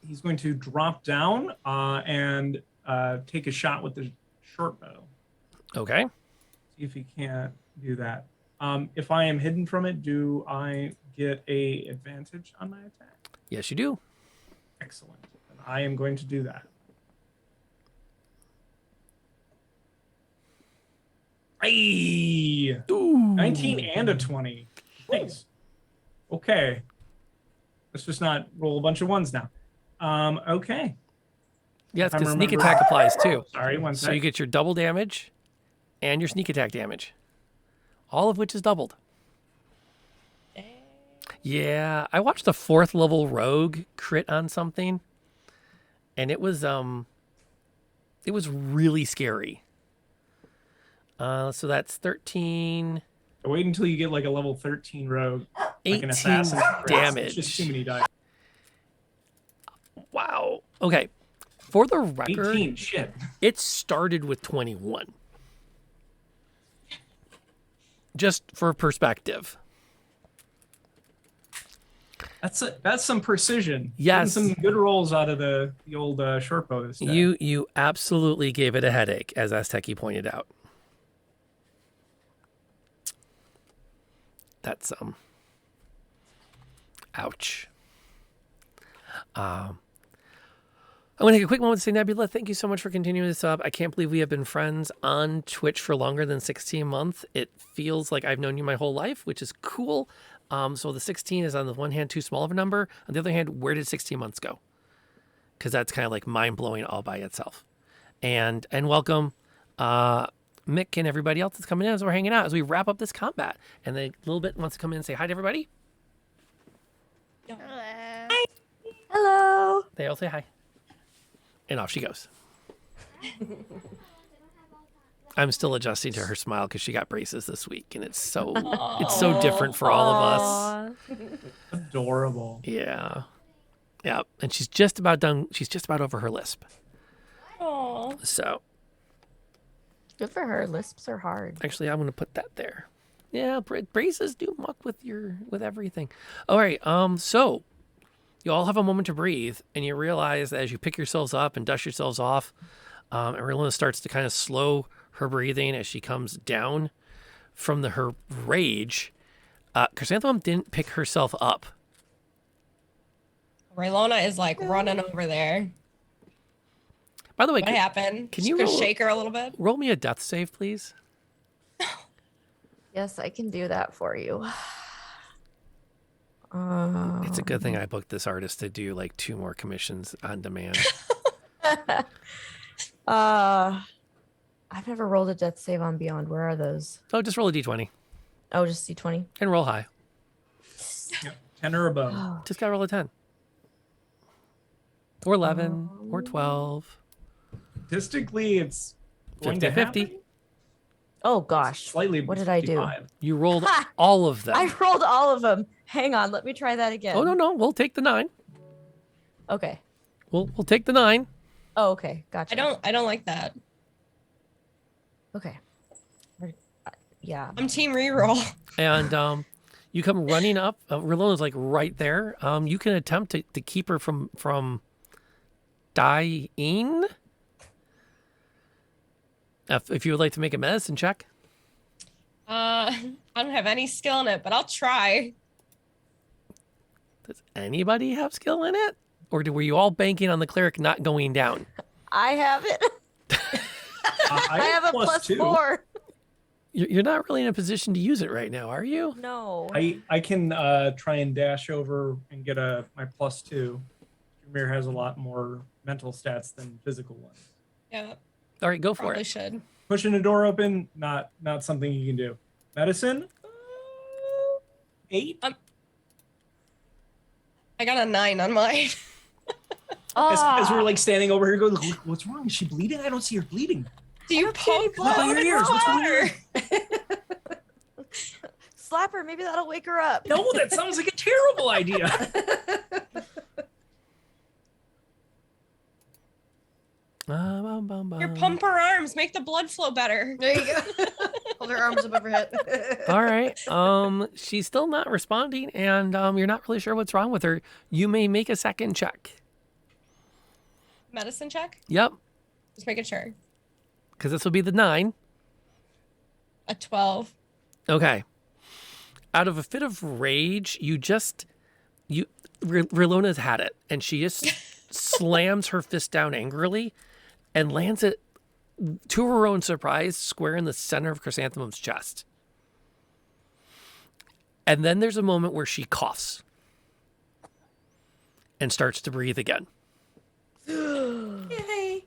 Speaker 5: He's going to drop down and take a shot with the short bow.
Speaker 1: Okay.
Speaker 5: See if he can't do that. If I am hidden from it, do I get a advantage on my attack?
Speaker 1: Yes, you do.
Speaker 5: Excellent. And I am going to do that. Hey!
Speaker 1: Ooh.
Speaker 5: 19 and a 20. Nice. Okay. Let's just not roll a bunch of ones now. Okay.
Speaker 1: Yes,
Speaker 5: If I
Speaker 1: because sneak
Speaker 5: remember-
Speaker 1: attack applies too.
Speaker 5: Sorry, one
Speaker 1: So
Speaker 5: sec.
Speaker 1: you get your double damage and your sneak attack damage. All of which is doubled. Yeah, I watched the 4th level rogue crit on something, and it was really scary. So that's 13,
Speaker 5: Wait until you get like a level 13 rogue. Like an
Speaker 1: 18
Speaker 5: assassin.
Speaker 1: damage.
Speaker 5: It's just too many dice.
Speaker 1: Wow. Okay. For the record,
Speaker 5: 18, shit.
Speaker 1: it started with 21. Just for perspective.
Speaker 5: That's some precision.
Speaker 1: Yes.
Speaker 5: Getting some good rolls out of the old short bow this time.
Speaker 1: You absolutely gave it a headache, as Azteki pointed out. That's ouch. I'm going to take a quick moment to say, Nebula, thank you so much for continuing this up. I can't believe we have been friends on Twitch for longer than 16 months. It feels like I've known you my whole life, which is cool. So the 16 is on the one hand too small of a number. On the other hand, where did 16 months go? Because that's kind of like mind blowing all by itself. And welcome. Mick and everybody else that's coming in as we're hanging out as we wrap up this combat. And the little bit wants to come in and say hi to everybody.
Speaker 2: Hello.
Speaker 1: They all say hi. And off she goes. I'm still adjusting to her smile because she got braces this week, and it's so different for all of us.
Speaker 5: Adorable.
Speaker 1: Yeah. Yeah. And she's just about done. She's just about over her lisp.
Speaker 4: Oh.
Speaker 1: So
Speaker 2: Good for her. Lisps are hard.
Speaker 1: actually, I'm going to put that there. Yeah, braces do muck with everything. All right. So you all have a moment to breathe, and you realize that as you pick yourselves up and dust yourselves off, Arilina starts to kind of slow her breathing as she comes down from her rage. Chrysanthemum didn't pick herself up.
Speaker 4: Raylona is like running over there.
Speaker 1: By the way,
Speaker 4: What happened?
Speaker 1: can you
Speaker 4: Just
Speaker 1: roll-
Speaker 4: shake her a little bit?
Speaker 1: roll me a death save, please?
Speaker 2: Yes, I can do that for you.
Speaker 1: It's a good thing I booked this artist to do like 2 more commissions on demand.
Speaker 2: I've never rolled a death save on Beyond. Where are those?
Speaker 1: Oh, just roll a d20
Speaker 2: Oh, just D20.
Speaker 1: and roll high.
Speaker 5: Yep. 10 or above.
Speaker 2: Oh,
Speaker 1: Just gotta roll a 10. Or 11, or 12.
Speaker 5: Statistically, it's going to
Speaker 1: 50-50.
Speaker 5: happen.
Speaker 2: oh gosh.
Speaker 5: Slightly.
Speaker 2: What did I do?
Speaker 5: 55.
Speaker 1: You rolled
Speaker 2: Ha!
Speaker 1: all of them.
Speaker 2: I rolled all of them. Hang on, let me try that again.
Speaker 1: Oh, no. We'll take the 9.
Speaker 2: Okay.
Speaker 1: We'll take the 9.
Speaker 2: Oh, okay. Gotcha.
Speaker 4: I don't like that.
Speaker 2: Okay. Yeah.
Speaker 4: I'm team reroll.
Speaker 1: And you come running up. Rilona's like right there. You can attempt to keep her from dying. If you would like to make a medicine check.
Speaker 4: I don't have any skill in it, but I'll try.
Speaker 1: Does anybody have skill in it? Or were you all banking on the cleric not going down?
Speaker 2: I have it. I have a plus
Speaker 5: +2.
Speaker 2: 4.
Speaker 1: You're not really in a position to use it right now, are you?
Speaker 2: No.
Speaker 5: I can try and dash over and get my +2. Jameer has a lot more mental stats than physical ones.
Speaker 4: Yeah,
Speaker 1: All right, go for
Speaker 4: probably
Speaker 1: it.
Speaker 4: should.
Speaker 5: Pushing a door open, not something you can do. Medicine, 8.
Speaker 4: I got a 9 on mine.
Speaker 5: As we're like standing over here, go, what's wrong? Is she bleeding? I don't see her bleeding.
Speaker 4: Do you poke
Speaker 5: Look on your ears. What's going on?
Speaker 2: Slap her. Maybe that'll wake her up.
Speaker 5: No, that sounds like a terrible idea.
Speaker 4: Your pump her arms, make the blood flow better.
Speaker 3: There you go. Hold her arms above her head.
Speaker 1: All right. She's still not responding, and you're not really sure what's wrong with her. You may make a second check.
Speaker 4: Medicine check?
Speaker 1: Yep,
Speaker 4: Just making sure.
Speaker 1: because this will be the 9.
Speaker 4: A 12.
Speaker 1: Okay. Out of a fit of rage, Rilona's had it, and she just slams her fist down angrily and lands it, to her own surprise, square in the center of Chrysanthemum's chest. And then there's a moment where she coughs and starts to breathe again.
Speaker 3: Yay.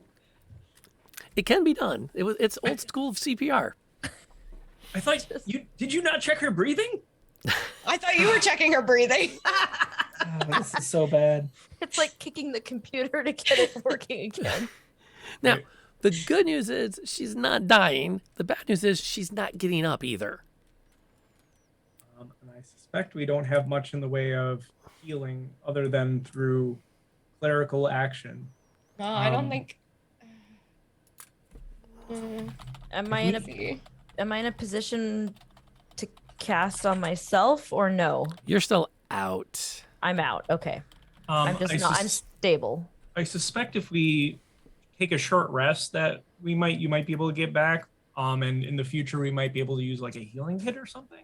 Speaker 1: It can be done. It's old school of CPR.
Speaker 5: I thought did you not check her breathing?
Speaker 4: I thought you were checking her breathing.
Speaker 5: This is so bad.
Speaker 2: It's like kicking the computer to get it working again.
Speaker 1: Now,
Speaker 5: Right.
Speaker 1: the good news is she's not dying. The bad news is she's not getting up either.
Speaker 5: And I suspect we don't have much in the way of healing other than through clerical action.
Speaker 4: No, I don't
Speaker 5: Um,
Speaker 4: think.
Speaker 2: Am I in a position to cast on myself or no?
Speaker 1: You're still out.
Speaker 2: I'm out. Okay. I'm just
Speaker 5: I
Speaker 2: not. I'm stable.
Speaker 5: I suspect if we take a short rest that you might be able to get back. And in the future we might be able to use like a healing hit or something.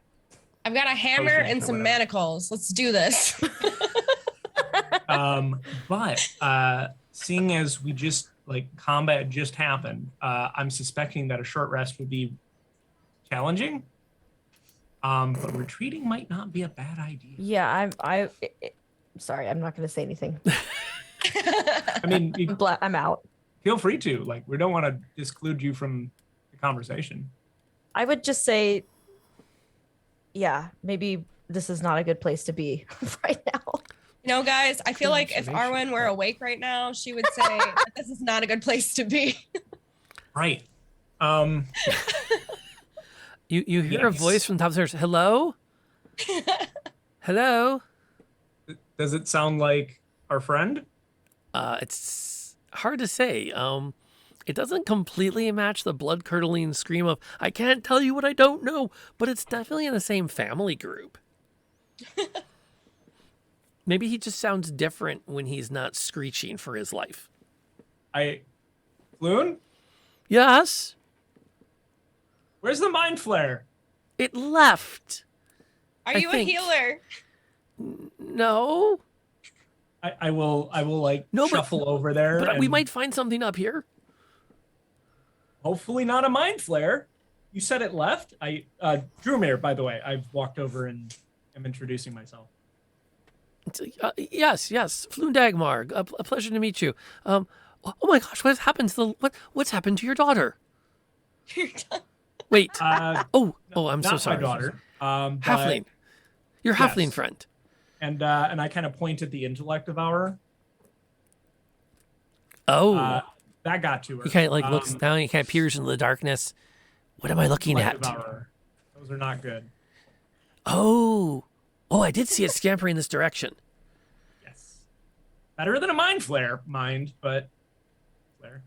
Speaker 4: I've got a hammer
Speaker 5: Potions
Speaker 4: and
Speaker 5: or
Speaker 4: some
Speaker 5: whatever.
Speaker 4: manacles. Let's do this.
Speaker 5: But seeing as we just combat just happened, I'm suspecting that a short rest would be challenging. But retreating might not be a bad idea.
Speaker 2: Yeah. I'm sorry. I'm not going to say anything.
Speaker 5: I mean,
Speaker 2: I'm out.
Speaker 5: feel free to. We don't want to disclude you from conversation.
Speaker 2: I would just say, yeah, maybe this is not a good place to be right now.
Speaker 4: You know, guys, I feel
Speaker 1: Good
Speaker 4: like if
Speaker 1: observation.
Speaker 4: Arwen were awake right now, she would say that this is not a good place to be.
Speaker 5: Right.
Speaker 1: You hear a
Speaker 5: Yes.
Speaker 1: voice from the top of the stairs. Hello? Hello?
Speaker 5: Does it sound like our friend?
Speaker 1: It's hard to say. It doesn't completely match the blood-curdling scream of, I can't tell you what I don't know, but it's definitely in the same family group. Maybe he just sounds different when he's not screeching for his life.
Speaker 5: Floon?
Speaker 1: Yes?
Speaker 5: Where's the mind flare?
Speaker 1: It left.
Speaker 4: Are
Speaker 1: I
Speaker 4: you a
Speaker 1: think-
Speaker 4: healer?
Speaker 1: No?
Speaker 5: I will like
Speaker 1: No, but-
Speaker 5: shuffle over there.
Speaker 1: But we
Speaker 5: and
Speaker 1: might find something up here.
Speaker 5: hopefully not a mind flare. You said it left. Drumir, by the way, I've walked over and am introducing myself.
Speaker 1: Yes. Floon Dagmar, a pleasure to meet you. Oh my gosh, what's happened to what's happened to your daughter?
Speaker 4: You're done.
Speaker 1: Wait.
Speaker 5: Uh,
Speaker 1: I'm so
Speaker 5: not
Speaker 1: sorry.
Speaker 5: my daughter. But-
Speaker 1: Halfling. Your
Speaker 5: Yes.
Speaker 1: halfling friend.
Speaker 5: And I kind of point at the intellect devourer.
Speaker 1: Oh.
Speaker 5: That got to her.
Speaker 1: He kind of like looks down. He kind of peers into the darkness. What am I looking
Speaker 5: Intellect
Speaker 1: at?
Speaker 5: devourer. Those are not good.
Speaker 1: Oh, I did see it scampering this direction.
Speaker 5: Yes. Better than a mind flare, but flare.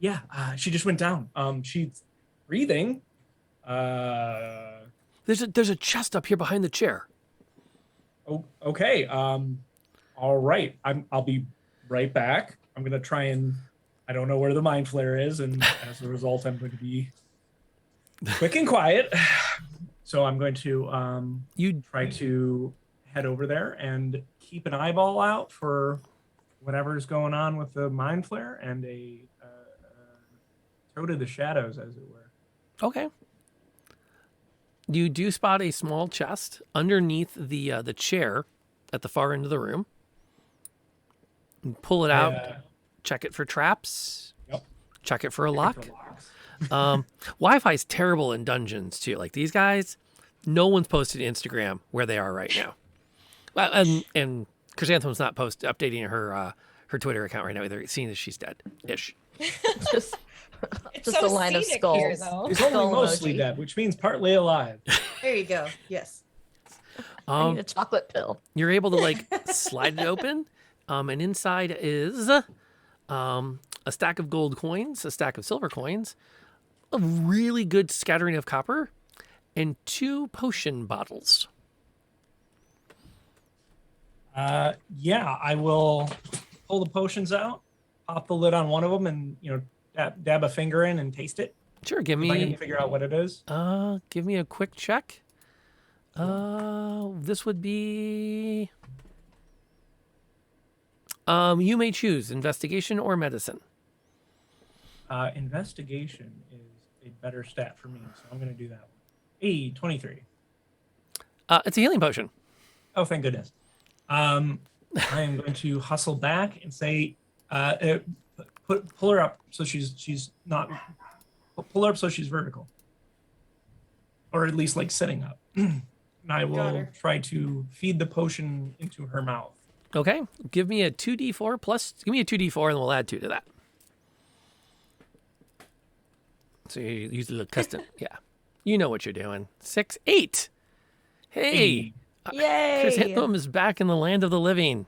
Speaker 5: Yeah, she just went down. She's breathing.
Speaker 1: There's a chest up here behind the chair.
Speaker 5: Okay. All right. I'll be right back. I'm gonna try and I don't know where the mind flare is, and as a result, I'm going to be quick and quiet. So I'm going to
Speaker 1: You
Speaker 5: try to head over there and keep an eyeball out for whatever's going on with the mind flare and a toe to the shadows, as it were.
Speaker 1: okay? You do spot a small chest underneath the chair at the far end of the room. You pull it out, check it for traps.
Speaker 5: Yep.
Speaker 1: Check it for a lock.
Speaker 5: For locks.
Speaker 1: Wi-Fi is terrible in dungeons too. Like these guys, no one's posted Instagram where they are right now. Well, and Chrysanthemum's not updating her Twitter account right now either, seeing as she's dead ish.
Speaker 2: Just,
Speaker 4: It's
Speaker 2: just
Speaker 4: so
Speaker 2: a line of
Speaker 4: scenic
Speaker 2: skulls.
Speaker 4: here, though.
Speaker 5: He's only
Speaker 2: Skull
Speaker 5: mostly
Speaker 2: emoji.
Speaker 5: dead, which means partly alive.
Speaker 3: There you go. Yes.
Speaker 2: I need a chocolate pill.
Speaker 1: You're able to like slide it open, and inside is a stack of gold coins, a stack of silver coins, a really good scattering of copper, and 2 potion bottles.
Speaker 5: Yeah, I will pull the potions out, pop the lid on one of them, and dab a finger in and taste it.
Speaker 1: Sure, give
Speaker 5: If I can
Speaker 1: me
Speaker 5: figure out what it is.
Speaker 1: a quick check. This would be you may choose investigation or medicine.
Speaker 5: Investigation is a better stat for me, so I'm going to do that one. 23.
Speaker 1: It's a healing potion.
Speaker 5: Oh, thank goodness. I am going to hustle back and say, pull her up so she's not. Pull her up so she's vertical, or at least like sitting up. And I
Speaker 3: Got
Speaker 5: will
Speaker 3: her.
Speaker 5: try to feed the potion into her mouth.
Speaker 1: Okay, give me a 2d4 plus. Give me a 2d4, and we'll add 2 to that. So you use the custom. Yeah, you know what you're doing. 6, 8. Hey,
Speaker 2: Yay!
Speaker 1: Chrysanthemum is back in the land of the living.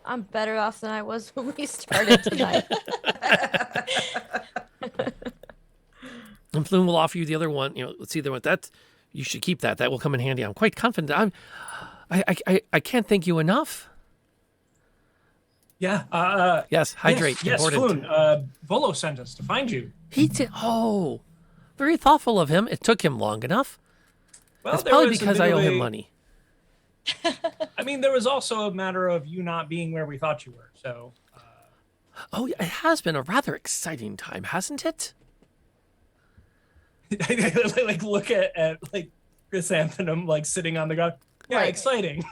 Speaker 2: I'm better off than I was when we started tonight.
Speaker 1: And Floon will offer you the other one. Let's see the one that's. You should keep that. That will come in handy. I'm quite confident. I can't thank you enough.
Speaker 5: Yeah.
Speaker 1: Yes, hydrate.
Speaker 5: Yes,
Speaker 1: Important.
Speaker 5: Floon. Volo sent us to find you.
Speaker 1: He did. Oh, very thoughtful of him. It took him long enough.
Speaker 5: Well,
Speaker 1: That's
Speaker 5: there
Speaker 1: probably
Speaker 5: was a
Speaker 1: because
Speaker 5: bit
Speaker 1: I
Speaker 5: of
Speaker 1: owe him
Speaker 5: a-
Speaker 1: money.
Speaker 5: I mean, there was also a matter of you not being where we thought you were. So,
Speaker 1: Oh, it has been a rather exciting time, hasn't it?
Speaker 5: like look at like Chrysanthemum like sitting on the ground. Yeah,
Speaker 2: Right.
Speaker 5: exciting.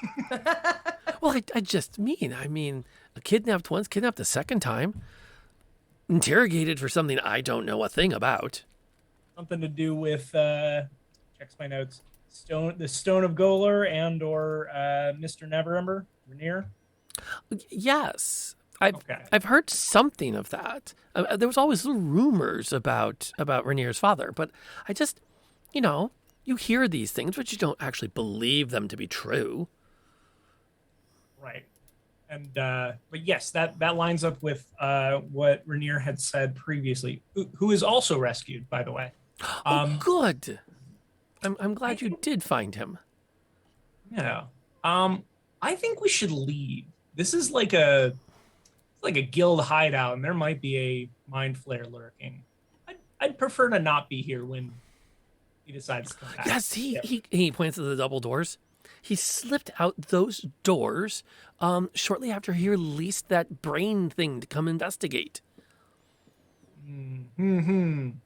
Speaker 1: Well, I just mean, kidnapped once, kidnapped a second time. interrogated for something I don't know a thing about.
Speaker 5: Something to do with checks my notes. The Stone of Golar and/or Mr. Neverember, Rainier.
Speaker 1: Yes,
Speaker 5: Okay.
Speaker 1: I've heard something of that. There was always little rumors about Rainier's father, but I just, you hear these things, but you don't actually believe them to be true.
Speaker 5: Right. And but yes, that lines up with what Rainier had said previously, who is also rescued, by the way.
Speaker 1: Good. I'm glad you did find him.
Speaker 5: Yeah. I think we should leave. This is like a guild hideout, and there might be a mind flare lurking. I'd prefer to not be here when he decides to come back.
Speaker 1: Yes, he points to the double doors. He slipped out those doors shortly after he released that brain thing to come investigate.
Speaker 5: I'm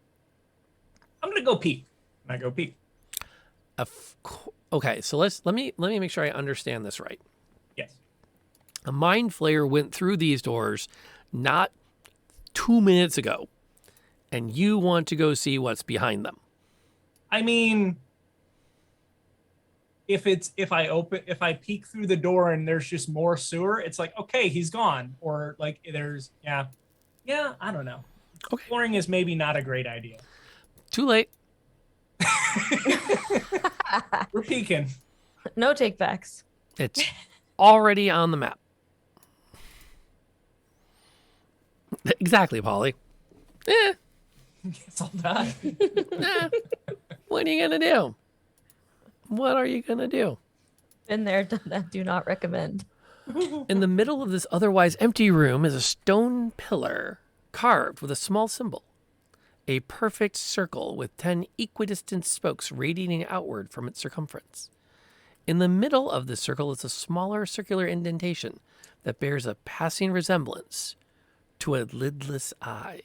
Speaker 5: gonna go peek. Can I go peek?
Speaker 1: Okay, so let me make sure I understand this right.
Speaker 5: Yes.
Speaker 1: A mind flayer went through these doors not 2 minutes ago, and you want to go see what's behind them.
Speaker 5: I mean, if I peek through the door and there's just more sewer, it's like, okay, he's gone. Or like there's I don't know.
Speaker 1: Okay.
Speaker 5: Exploring is maybe not a great idea.
Speaker 1: Too late.
Speaker 5: We're peeking.
Speaker 2: No takebacks.
Speaker 1: It's already on the map. Exactly, Polly.
Speaker 5: It's all done.
Speaker 1: What are you going to do? What are you going to do?
Speaker 2: Been there, done that. Do not recommend.
Speaker 1: In the middle of this otherwise empty room is a stone pillar carved with a small symbol. A perfect circle with 10 equidistant spokes radiating outward from its circumference. In the middle of the circle is a smaller circular indentation that bears a passing resemblance to a lidless eye.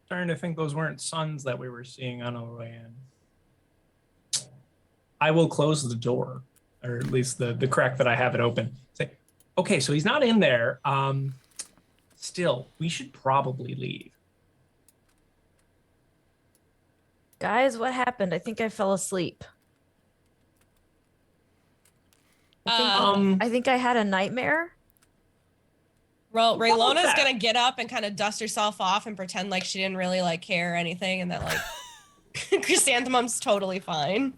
Speaker 5: Starting to think those weren't suns that we were seeing on our way in. I will close the door, or at least the crack that I have it open. Say, okay, so he's not in there. Still, we should probably leave.
Speaker 2: Guys, what happened? I think I fell asleep. I think I had a nightmare.
Speaker 4: Well, Raylona's
Speaker 5: that?
Speaker 4: gonna get up and kind of dust herself off and pretend like she didn't really like care or anything, and that like Chrysanthemum's totally fine.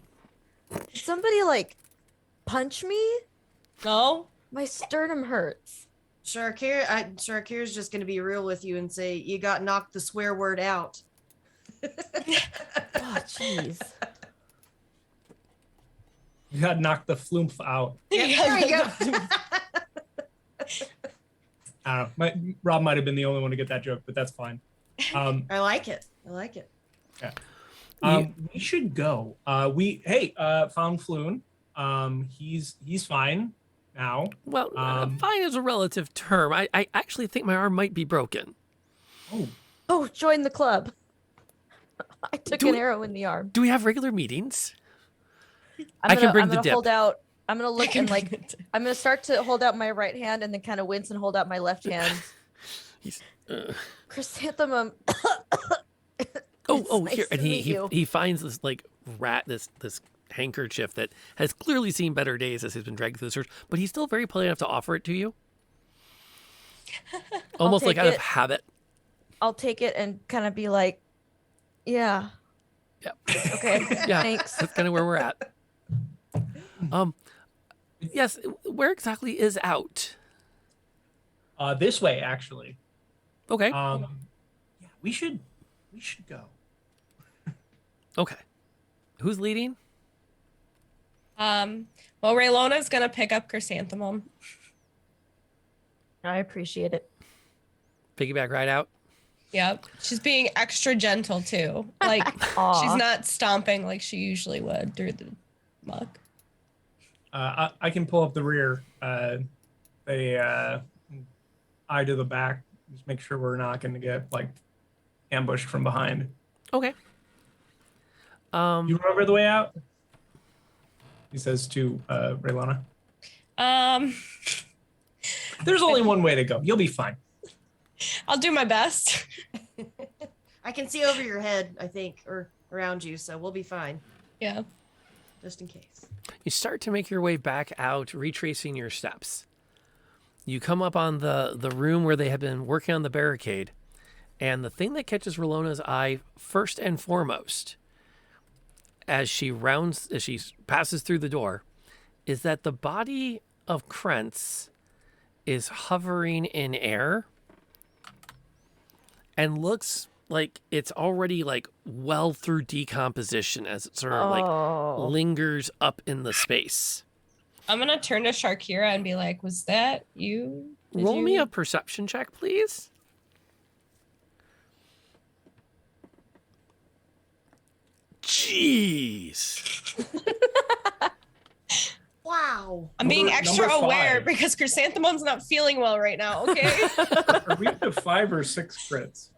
Speaker 2: Did somebody like punch me?
Speaker 4: No,
Speaker 2: My sternum hurts.
Speaker 3: Sharkir's just gonna be real with you and say you got knocked the swear word out.
Speaker 2: Oh, jeez.
Speaker 5: You got knocked the flumph out.
Speaker 3: There we go.
Speaker 5: I don't know. Rob might have been the only one to get that joke, but that's fine.
Speaker 3: I like it.
Speaker 5: We should go. Found Floon. He's fine now.
Speaker 1: Well, fine is a relative term. I actually think my arm might be broken.
Speaker 2: Oh, join the club. I took an arrow in the arm.
Speaker 1: Do we have regular meetings?
Speaker 2: I'm
Speaker 1: can bring the
Speaker 2: gonna
Speaker 1: dip.
Speaker 2: hold out. I'm gonna look and like. I'm gonna start to hold out my right hand and then kind of wince and hold out my left hand. Chrysanthemum.
Speaker 1: Oh,
Speaker 2: nice
Speaker 1: here, and
Speaker 2: to meet you.
Speaker 1: he finds this like this handkerchief that has clearly seen better days as he's been dragged through the search, but he's still very polite enough to offer it to you, almost like out of habit.
Speaker 2: I'll take it and kind of be like, yeah.
Speaker 1: Yep.
Speaker 2: Okay.
Speaker 1: Yeah.
Speaker 2: Thanks.
Speaker 1: That's kind of where we're at. Yes. Where exactly is out?
Speaker 5: This way, actually.
Speaker 1: Okay.
Speaker 5: Yeah, we should go.
Speaker 1: Okay. Who's leading?
Speaker 4: well, Raylona's gonna pick up Chrysanthemum.
Speaker 2: I appreciate it.
Speaker 1: Piggyback right out.
Speaker 4: Yep, she's being extra gentle too. Like
Speaker 2: Aw.
Speaker 4: she's not stomping like she usually would through the muck.
Speaker 5: I can pull up the rear. Eye to the back. Just make sure we're not going to get like ambushed from behind.
Speaker 1: Okay.
Speaker 5: You remember the way out? He says to Raylana.
Speaker 4: Um,
Speaker 5: There's only one way to go. You'll be fine.
Speaker 4: I'll do my best.
Speaker 3: I can see over your head, I think, or around you, so we'll be fine,
Speaker 4: Yeah.
Speaker 3: just in case.
Speaker 1: You start to make your way back out, retracing your steps. You come up on the room where they have been working on the barricade, and the thing that catches Relona's eye first and foremost, as she passes through the door, is that the body of Krentz is hovering in air and looks like it's already like well through decomposition as it sort of like lingers up in the space.
Speaker 4: I'm gonna turn to Sharkira and be like, "Was that you?
Speaker 1: Roll me a perception check, please. Jeez.
Speaker 3: Wow.
Speaker 4: I'm being
Speaker 5: Number
Speaker 4: extra
Speaker 5: 5.
Speaker 4: aware because Chrysanthemon's not feeling well right now. Okay.
Speaker 5: Are we up to 5 or 6 crits?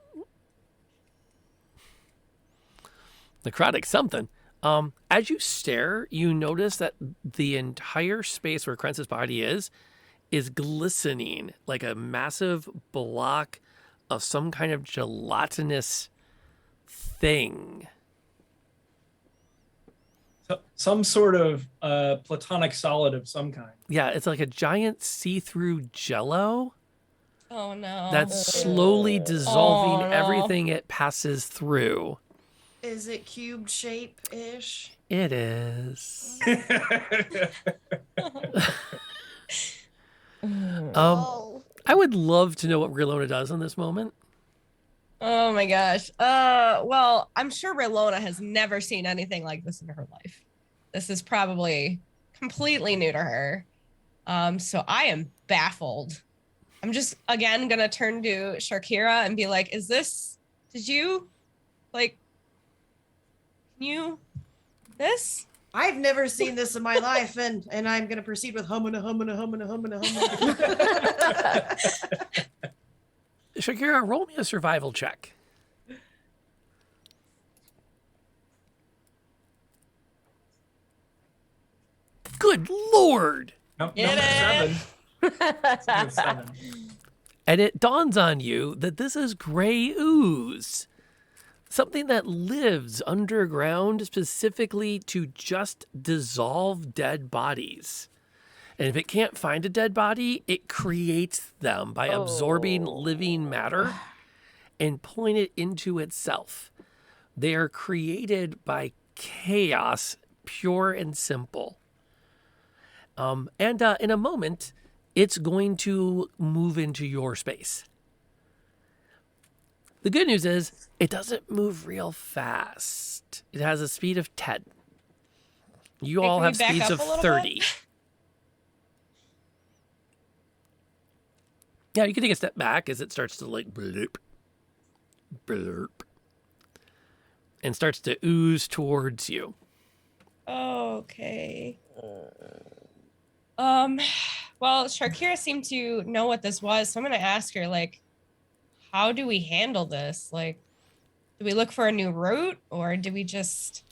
Speaker 1: Necrotic something. As you stare, you notice that the entire space where Krentz's body is glistening like a massive block of some kind of gelatinous thing.
Speaker 5: So, some sort of platonic solid of some kind.
Speaker 1: Yeah, it's like a giant see-through jello
Speaker 4: Oh no.
Speaker 1: that's slowly dissolving
Speaker 4: Oh, no.
Speaker 1: everything it passes through.
Speaker 3: Is it cube shape-ish?
Speaker 1: It is.
Speaker 3: Oh.
Speaker 1: I would love to know what Rilona does in this moment.
Speaker 4: Oh my gosh. Well, I'm sure Relona has never seen anything like this in her life. This is probably completely new to her. So I am baffled. I'm just again gonna turn to Sharkira and be like, did you like this?
Speaker 3: I've never seen this in my life, and I'm going to proceed with humana.
Speaker 1: Shakira, roll me a survival check. Good Lord!
Speaker 5: Nope,
Speaker 4: Get
Speaker 5: number
Speaker 4: it?
Speaker 5: 7. 7.
Speaker 1: And it dawns on you that this is gray ooze. Something that lives underground specifically to just dissolve dead bodies. And if it can't find a dead body, it creates them by absorbing living matter and pulling it into itself. They are created by chaos, pure and simple. And in a moment, it's going to move into your space. The good news is it doesn't move real fast. It has a speed of 10. You
Speaker 4: Hey,
Speaker 1: all
Speaker 4: can we
Speaker 1: have
Speaker 4: back
Speaker 1: speeds
Speaker 4: up
Speaker 1: of
Speaker 4: a little
Speaker 1: 30.
Speaker 4: bit?
Speaker 1: Yeah, you can take a step back as it starts to like blurp, blurp, and starts to ooze towards you.
Speaker 4: Okay. Well, Sharkira seemed to know what this was, so I'm gonna ask her, like, how do we handle this? Like, do we look for a new route, or do we just...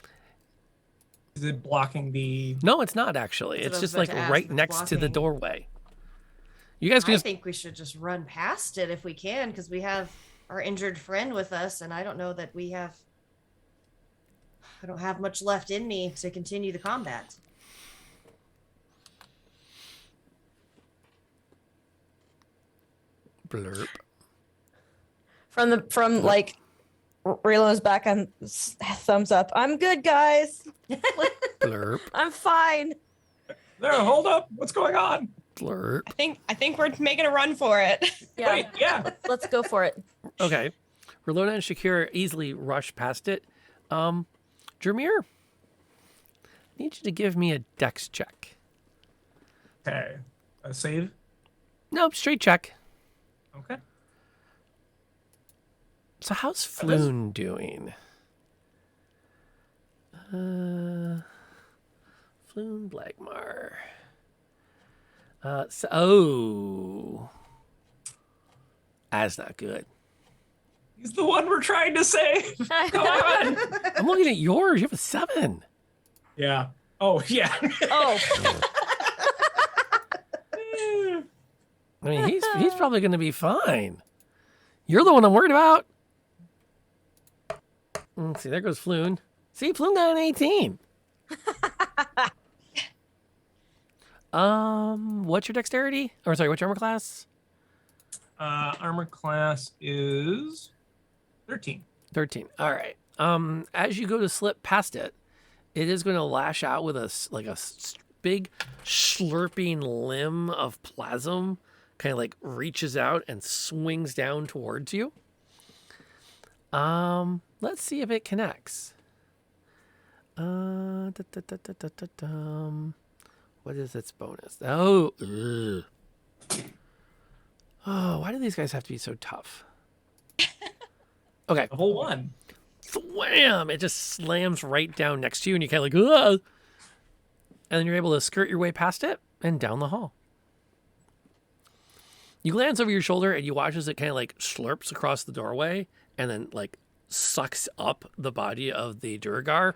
Speaker 5: Is it blocking the...
Speaker 1: No, it's not actually.
Speaker 3: That's what
Speaker 1: It's
Speaker 3: I was
Speaker 1: just
Speaker 3: about
Speaker 1: like
Speaker 3: to ask,
Speaker 1: right
Speaker 3: if it's
Speaker 1: next to the
Speaker 3: blocking.
Speaker 1: doorway. You guys can
Speaker 3: I
Speaker 1: just
Speaker 3: think we should just run past it if we can, because we have our injured friend with us, and I don't know that I don't have much left in me to continue the combat.
Speaker 1: blurp.
Speaker 2: From like Relona's back on thumbs up. I'm good, guys.
Speaker 1: Blurp,
Speaker 2: I'm fine.
Speaker 5: No, hold up. What's going on?
Speaker 1: blurp.
Speaker 4: I think we're making a run for it.
Speaker 2: Yeah,
Speaker 5: Wait, yeah.
Speaker 2: let's go for it.
Speaker 1: Okay. Relona and Shakira easily rush past it. Jermir, I need you to give me a dex check.
Speaker 5: Okay. A save?
Speaker 1: Nope, straight check.
Speaker 5: Okay.
Speaker 1: So how's Floon doing? Floon Blagmar. That's not good.
Speaker 5: He's the one we're trying to save. Come on.
Speaker 1: I'm looking at yours. You have a 7.
Speaker 5: Yeah. Oh, yeah.
Speaker 2: Oh,
Speaker 1: I mean, he's probably going to be fine. You're the one I'm worried about. Let's see, there goes Floon. See, Floon got an 18. What's your dexterity? Or sorry, what's your armor class?
Speaker 5: Armor class is 13.
Speaker 1: 13. All right. As you go to slip past it, it is going to lash out with big slurping limb of plasm, kind of like reaches out and swings down towards you. Let's see if it connects. What is its bonus? Oh, why do these guys have to be so tough? Okay.
Speaker 5: The whole one.
Speaker 1: Wham! It just slams right down next to you, and you kind of like, ugh! And then you're able to skirt your way past it and down the hall. You glance over your shoulder, and you watch as it kind of like slurps across the doorway, and then like sucks up the body of the Durgar,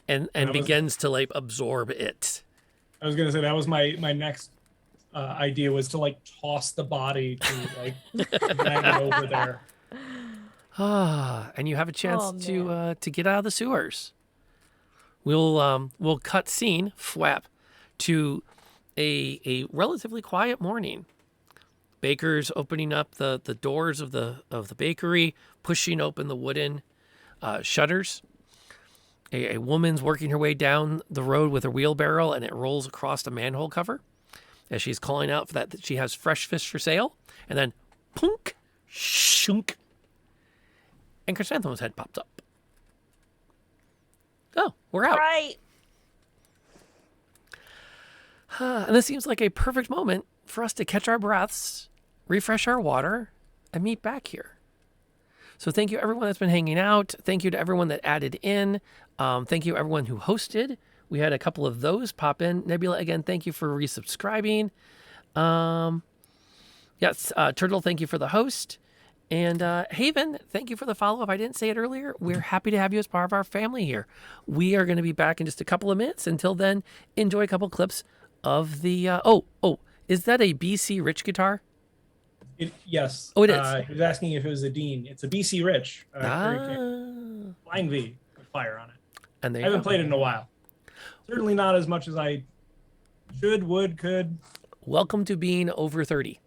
Speaker 1: and begins to like absorb it.
Speaker 5: I was gonna say that was my next idea was to like toss the body to like drag it over there.
Speaker 1: And you have a chance to get out of the sewers. We'll cut scene, fwap, to a relatively quiet morning. Bakers opening up the doors of the bakery, pushing open the wooden shutters. A woman's working her way down the road with her wheelbarrow, and it rolls across a manhole cover as she's calling out for that she has fresh fish for sale. And then, punk, shunk, and Chrysanthemum's head pops up. Oh, we're out.
Speaker 2: Right.
Speaker 1: And this seems like a perfect moment for us to catch our breaths, refresh our water, and meet back here. So thank you everyone that's been hanging out. Thank you to everyone that added in. Thank you everyone who hosted. We had a couple of those pop in. Nebula, again, thank you for resubscribing. Yes, Turtle, thank you for the host. And Haven, thank you for the follow. If I didn't say it earlier, we're happy to have you as part of our family here. We are going to be back in just a couple of minutes. Until then, enjoy a couple clips of the... is that a BC Rich guitar?
Speaker 5: Yes.
Speaker 1: Oh, it is.
Speaker 5: He was asking if it was a Dean. It's a BC Rich. Flying V with fire on it.
Speaker 1: And
Speaker 5: I haven't played it in a while. Certainly not as much as I could.
Speaker 1: Welcome to being over 30.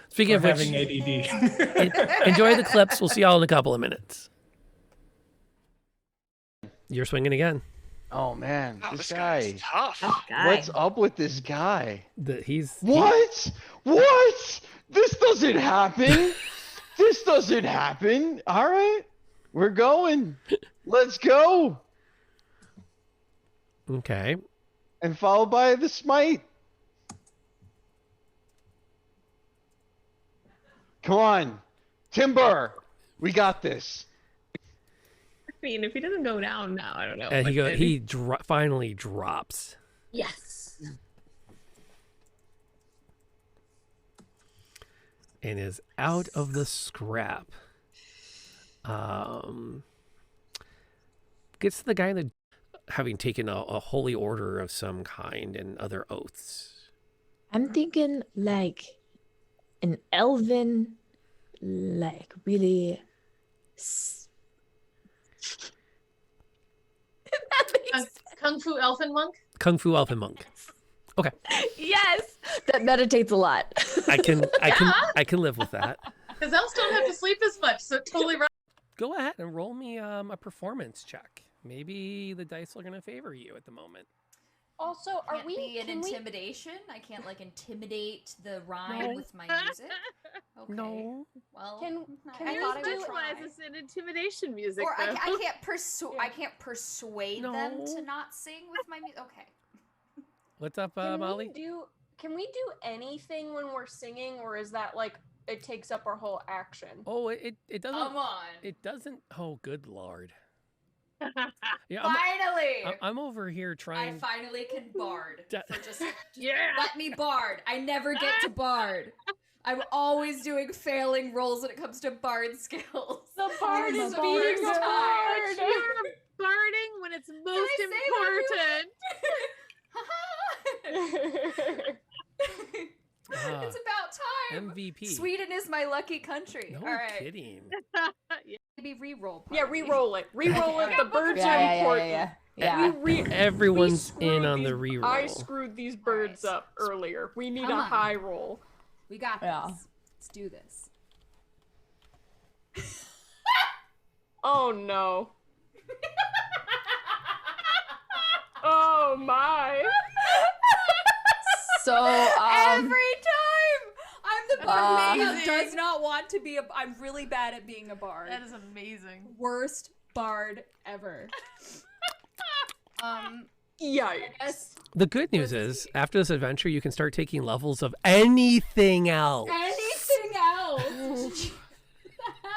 Speaker 1: Speaking of which,
Speaker 5: having ADD.
Speaker 1: enjoy the clips. We'll see y'all in a couple of minutes. You're swinging again.
Speaker 7: Oh man,
Speaker 8: Wow,
Speaker 7: this
Speaker 8: guy's
Speaker 7: guy.
Speaker 8: tough.
Speaker 7: What's up with this guy?
Speaker 1: What?
Speaker 7: What? This doesn't happen. This doesn't happen. All right, we're going. Let's go.
Speaker 1: Okay.
Speaker 7: And followed by the smite. Come on, Timber. We got this.
Speaker 9: I mean, if he doesn't go down now, I don't know.
Speaker 1: And he finally drops.
Speaker 9: Yes.
Speaker 1: And is out of the scrap. Gets to the guy that having taken a holy order of some kind and other oaths.
Speaker 2: I'm thinking like an elven, like really.
Speaker 9: Kung Fu Elfin Monk?
Speaker 1: Kung Fu Elfin Monk. Okay.
Speaker 2: Yes, that meditates a lot.
Speaker 1: I can live with that.
Speaker 9: Because elves don't have to sleep as much, so totally right.
Speaker 1: Go ahead and roll me a performance check. Maybe the dice are going to favor you at the moment.
Speaker 10: Also,
Speaker 11: Can't be an intimidation? I can't like intimidate the rhyme with my music. Okay.
Speaker 1: No.
Speaker 11: Well,
Speaker 9: Can
Speaker 11: I
Speaker 9: you
Speaker 11: thought I would
Speaker 9: specialize
Speaker 11: try.
Speaker 9: as an intimidation music?
Speaker 11: Or I
Speaker 9: though?
Speaker 11: can't persuade them to not sing with my music. Okay.
Speaker 1: What's up, Molly?
Speaker 12: Can we do anything when we're singing, or is that like it takes up our whole action?
Speaker 1: Oh, it doesn't.
Speaker 11: Come on.
Speaker 1: It doesn't. Oh, good lord. Yeah,
Speaker 11: Finally.
Speaker 1: I'm over here trying.
Speaker 11: I finally can bard. Just
Speaker 9: Yeah.
Speaker 11: let me bard. I never get to bard. I'm always doing failing rolls when it comes to bard skills.
Speaker 12: The bard is
Speaker 11: the
Speaker 12: being
Speaker 11: first
Speaker 12: a
Speaker 11: time.
Speaker 12: bard.
Speaker 9: You're barding when it's most important.
Speaker 11: It's about time.
Speaker 1: MVP.
Speaker 11: Sweden is my lucky country.
Speaker 1: No
Speaker 11: All right.
Speaker 1: kidding.
Speaker 11: Maybe re-roll.
Speaker 12: Yeah, re-roll it. Re-roll it. The birds are
Speaker 2: Yeah,
Speaker 12: important.
Speaker 2: yeah.
Speaker 1: Everyone's
Speaker 12: We
Speaker 1: in on
Speaker 12: screwed
Speaker 1: the
Speaker 12: these-
Speaker 1: reroll.
Speaker 12: I screwed these birds
Speaker 11: Alright.
Speaker 12: up earlier. We need
Speaker 11: Come
Speaker 12: a
Speaker 11: on.
Speaker 12: high roll.
Speaker 11: We got
Speaker 2: Yeah.
Speaker 11: this. Let's do this.
Speaker 12: Oh no. Oh my.
Speaker 2: So,
Speaker 11: Every time, I'm the bard that
Speaker 9: Amazing.
Speaker 11: does not want to be a. I'm really bad at being a bard.
Speaker 9: That is amazing.
Speaker 11: Worst bard ever.
Speaker 12: Yeah.
Speaker 11: Yes.
Speaker 1: The good news is, after this adventure, you can start taking levels of anything else.
Speaker 11: Anything else? What the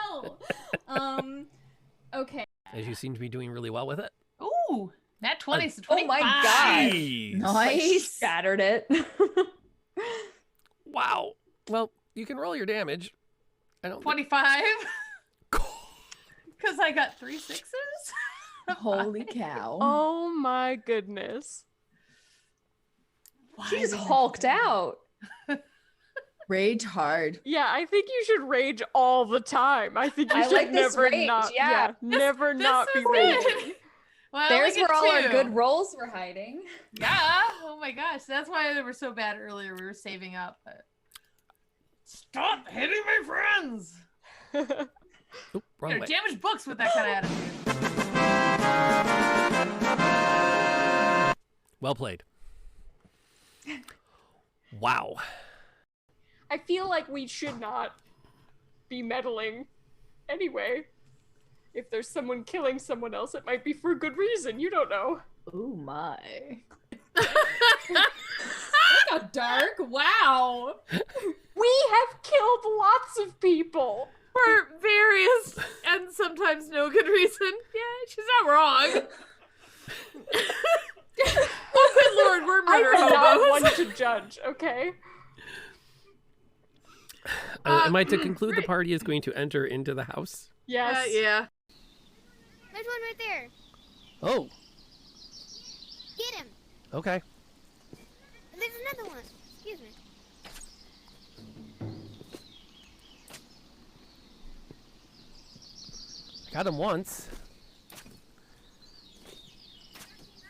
Speaker 11: hell? Okay.
Speaker 1: As you seem to be doing really well with it.
Speaker 9: Ooh, that 20 is
Speaker 2: oh my god.
Speaker 1: Jeez.
Speaker 2: Nice. Scattered it.
Speaker 1: Wow. Well, you can roll your damage. I don't.
Speaker 9: 25. Because I got 3 6s.
Speaker 2: Holy cow.
Speaker 12: Oh my goodness.
Speaker 2: She's hulked out. Rage hard.
Speaker 12: Yeah, I think you should rage all the time. I think you
Speaker 2: I
Speaker 12: should
Speaker 2: like this
Speaker 12: never
Speaker 2: rage,
Speaker 12: not.
Speaker 2: yeah.
Speaker 12: Never not be
Speaker 9: is
Speaker 12: raging.
Speaker 9: it. Well,
Speaker 2: There's
Speaker 9: I get
Speaker 2: where all our
Speaker 9: 2.
Speaker 2: good rolls were hiding.
Speaker 9: Yeah. Oh my gosh. That's why they were so bad earlier. We were saving up. But... Stop hitting my friends.
Speaker 1: Oop, wrong
Speaker 9: You're
Speaker 1: way.
Speaker 9: damaged books with that kind of attitude.
Speaker 1: Well played. Wow.
Speaker 12: I feel like we should not be meddling anyway. If there's someone killing someone else, it might be for a good reason. You don't know.
Speaker 2: Oh my.
Speaker 11: How dark. Wow.
Speaker 12: We have killed lots of people.
Speaker 9: For various and sometimes no good reason. Yeah, she's not wrong. Oh, good lord, we're murder
Speaker 12: I'm not
Speaker 9: hobos.
Speaker 12: one to judge, okay?
Speaker 1: Am I to conclude the party is going to enter into the house?
Speaker 12: Yes.
Speaker 9: Yeah.
Speaker 8: There's one right there.
Speaker 1: Oh,
Speaker 8: Get him.
Speaker 1: okay.
Speaker 8: There's another one. Excuse me.
Speaker 1: Got him once.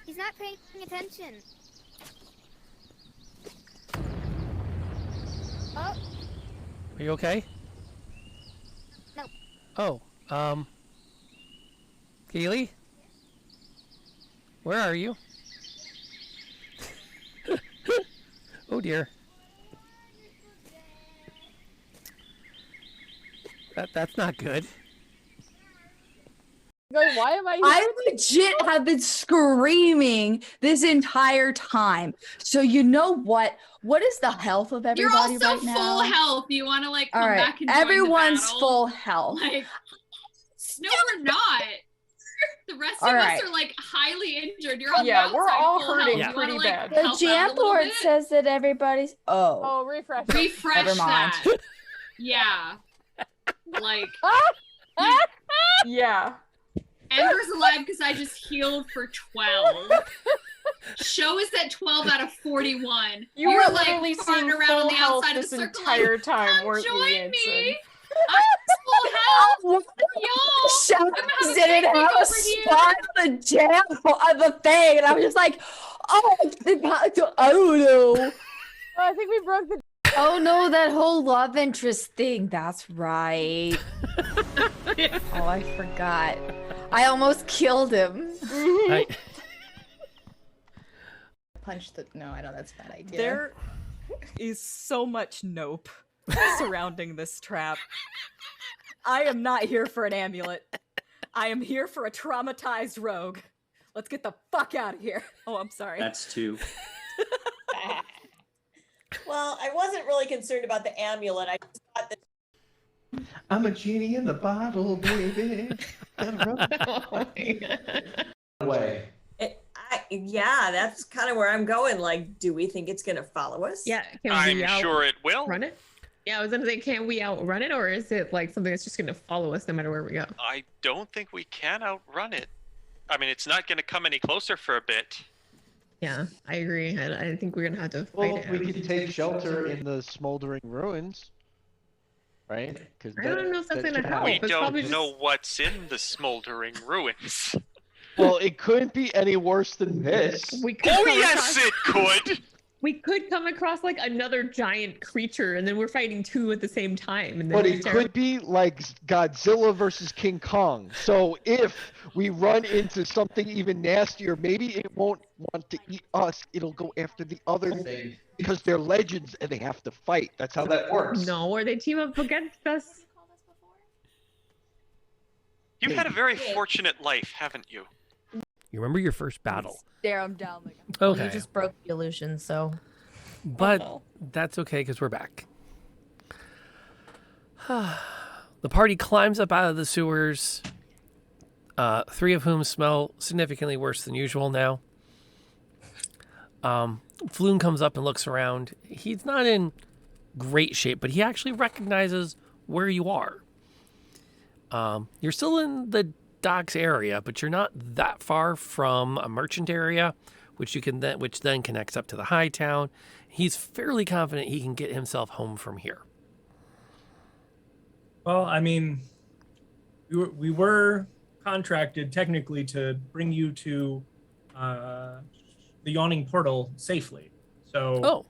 Speaker 8: He's not paying attention. Oh,
Speaker 1: Are you okay?
Speaker 8: no.
Speaker 1: Oh, Kaylee? Where are you? Oh dear. That's not good.
Speaker 12: Like, why am I
Speaker 2: I legit have been screaming this entire time. So you know what? What is the health of
Speaker 10: You're
Speaker 2: everybody
Speaker 10: also
Speaker 2: right now?
Speaker 10: full health. You want to like come
Speaker 2: All right,
Speaker 10: back and join
Speaker 2: everyone's
Speaker 10: the battle?
Speaker 2: full health.
Speaker 10: Like, no, we're not. The rest of
Speaker 2: All
Speaker 10: us
Speaker 2: right.
Speaker 10: are like highly injured. You're on
Speaker 12: Yeah,
Speaker 10: the
Speaker 12: we're
Speaker 10: outside
Speaker 12: all
Speaker 10: full
Speaker 12: hurting
Speaker 10: health. You wanna,
Speaker 12: pretty
Speaker 10: like,
Speaker 12: bad.
Speaker 2: The
Speaker 10: help out a
Speaker 2: jam
Speaker 10: little
Speaker 2: board
Speaker 10: bit?
Speaker 2: says that everybody's. Oh.
Speaker 12: Oh, refresh.
Speaker 10: Refresh
Speaker 2: Never mind.
Speaker 10: that. Yeah. Like,
Speaker 12: Yeah.
Speaker 10: Ember's alive because I just healed for 12. Show is at 12 out of 41.
Speaker 12: You
Speaker 10: You're
Speaker 12: were
Speaker 10: like
Speaker 12: literally
Speaker 10: farting
Speaker 12: seeing
Speaker 10: around
Speaker 12: full
Speaker 10: on the
Speaker 12: health
Speaker 10: outside of
Speaker 12: this
Speaker 10: the circle.
Speaker 12: entire
Speaker 10: Like,
Speaker 12: time,
Speaker 10: come
Speaker 12: weren't you,
Speaker 10: join
Speaker 12: Yansen?
Speaker 10: me. I'm full health. Y'all.
Speaker 2: Shadows didn't have a spot on the jam on the thing, and I was just like, oh, I don't know.
Speaker 12: I think we broke the.
Speaker 2: Oh no, that whole love interest thing. That's right. Oh, I forgot. I almost killed him.
Speaker 1: I,
Speaker 2: Punched the. No, I know that's a bad idea.
Speaker 13: There is so much nope surrounding this trap. I am not here for an amulet. I am here for a traumatized rogue. Let's get the fuck out of here. Oh, I'm sorry.
Speaker 14: That's 2.
Speaker 15: Well, I wasn't really concerned about the amulet. I just thought that.
Speaker 14: I'm a genie in the bottle, baby. Way.
Speaker 15: Yeah, that's kind of where I'm going. Like, do we think it's going to follow us?
Speaker 9: Yeah,
Speaker 16: I'm sure it will.
Speaker 9: Run it? Yeah, I was gonna say, can we outrun it, or is it like something that's just gonna follow us no matter where we go?
Speaker 16: I don't think we can outrun it. I mean, it's not going to come any closer for a bit. Yeah, I agree. I think we're gonna have to fight
Speaker 7: Well,
Speaker 16: it.
Speaker 7: we
Speaker 16: out.
Speaker 7: could take shelter in the smoldering ruins, right? Because
Speaker 16: I don't know if that's gonna help.
Speaker 17: We
Speaker 16: It's
Speaker 17: don't
Speaker 16: probably
Speaker 17: know
Speaker 16: just-
Speaker 17: what's in the smoldering ruins.
Speaker 7: Well, it couldn't be any worse than this.
Speaker 16: We could
Speaker 17: Oh
Speaker 16: come
Speaker 17: yes,
Speaker 16: across-
Speaker 17: it could.
Speaker 16: We could come across like another giant creature, and then we're fighting two at the same time. And then
Speaker 7: But
Speaker 16: it's
Speaker 7: it
Speaker 16: terrible.
Speaker 7: could be like Godzilla versus King Kong. So if we run into something even nastier, maybe it won't want to eat us. It'll go after the other thing because they're legends and they have to fight. That's how that works.
Speaker 16: No, or they team up against us.
Speaker 17: You've had a very fortunate life, haven't you?
Speaker 1: You remember your first battle.
Speaker 13: Stare him down like
Speaker 1: Okay.
Speaker 2: You just broke the illusion, so.
Speaker 1: But that's okay because we're back. The party climbs up out of the sewers, 3 of whom smell significantly worse than usual now. Floon comes up and looks around. He's not in great shape, but he actually recognizes where you are. You're still in the docks area, but you're not that far from a merchant area, which then connects up to the high town. He's fairly confident he can get himself home from here.
Speaker 5: Well, I mean, we were contracted technically to bring you to the Yawning portal safely. So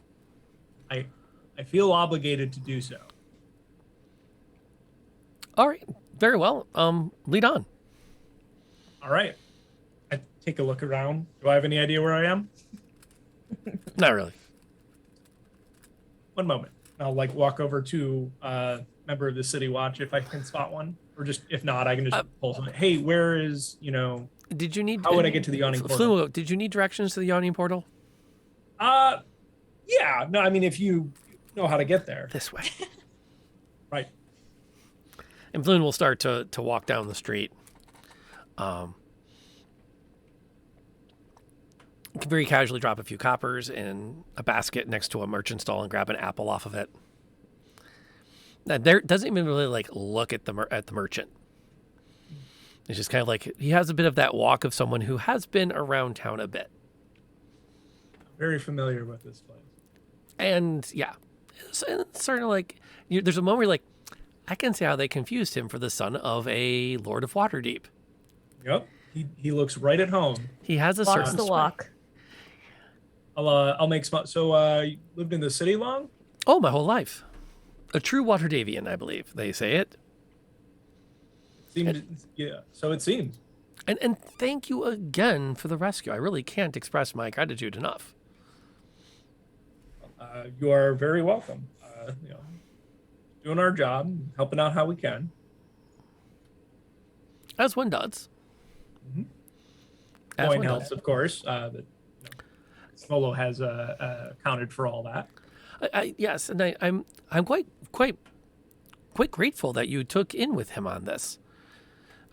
Speaker 5: I feel obligated to do so.
Speaker 1: All right, very well. Lead on.
Speaker 5: All right. I take a look around. Do I have any idea where I am?
Speaker 1: Not really.
Speaker 5: One moment. I'll like walk over to a member of the city watch if I can spot one, or just if not, I can just pull something. Hey, where is
Speaker 1: Did you need?
Speaker 5: How would I get to the Yawning portal?
Speaker 1: Floon, did you need directions to the Yawning portal?
Speaker 5: Yeah. No, I mean if you know how to get there.
Speaker 1: This way.
Speaker 5: Right.
Speaker 1: And Floon will start to walk down the street. Very casually drop a few coppers in a basket next to a merchant stall and grab an apple off of it. Now, there doesn't even really like look at the merchant. It's just kind of like he has a bit of that walk of someone who has been around town a bit.
Speaker 5: Very familiar with this place.
Speaker 1: And yeah, it's sort of like there's a moment where you're like, I can see how they confused him for the son of a Lord of Waterdeep.
Speaker 5: Yep. He looks right at home.
Speaker 1: He has a
Speaker 2: Walks
Speaker 1: certain
Speaker 2: the walk.
Speaker 5: I'll make small. So you lived in the city long?
Speaker 1: Oh, my whole life. A true Waterdavian, I believe they say it.
Speaker 5: Yeah, so it seems.
Speaker 1: And thank you again for the rescue. I really can't express my gratitude enough.
Speaker 5: You are very welcome. Doing our job, helping out how we can.
Speaker 1: As one does.
Speaker 5: Mm-hmm.
Speaker 1: As
Speaker 5: Coin
Speaker 1: one
Speaker 5: helps,
Speaker 1: does.
Speaker 5: of course. But Smolo has accounted for all that.
Speaker 1: Yes, and I'm quite grateful that you took in with him on this.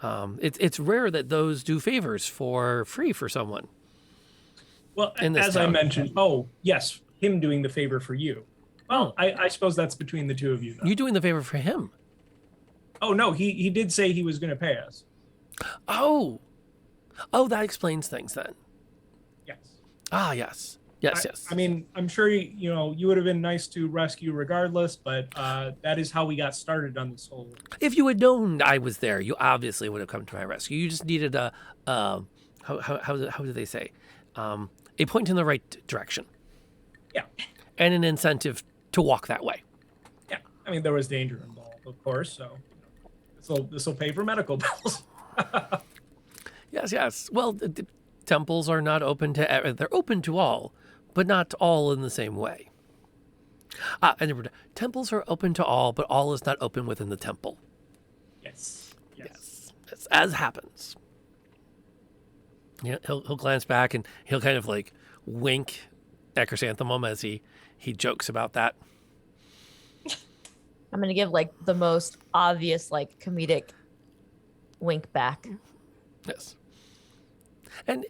Speaker 1: It's rare that those do favors for free for someone.
Speaker 5: Well,
Speaker 1: in this
Speaker 5: as I
Speaker 1: town.
Speaker 5: mentioned, yes, him doing the favor for you. Well, I suppose that's between the two of you, though.
Speaker 1: You doing the favor for him?
Speaker 5: Oh, no, he did say he was going to pay us.
Speaker 1: Oh, that explains things then.
Speaker 5: Yes.
Speaker 1: Ah, yes. Yes.
Speaker 5: I mean, I'm sure you would have been nice to rescue regardless, but that is how we got started on this whole.
Speaker 1: If you had known I was there, you obviously would have come to my rescue. You just needed a how do they say, a point in the right direction.
Speaker 5: Yeah.
Speaker 1: And an incentive to walk that way.
Speaker 5: Yeah. I mean, there was danger involved, of course. So this will pay for medical bills.
Speaker 1: Yes. Well, the temples are not open to. They're open to all, but not all in the same way. And temples are open to all, but all is not open within the temple.
Speaker 5: Yes.
Speaker 1: As happens. Yeah, he'll glance back and he'll kind of like wink at Chrysanthemum as he jokes about that.
Speaker 2: I'm gonna give like the most obvious like comedic wink back.
Speaker 1: Yes. And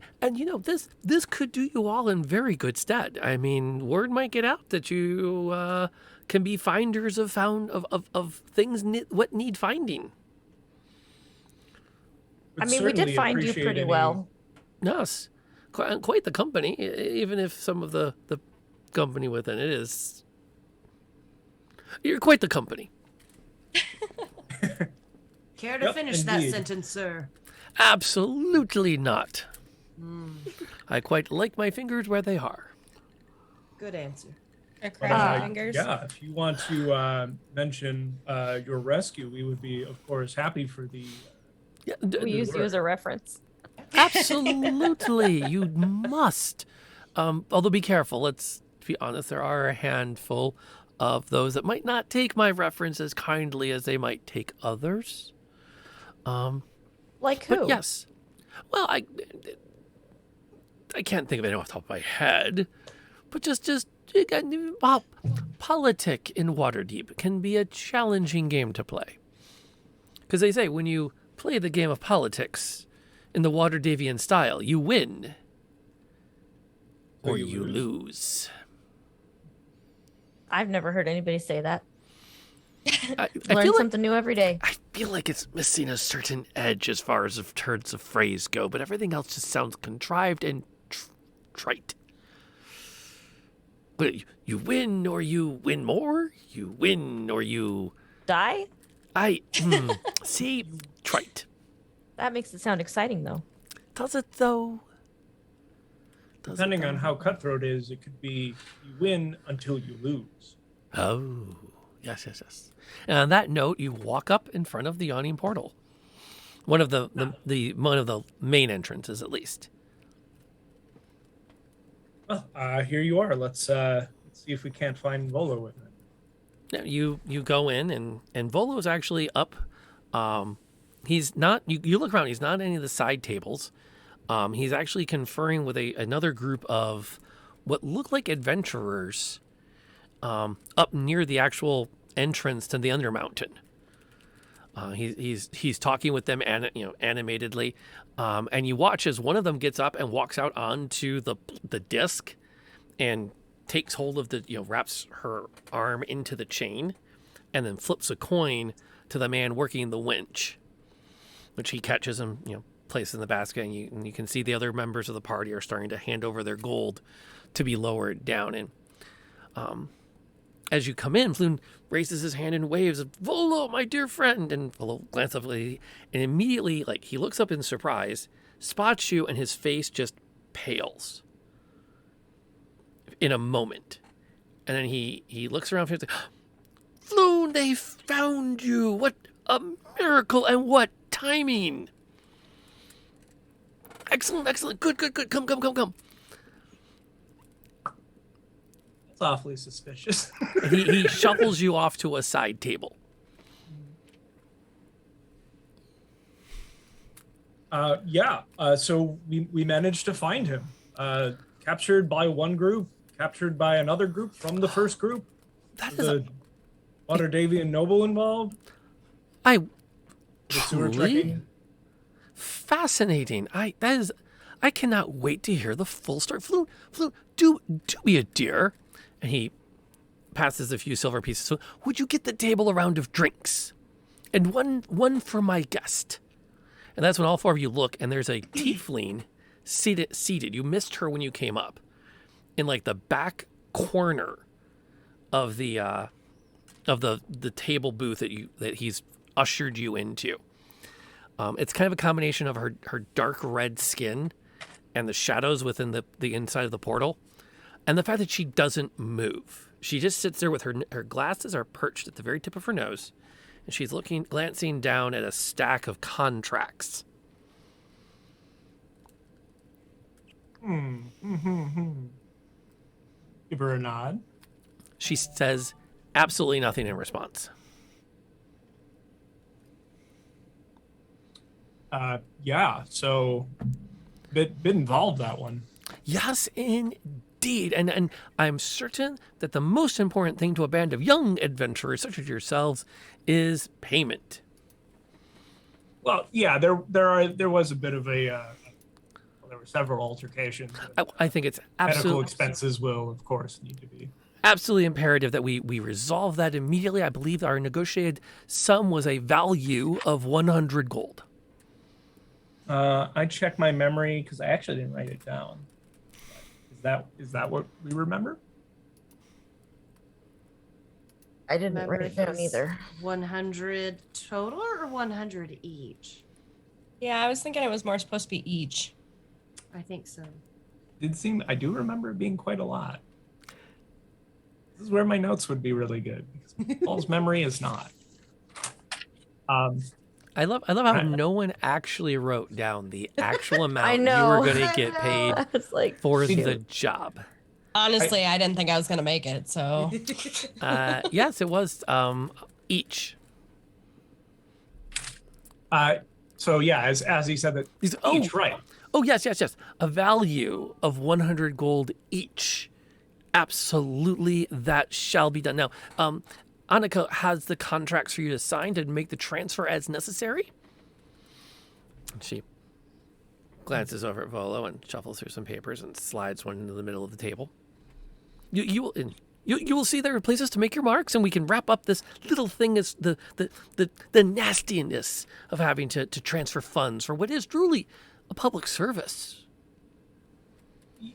Speaker 1: this could do you all in very good stead. I mean, word might get out that you can be finders of things what need finding.
Speaker 2: I mean, we did find you pretty well.
Speaker 1: Yes. quite the company, even if some of the company within it is. You're quite the company.
Speaker 3: Care to finish that
Speaker 5: indeed.
Speaker 3: sentence, sir?
Speaker 1: Absolutely not. I quite like my fingers where they are.
Speaker 3: Good answer.
Speaker 5: But, yeah, if you want to mention your rescue, we would be, of course, happy for the.
Speaker 2: We use you as a reference.
Speaker 1: Absolutely, you must. Although be careful. Let's be honest. There are a handful of those that might not take my reference as kindly as they might take others.
Speaker 2: Like who?
Speaker 1: But yes. Well, I can't think of anyone off the top of my head. But just politic in Waterdeep can be a challenging game to play. Because they say when you play the game of politics in the Waterdevian style, you win or you lose.
Speaker 2: I've never heard anybody say that.
Speaker 1: I
Speaker 2: Learn
Speaker 1: feel
Speaker 2: something new every day.
Speaker 1: I feel like it's missing a certain edge as far as turns of phrase go, but everything else just sounds contrived and trite. But you win or you win more. You win or you
Speaker 2: die.
Speaker 1: See, trite.
Speaker 2: That makes it sound exciting, though.
Speaker 1: Does it though?
Speaker 5: Depending on how cutthroat is, it could be you win until you lose.
Speaker 1: Oh, yes. And on that note, you walk up in front of the Yawning portal. One of the one of the main entrances, at least.
Speaker 5: Well, here you are. Let's see if we can't find Volo with it.
Speaker 1: Yeah, you go in and Volo's actually up. He's not. You look around. He's not on any of the side tables. He's actually conferring with another group of what look like adventurers up near the actual entrance to the Undermountain. He's talking with them animatedly, and you watch as one of them gets up and walks out onto the disc and takes hold of wraps her arm into the chain and then flips a coin to the man working the winch, which he catches him, places in the basket, and you can see the other members of the party are starting to hand over their gold to be lowered down. And as you come in, Floon raises his hand and waves, "Volo, my dear friend!" And Volo glances up, and immediately, he looks up in surprise, spots you, and his face just pales in a moment. And then he looks around and says, "Floon, they found you! What a miracle, and what timing! Excellent. Good. Come.
Speaker 5: That's awfully suspicious.
Speaker 1: he shuffles you off to a side table.
Speaker 5: So we managed to find him. Captured by one group, captured by another group from the first group.
Speaker 1: That
Speaker 5: is a Waterdevian noble involved.
Speaker 1: The
Speaker 5: sewer
Speaker 1: truly
Speaker 5: trekking.
Speaker 1: Fascinating. I cannot wait to hear the full story. Floon, do be a dear. And he passes a few silver pieces. So, would you get the table a round of drinks, and one for my guest? And that's when all four of you look, and there's a tiefling seated. You missed her when you came up, in the back corner of the table booth that he's ushered you into. It's kind of a combination of her dark red skin and the shadows within the inside of the portal, and the fact that she doesn't move. She just sits there with her glasses are perched at the very tip of her nose, and she's glancing down at a stack of contracts.
Speaker 5: Give her a nod.
Speaker 1: She says absolutely nothing in response.
Speaker 5: So bit involved, that one.
Speaker 1: Yes, indeed. And I'm certain that the most important thing to a band of young adventurers such as yourselves is payment.
Speaker 5: Well, yeah, there was a bit of a there were several altercations.
Speaker 1: I think it's
Speaker 5: medical
Speaker 1: absolutely
Speaker 5: expenses will, of course, need to be
Speaker 1: absolutely imperative that we resolve that immediately. I believe our negotiated sum was a value of 100 gold.
Speaker 5: I checked my memory because I actually didn't write it down. Is that what we remember?
Speaker 2: I didn't
Speaker 3: Remember
Speaker 2: write it down
Speaker 3: was
Speaker 2: either.
Speaker 3: 100 total or 100 each?
Speaker 4: Yeah, I was thinking it was more supposed to be each.
Speaker 3: I think so.
Speaker 5: I do remember it being quite a lot. This is where my notes would be really good because Paul's memory is not.
Speaker 1: I love how no one actually wrote down the actual amount you
Speaker 2: know.
Speaker 1: were going to get paid
Speaker 2: It's like,
Speaker 1: for
Speaker 2: shoot.
Speaker 1: the job.
Speaker 4: Honestly, I didn't think I was gonna make it, so
Speaker 1: Yes, it was each.
Speaker 5: So yeah, as he said that each, right?
Speaker 1: Oh yes. A value of 100 gold each. Absolutely, that shall be done. Now, Annika has the contracts for you to sign to make the transfer as necessary. She glances over at Volo and shuffles through some papers and slides one into the middle of the table. You will see there are places to make your marks, and we can wrap up this little thing as the nastiness of having to transfer funds for what is truly a public service.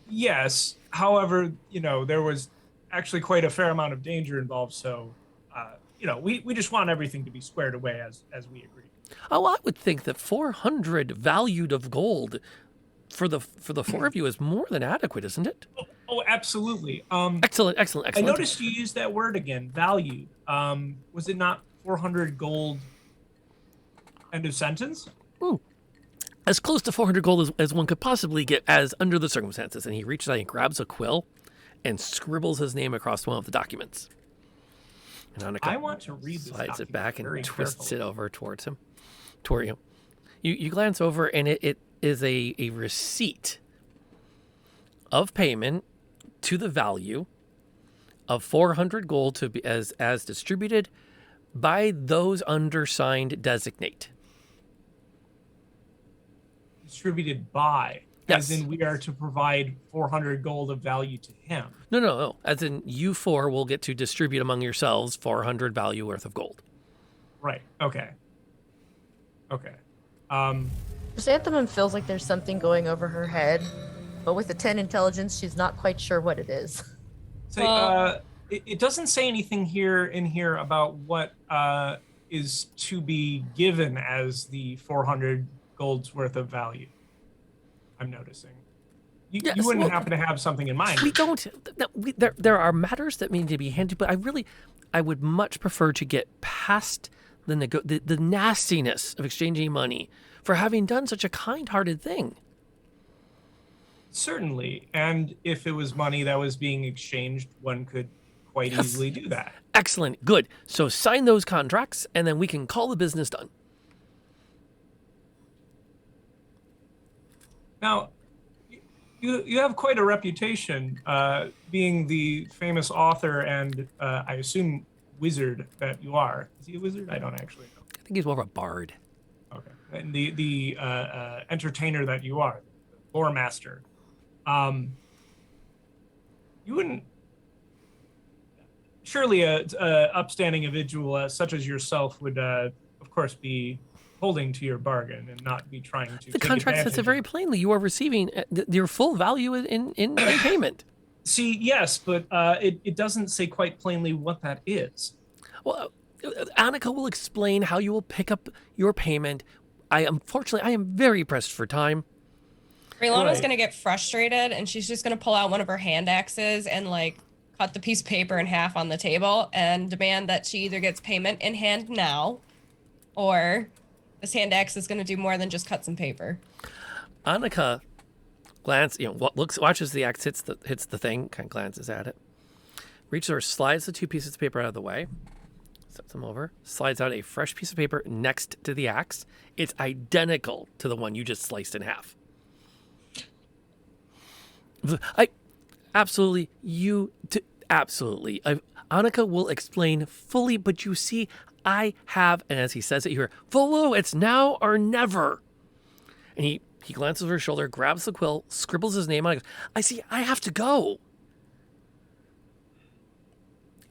Speaker 5: Yes. However, there was actually quite a fair amount of danger involved. So, we just want everything to be squared away as we agreed.
Speaker 1: Oh, I would think that 400 valued of gold for the four of you is more than adequate, isn't it?
Speaker 5: Oh, absolutely.
Speaker 1: Excellent.
Speaker 5: I noticed you used that word again, valued. Was it not 400 gold? End of sentence?
Speaker 1: Ooh. As close to 400 gold as one could possibly get as under the circumstances. And he reaches out and grabs a quill and scribbles his name across one of the documents. And Annika
Speaker 5: I want to read this
Speaker 1: slides it back and
Speaker 5: very
Speaker 1: twists
Speaker 5: carefully.
Speaker 1: it over toward you. You glance over, and it is a receipt of payment to the value of 400 gold to be as distributed by those undersigned designate.
Speaker 5: Distributed by,
Speaker 1: Yes.
Speaker 5: as in we are to provide 400 gold of value to him.
Speaker 1: No. As in, you four will get to distribute among yourselves 400 value worth of gold.
Speaker 5: Right. Okay.
Speaker 2: Chrysanthemum feels like there's something going over her head, but with a 10 intelligence, she's not quite sure what it is.
Speaker 5: So, it doesn't say anything in here about what is to be given as the 400 gold's worth of value. I'm noticing. You wouldn't happen to have something in mind.
Speaker 1: We don't. There are matters that need to be handled, but I would much prefer to get past the nastiness of exchanging money for having done such a kind-hearted thing.
Speaker 5: Certainly, and if it was money that was being exchanged, one could quite easily do that.
Speaker 1: Excellent. Good. So sign those contracts, and then we can call the business done.
Speaker 5: Now, you have quite a reputation, being the famous author and I assume wizard that you are. Is he a wizard? I don't actually know.
Speaker 1: I think he's more of a bard.
Speaker 5: Okay. And the entertainer that you are, the lore master. You wouldn't. Surely a upstanding individual such as yourself would, of course, be holding to your bargain and not be trying to.
Speaker 1: The
Speaker 5: take
Speaker 1: contract says
Speaker 5: advantage
Speaker 1: it very plainly. You are receiving your full value in payment.
Speaker 5: See, yes, but it doesn't say quite plainly what that is.
Speaker 1: Well, Annika will explain how you will pick up your payment. Unfortunately, I am very pressed for time.
Speaker 4: Relana's gonna get frustrated, and she's just gonna pull out one of her hand axes and cut the piece of paper in half on the table and demand that she either gets payment in hand now, or this hand axe is gonna do more than just cut some paper.
Speaker 1: Annika watches the axe hits the thing, kind of glances at it, reaches over, slides the two pieces of paper out of the way, sets them over, slides out a fresh piece of paper next to the axe. It's identical to the one you just sliced in half. Absolutely. Annika will explain fully, but you see, I have, and as he says it, you hear, Volo, it's now or never. And he glances over his shoulder, grabs the quill, scribbles his name on it. I see, I have to go.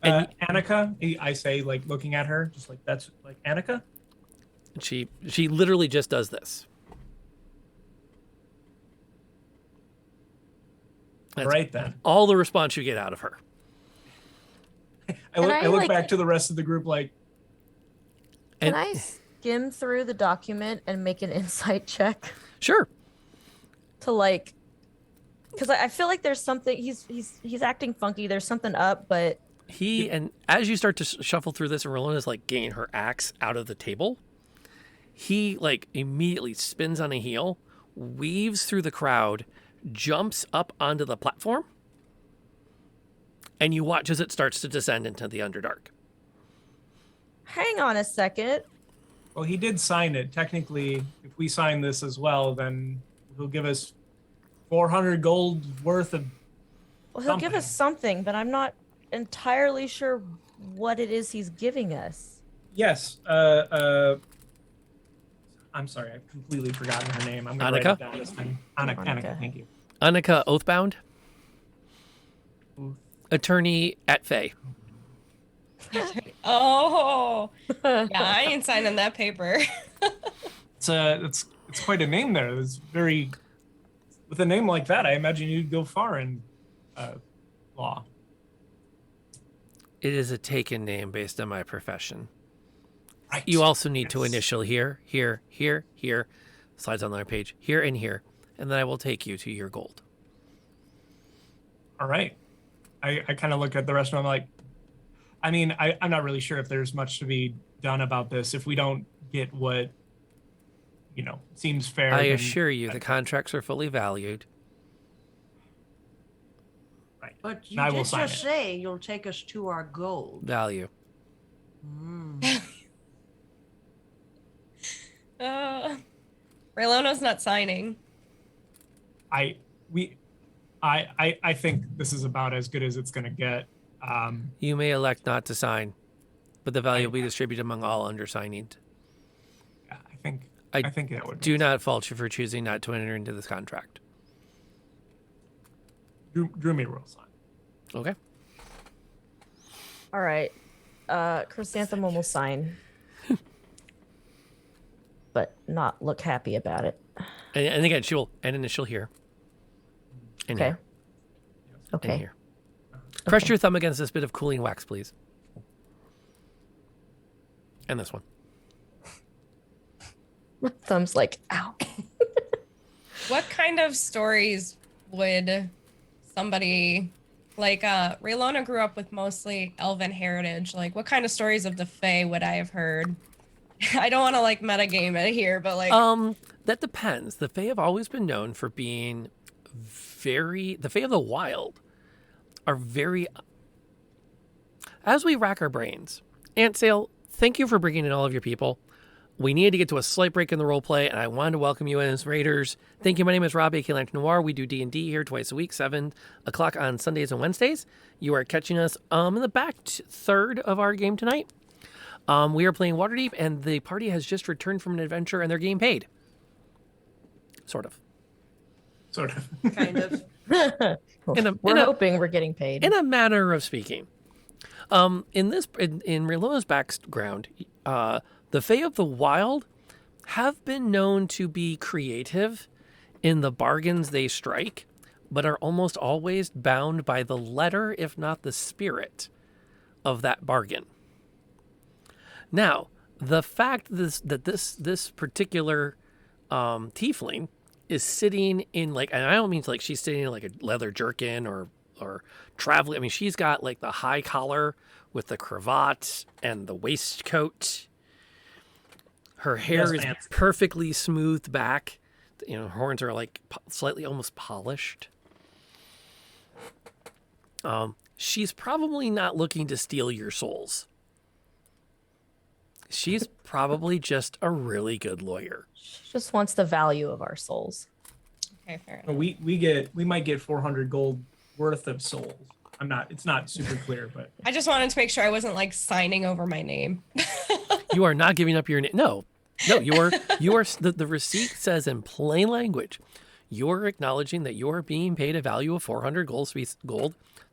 Speaker 5: Annika, I say, looking at her, just that's Annika.
Speaker 1: She literally just does this. That's
Speaker 5: Right then.
Speaker 1: all the response you get out of her.
Speaker 5: I look back to the rest of the group like.
Speaker 2: Can I skim through the document and make an insight check?
Speaker 1: Sure.
Speaker 2: To like, because I feel like there's something. He's acting funky. There's something up, but
Speaker 1: and as you start to shuffle through this, and Rolanda's like getting her axe out of the table, he like immediately spins on a heel, weaves through the crowd, jumps up onto the platform, and you watch as it starts to descend into the Underdark.
Speaker 2: Hang on a second.
Speaker 5: Well, he did sign it. Technically, if we sign this as well, then he'll give us 400 gold worth of.
Speaker 2: Well, he'll give us something, but I'm not entirely sure what it is he's giving us.
Speaker 5: Yes. I'm sorry, I've completely forgotten her name. I'm going to write it down this time. Annika, thank you.
Speaker 1: Annika Oathbound, attorney at Fae.
Speaker 4: Oh, yeah, I ain't signing that paper.
Speaker 5: It's quite a name there. It's very, with a name like that, I imagine you'd go far in law.
Speaker 1: It is a taken name based on my profession.
Speaker 5: Right.
Speaker 1: You also need to initial here, slides on our page, here and here, and then I will take you to your gold.
Speaker 5: All right. I kind of look at the rest of them like, I mean, I'm not really sure if there's much to be done about this. If we don't get what, seems fair.
Speaker 1: I assure you, the contracts are fully valued.
Speaker 5: Right.
Speaker 3: But you
Speaker 5: I will
Speaker 3: did
Speaker 5: sign
Speaker 3: just
Speaker 5: it.
Speaker 3: say you'll take us to our gold.
Speaker 1: Value.
Speaker 4: Raylona's not signing.
Speaker 5: I think this is about as good as it's going to get.
Speaker 1: You may elect not to sign, but the value will be distributed among all undersigning.
Speaker 5: Yeah, I think that would.
Speaker 1: Do not fault you for choosing not to enter into this contract.
Speaker 5: Drew me will sign.
Speaker 1: Okay.
Speaker 2: All right. Chrysanthemum will sign. But not look happy about it.
Speaker 1: And again, she will initial here. And
Speaker 2: Okay.
Speaker 1: here.
Speaker 2: Okay.
Speaker 1: And here. Crush your thumb against this bit of cooling wax, please. And this one.
Speaker 2: My thumb's like, ow.
Speaker 4: What kind of stories would somebody like Raylona grew up with mostly elven heritage? Like, what kind of stories of the Fae would I have heard? I don't want to like metagame it here, but like
Speaker 1: that depends. The Fae have always been known for being the Fae of the Wild are very. As we rack our brains, Aunt Sale, thank you for bringing in all of your people. We needed to get to a slight break in the role play, and I wanted to welcome you in as Raiders. Thank you. My name is Rob, aka Lantern Noir. We do D&D here twice a week, 7 o'clock on Sundays and Wednesdays. You are catching us in the back third of our game tonight. We are playing Waterdeep, and the party has just returned from an adventure, and they're getting paid. Sort of.
Speaker 3: Kind of.
Speaker 2: We're hoping we're getting paid.
Speaker 1: In a manner of speaking. In Raylona's background, the Fae of the Wild have been known to be creative in the bargains they strike, but are almost always bound by the letter, if not the spirit, of that bargain. Now, the fact that this particular tiefling is sitting in and I don't mean she's sitting in like a leather jerkin or traveling. I mean, she's got like the high collar with the cravat and the waistcoat. Her hair is perfectly smoothed back. Her horns are like slightly almost polished. She's probably not looking to steal your souls. She's probably just a really good lawyer.
Speaker 2: She just wants the value of our souls.
Speaker 4: Okay, fair enough.
Speaker 5: We might get 400 gold worth of souls. It's not super clear, but
Speaker 4: I just wanted to make sure I wasn't like signing over my name.
Speaker 1: You are not giving up your name. No, you are the receipt says in plain language, you're acknowledging that you're being paid a value of 400 gold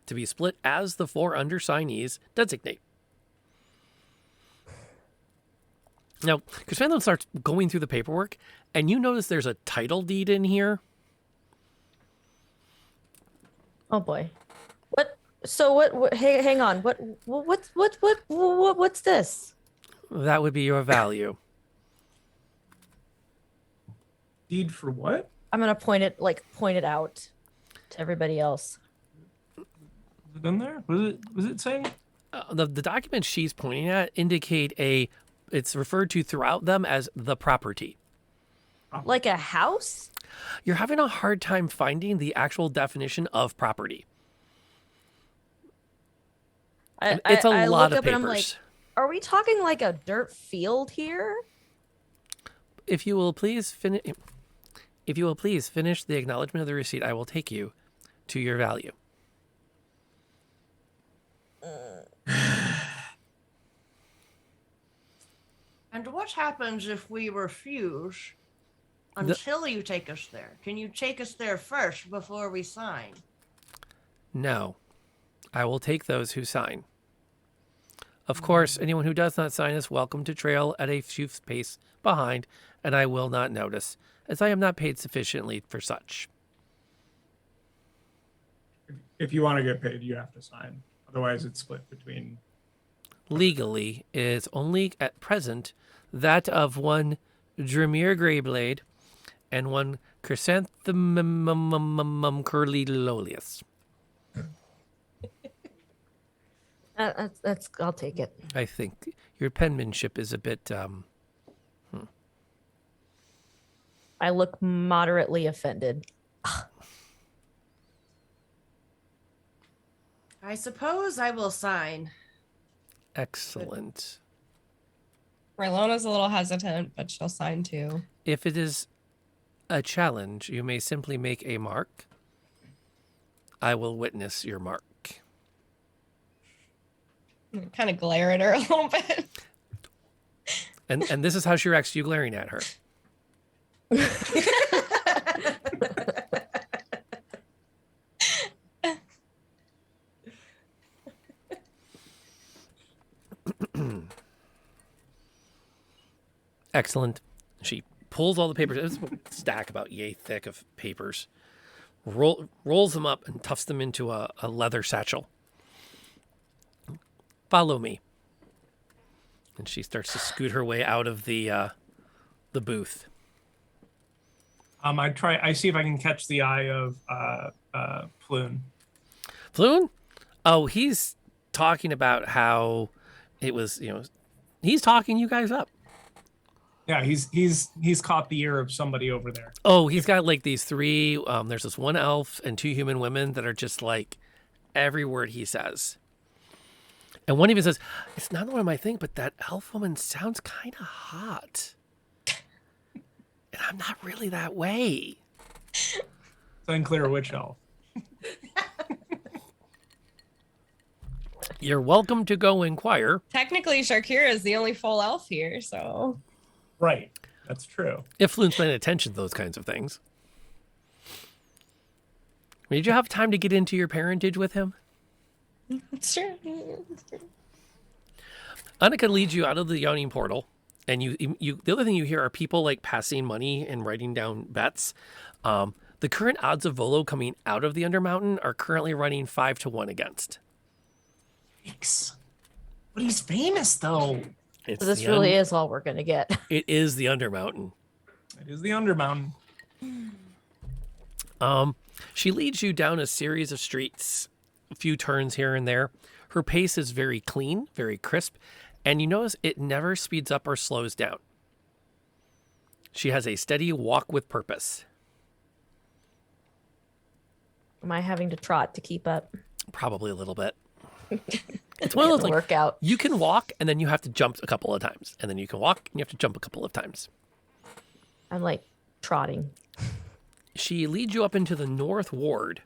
Speaker 1: to be split as the 4 undersignees designate. Now, Chrysanthemum starts going through the paperwork, and you notice there's a title deed in here.
Speaker 2: Oh boy. What? So what hey, hang on. What's this?
Speaker 1: That would be your value.
Speaker 5: Deed for what?
Speaker 2: I'm gonna point it out to everybody else.
Speaker 5: Was it in there? Was it saying?
Speaker 1: The documents she's pointing at indicate it's referred to throughout them as the property.
Speaker 2: Like a house?
Speaker 1: You're having a hard time finding the actual definition of property. It's a lot of papers.
Speaker 2: I'm like, are we talking like a dirt field here?
Speaker 1: If you will please finish the acknowledgement of the receipt, I will take you to your value.
Speaker 3: And what happens if we refuse until you take us there? Can you take us there first before we sign?
Speaker 1: No. I will take those who sign. Of course, anyone who does not sign is welcome to trail at a few pace behind, and I will not notice, as I am not paid sufficiently for such.
Speaker 5: If you want to get paid, you have to sign. Otherwise, it's split between...
Speaker 1: Legally, it is only at present that of one Dramir Greyblade and one Chrysanthemum Curly Lolius.
Speaker 2: I'll take it.
Speaker 1: I think your penmanship is a bit.
Speaker 2: I look moderately offended.
Speaker 3: I suppose I will sign.
Speaker 1: Excellent.
Speaker 4: Rylona's a little hesitant, but she'll sign too.
Speaker 1: If it is a challenge, you may simply make a mark. I will witness your mark.
Speaker 4: Kind of glare at her a little bit.
Speaker 1: And this is how she reacts to you glaring at her. Excellent. She pulls all the papers. It's a stack about yay thick of papers. Rolls them up and tufts them into a leather satchel. Follow me. And she starts to scoot her way out of the booth.
Speaker 5: I see if I can catch the eye of Floon.
Speaker 1: Floon? Oh, he's talking about how it was, he's talking you guys up.
Speaker 5: Yeah, he's caught the ear of somebody over there.
Speaker 1: Oh, he's got like these three, there's this one elf and two human women that are just like every word he says. And one even says, it's not one of my thing, but that elf woman sounds kind of hot. And I'm not really that way.
Speaker 5: It's unclear which elf.
Speaker 1: You're welcome to go inquire.
Speaker 4: Technically, Sharkira is the only full elf here, so...
Speaker 5: Right. That's true.
Speaker 1: If Floon's paying attention to those kinds of things. Did you have time to get into your parentage with him?
Speaker 4: Sure.
Speaker 1: Annika leads you out of the Yawning portal, and you the other thing you hear are people like passing money and writing down bets. The current odds of Volo coming out of the Undermountain are currently running 5-1 against.
Speaker 5: Yikes. But he's famous though.
Speaker 1: It's
Speaker 2: So this really is all we're gonna get.
Speaker 1: It is the Undermountain.
Speaker 5: It is the Undermountain.
Speaker 1: She leads you down a series of streets, a few turns here and there. Her pace is very clean, very crisp, and you notice it never speeds up or slows down. She has a steady walk with purpose.
Speaker 2: Am I having to trot to keep up?
Speaker 1: Probably a little bit. It's one of those like,
Speaker 2: workout.
Speaker 1: You can walk and then you have to jump a couple of times, and then you can walk and you have to jump a couple of times.
Speaker 2: I'm like trotting.
Speaker 1: She leads you up into the North Ward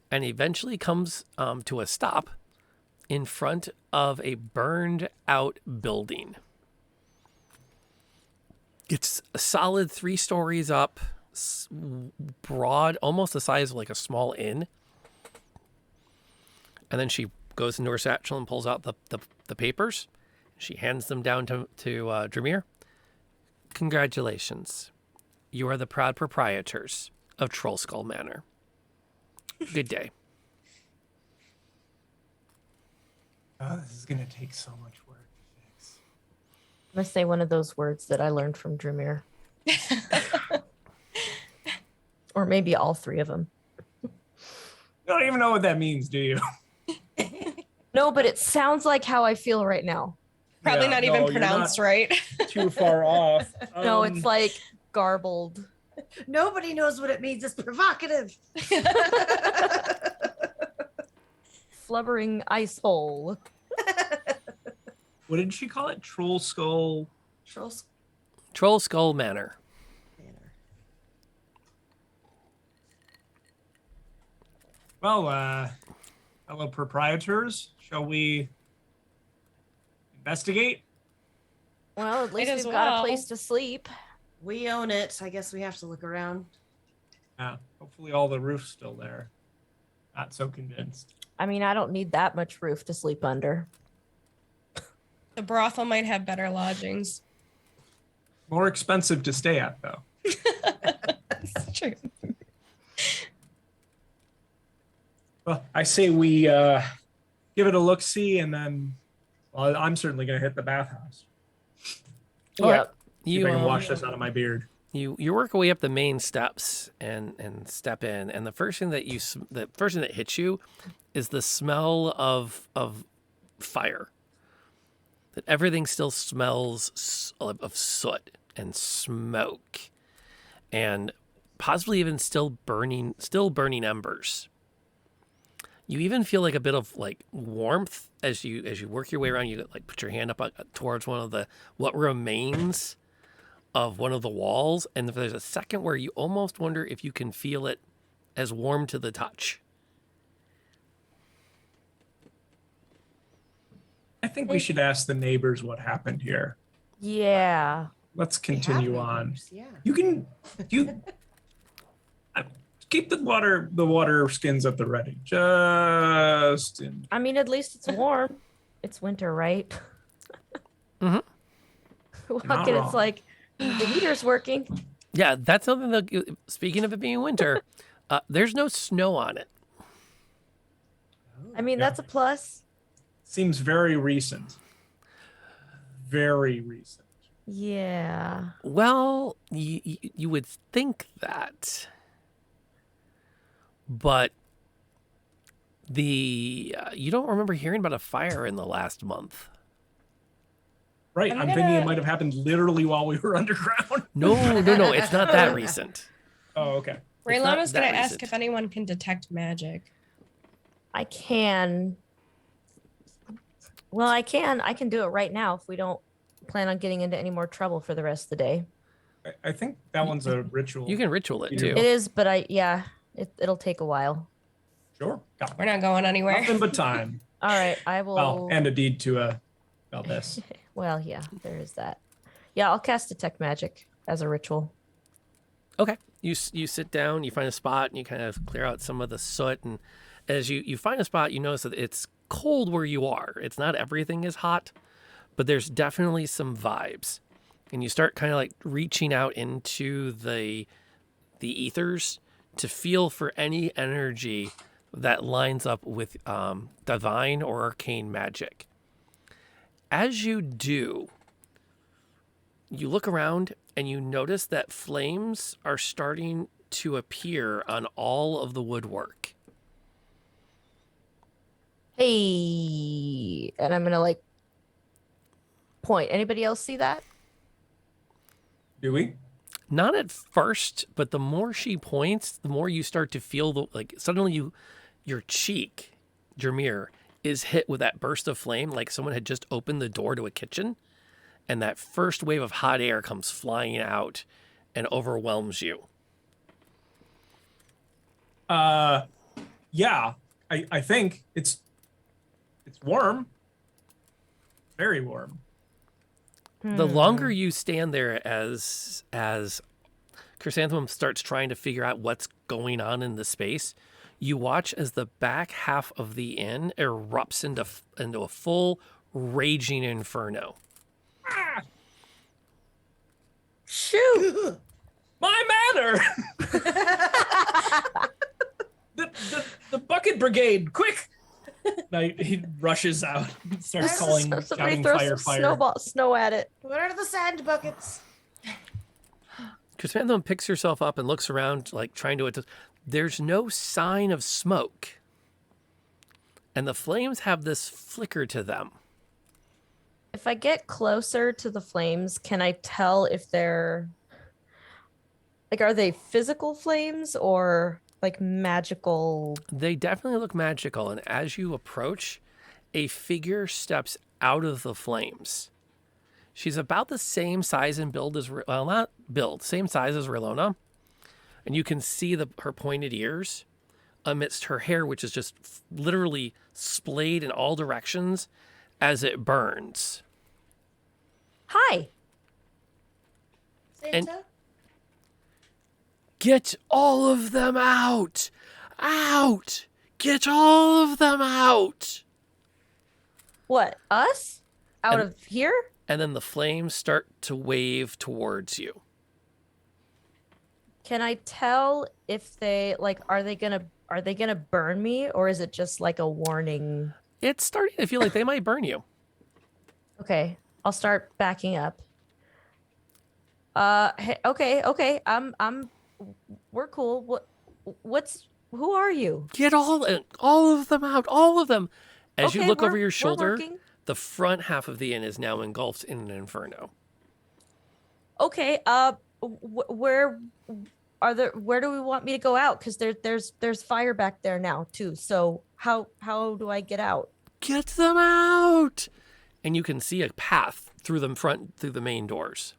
Speaker 1: and eventually comes to a stop in front of a burned out building. It's a solid 3 stories up, broad, almost the size of like a small inn. And then she goes into her satchel and pulls out the papers. She hands them down to Dramir. Congratulations. You are the proud proprietors of Trollskull Manor. Good day.
Speaker 5: Oh, this is gonna take so much work to fix.
Speaker 2: I'm gonna say one of those words that I learned from Drumir. Or maybe all three of them.
Speaker 5: You don't even know what that means, do you?
Speaker 2: No, but it sounds like how I feel right now.
Speaker 4: Probably
Speaker 5: Yeah,
Speaker 4: not
Speaker 5: no,
Speaker 4: even
Speaker 5: you're
Speaker 4: pronounced
Speaker 5: not
Speaker 4: right.
Speaker 5: Too far off.
Speaker 2: No, it's like garbled.
Speaker 3: Nobody knows what it means. It's provocative.
Speaker 2: Flubbering ice hole.
Speaker 5: What did she call it? Troll skull.
Speaker 1: Troll Skull Manor.
Speaker 5: Well, hello, proprietors. Shall we investigate?
Speaker 2: Well, at least
Speaker 4: as
Speaker 2: we've got a
Speaker 4: well.
Speaker 2: place to sleep.
Speaker 3: We own it. I guess we have to look around.
Speaker 5: Yeah. Hopefully, all the roof's still there. Not so convinced.
Speaker 2: I mean, I don't need that much roof to sleep under.
Speaker 4: The brothel might have better lodgings.
Speaker 5: More expensive to stay at, though.
Speaker 4: That's true.
Speaker 5: Well, I say we give it a look-see, and then I'm certainly going to hit the bathhouse.
Speaker 1: All right.
Speaker 5: See if I can wash this out of my beard.
Speaker 1: You work your way up the main steps and step in, and the first thing that hits you is the smell of fire. That everything still smells of soot and smoke, and possibly even still burning embers. You even feel like a bit of like warmth as you work your way around. You like put your hand up towards one of what remains of one of the walls, and there's a second where you almost wonder if you can feel it as warm to the touch.
Speaker 5: I think we should ask the neighbors what happened here.
Speaker 2: Yeah.
Speaker 5: Let's continue on.
Speaker 3: Yeah.
Speaker 5: You keep the water skins at the ready. Just in.
Speaker 2: I mean, at least it's warm. It's winter, right?
Speaker 1: Mm-hmm.
Speaker 2: Walking, it's like the heater's working.
Speaker 1: Yeah, that's something that, speaking of it being winter, there's no snow on it.
Speaker 2: I mean, that's a plus.
Speaker 5: Seems very recent. Very recent.
Speaker 2: Yeah.
Speaker 1: Well, you would think that, but you don't remember hearing about a fire in the last month.
Speaker 5: Right, I'm thinking it might have happened literally while we were underground.
Speaker 1: No, it's not that recent.
Speaker 5: Oh, okay.
Speaker 4: Raylon was going
Speaker 1: that
Speaker 4: to ask
Speaker 1: recent.
Speaker 4: if anyone can detect magic.
Speaker 2: I can. Well, I can do it right now if we don't plan on getting into any more trouble for the rest of the day.
Speaker 5: I think that one's a ritual.
Speaker 1: You can ritual it too.
Speaker 2: It is, but it'll take a while.
Speaker 5: Sure.
Speaker 4: We're not going anywhere.
Speaker 5: Nothing but time.
Speaker 2: All right, I will.
Speaker 5: Well, and a deed to this.
Speaker 2: Well, yeah, there is that. Yeah, I'll cast detect magic as a ritual.
Speaker 1: Okay. You sit down, you find a spot, and you kind of clear out some of the soot. And as you find a spot, you notice that it's cold where you are. It's not everything is hot, but there's definitely some vibes. And you start kind of like reaching out into the ethers to feel for any energy that lines up with divine or arcane magic. As you do, you look around and you notice that flames are starting to appear on all of the woodwork.
Speaker 2: Hey, and I'm gonna like point. Anybody else see that?
Speaker 5: Do we?
Speaker 1: Not at first, but the more she points, the more you start to feel suddenly your cheek, Jameer, is hit with that burst of flame, like someone had just opened the door to a kitchen, and that first wave of hot air comes flying out and overwhelms you.
Speaker 5: Yeah, I think it's warm. Very warm.
Speaker 1: The longer you stand there as Chrysanthemum starts trying to figure out what's going on in the space, you watch as the back half of the inn erupts into a full raging inferno.
Speaker 5: Ah!
Speaker 2: Shoot!
Speaker 5: My manor! the bucket brigade, quick! No, he rushes out, starts calling,
Speaker 2: Somebody
Speaker 5: shouting,
Speaker 2: throw
Speaker 5: fire,
Speaker 2: some
Speaker 5: fire.
Speaker 2: snow at it.
Speaker 3: What are the sand buckets?
Speaker 1: Chrysanthemum picks herself up and looks around, like trying to. There's no sign of smoke, and the flames have this flicker to them.
Speaker 2: If I get closer to the flames, can I tell if they're like, are they physical flames or like magical?
Speaker 1: They definitely look magical, and as you approach, a figure steps out of the flames. She's about the same size and build as, well, not build, same size as Rilona. And you can see her pointed ears amidst her hair, which is just literally splayed in all directions as it burns.
Speaker 2: Hi.
Speaker 1: And get all of them out! Out! Get all of them out!
Speaker 2: What, us? Out of here?
Speaker 1: And then the flames start to wave towards you.
Speaker 2: Can I tell if they like, are they gonna burn me, or is it just like a warning?
Speaker 1: It's starting to feel like they might burn you.
Speaker 2: Okay, I'll start backing up. Hey, okay. We're cool. Who are you?
Speaker 1: Get all of them out, all of them. As you
Speaker 2: Okay,
Speaker 1: look over
Speaker 2: we're
Speaker 1: your shoulder,
Speaker 2: working.
Speaker 1: the front half of the inn is now engulfed in an inferno.
Speaker 2: Okay, where do we want me to go out? Because there's fire back there now too. So how do I get out?
Speaker 1: Get them out! And you can see a path through the main doors.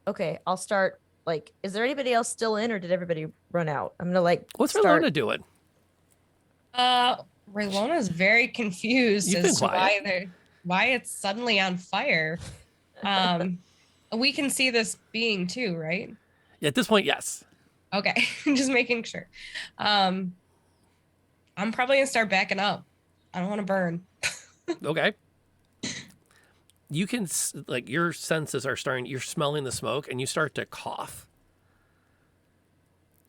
Speaker 2: Okay, I'll start. Like, is there anybody else still in, or did everybody run out? I'm gonna like.
Speaker 1: What's
Speaker 2: start...
Speaker 1: Rilona doing?
Speaker 4: Rilona's very confused
Speaker 1: You've been
Speaker 4: as to
Speaker 1: quiet.
Speaker 4: why it's suddenly on fire. We can see this being too, right?
Speaker 1: At this point, yes.
Speaker 4: Okay, just making sure. I'm probably gonna start backing up. I don't want to burn.
Speaker 1: Okay. You can, like, your senses are you're smelling the smoke and you start to cough.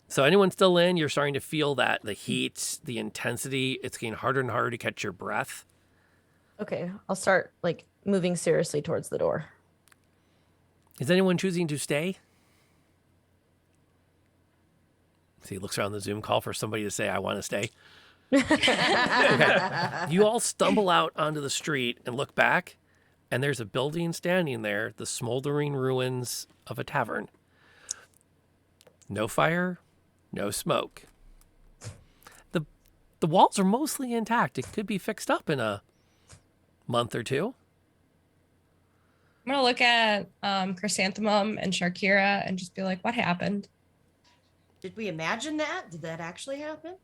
Speaker 1: So anyone still in, you're starting to feel that the heat, the intensity, it's getting harder and harder to catch your breath.
Speaker 2: Okay, I'll start like moving seriously towards the door.
Speaker 1: Is anyone choosing to stay? So he looks around the Zoom call for somebody to say, I want to stay. Okay. You all stumble out onto the street and look back, and there's a building standing there, the smoldering ruins of a tavern. No fire, no smoke. The walls are mostly intact. It could be fixed up in a month or two.
Speaker 4: I'm gonna look at Chrysanthemum and Sharkira and just be like, what happened?
Speaker 3: Did we imagine that? Did that actually happen?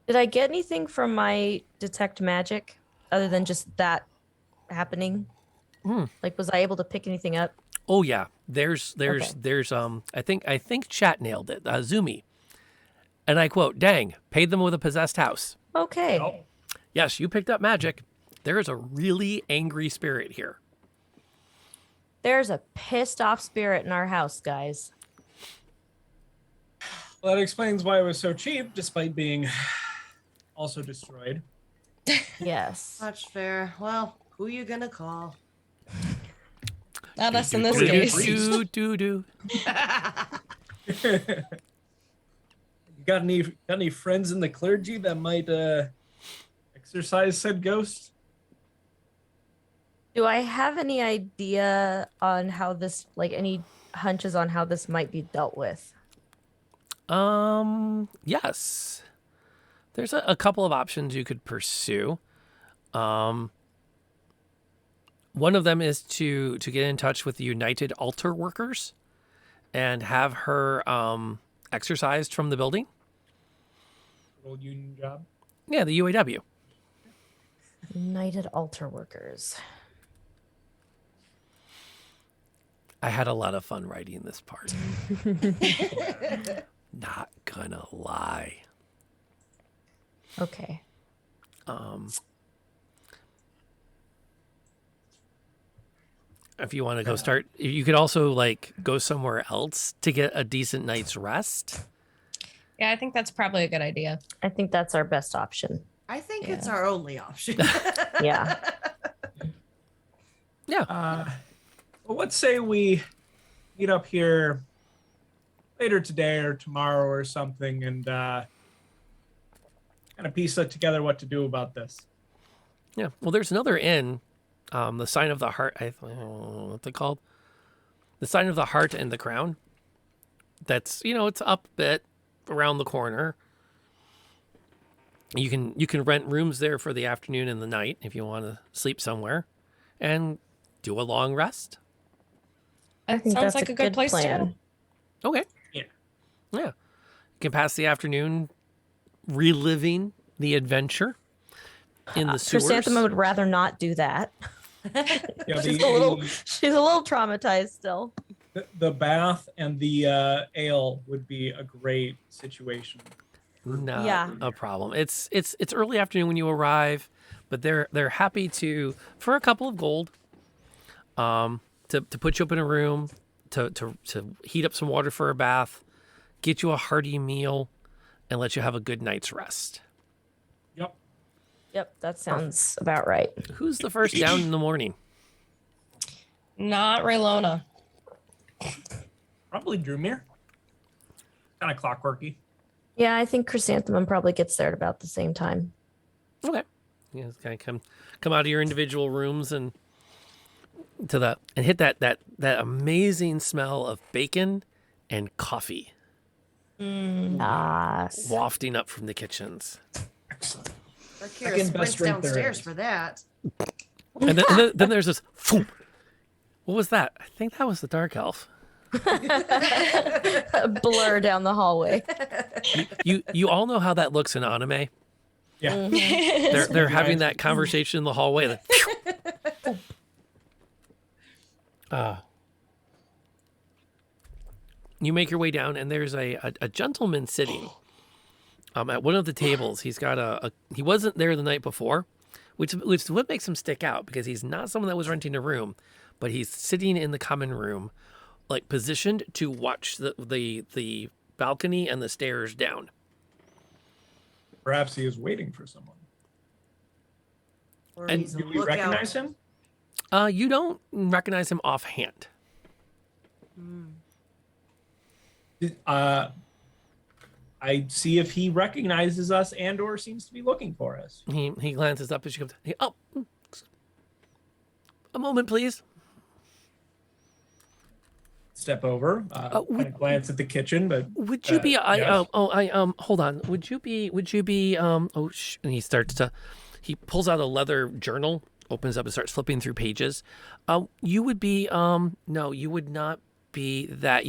Speaker 2: Did I get anything from my detect magic other than just that happening? Like, was I able to pick anything up?
Speaker 1: Oh yeah, there's I think chat nailed it. Zumi, and I quote, "Dang, paid them with a possessed house."
Speaker 2: Okay.
Speaker 5: Oh.
Speaker 1: Yes, you picked up magic. There is a really angry spirit here.
Speaker 2: There's a pissed off spirit in our house, guys.
Speaker 5: Well, that explains why it was so cheap, despite being also destroyed.
Speaker 2: Yes.
Speaker 3: Much fair. Well, who you gonna call?
Speaker 4: Not us in this case.
Speaker 1: Do.
Speaker 5: You got any friends in the clergy that might exorcise said ghost?
Speaker 2: Do I have any idea on how this, like, any hunches on how this might be dealt with?
Speaker 1: Yes. There's a couple of options you could pursue. One of them is to get in touch with the United Altar Workers and have her exorcised from the building.
Speaker 5: Old union job.
Speaker 1: Yeah, the UAW.
Speaker 2: United Altar Workers.
Speaker 1: I had a lot of fun writing this part. Not gonna lie.
Speaker 2: Okay.
Speaker 1: If you want to go start, you could also like go somewhere else to get a decent night's rest.
Speaker 4: Yeah, I think that's probably a good idea.
Speaker 2: I think that's our best option.
Speaker 3: I think it's our only option.
Speaker 2: Yeah.
Speaker 5: Well, let's say we meet up here later today or tomorrow or something and kind of piece it together what to do about this.
Speaker 1: Yeah. Well, there's another inn, the Sign of the Heart. I don't know what they're called. The Sign of the Heart and the Crown. That's, it's up a bit around the corner. You can rent rooms there for the afternoon and the night if you want to sleep somewhere, and do a long rest.
Speaker 4: That sounds like a good place to go.
Speaker 1: Okay.
Speaker 5: Yeah.
Speaker 1: Yeah. You can pass the afternoon reliving the adventure in the sewers.
Speaker 2: Chrysanthemum would rather not do that.
Speaker 5: Yeah,
Speaker 2: she's a little traumatized still.
Speaker 5: The bath and the ale would be a great situation.
Speaker 1: Not a problem. It's early afternoon when you arrive, but they're happy to, for a couple of gold, to put you up in a room, to heat up some water for a bath, get you a hearty meal, and let you have a good night's rest.
Speaker 2: Yep, that sounds about right.
Speaker 1: Who's the first down in the morning?
Speaker 4: Not Raylona.
Speaker 5: Probably Drewmere. Kind of clockworky.
Speaker 2: Yeah, I think Chrysanthemum probably gets there at about the same time.
Speaker 1: Okay. Yeah, it's kind of come out of your individual rooms and hit that amazing smell of bacon and coffee.
Speaker 2: Nice.
Speaker 1: Wafting up from the kitchens.
Speaker 5: Excellent.
Speaker 3: Kira sprints downstairs for that.
Speaker 1: And then there's this. Phoom. What was that? I think that was the dark elf.
Speaker 2: A blur down the hallway.
Speaker 1: You all know how that looks in anime.
Speaker 5: Yeah.
Speaker 2: Mm-hmm.
Speaker 1: They're having that conversation in the hallway. You make your way down, and there's a gentleman sitting at one of the tables. He's got he wasn't there the night before, which what makes him stick out, because he's not someone that was renting a room, but he's sitting in the common room, like positioned to watch the balcony and the stairs down.
Speaker 5: Perhaps he is waiting for someone.
Speaker 3: Or
Speaker 1: And
Speaker 3: he's a
Speaker 5: do we
Speaker 3: lookout.
Speaker 5: recognize him?
Speaker 1: You don't recognize him offhand.
Speaker 5: I see if he recognizes us and or seems to be looking for us.
Speaker 1: He glances up as she comes. A moment, please.
Speaker 5: Step over, kind of glance at the kitchen, but
Speaker 1: Would you be?
Speaker 5: yes.
Speaker 1: Hold on. Would you be? And he starts to. He pulls out a leather journal, opens up, and starts flipping through pages. You would be. No, you would not be that.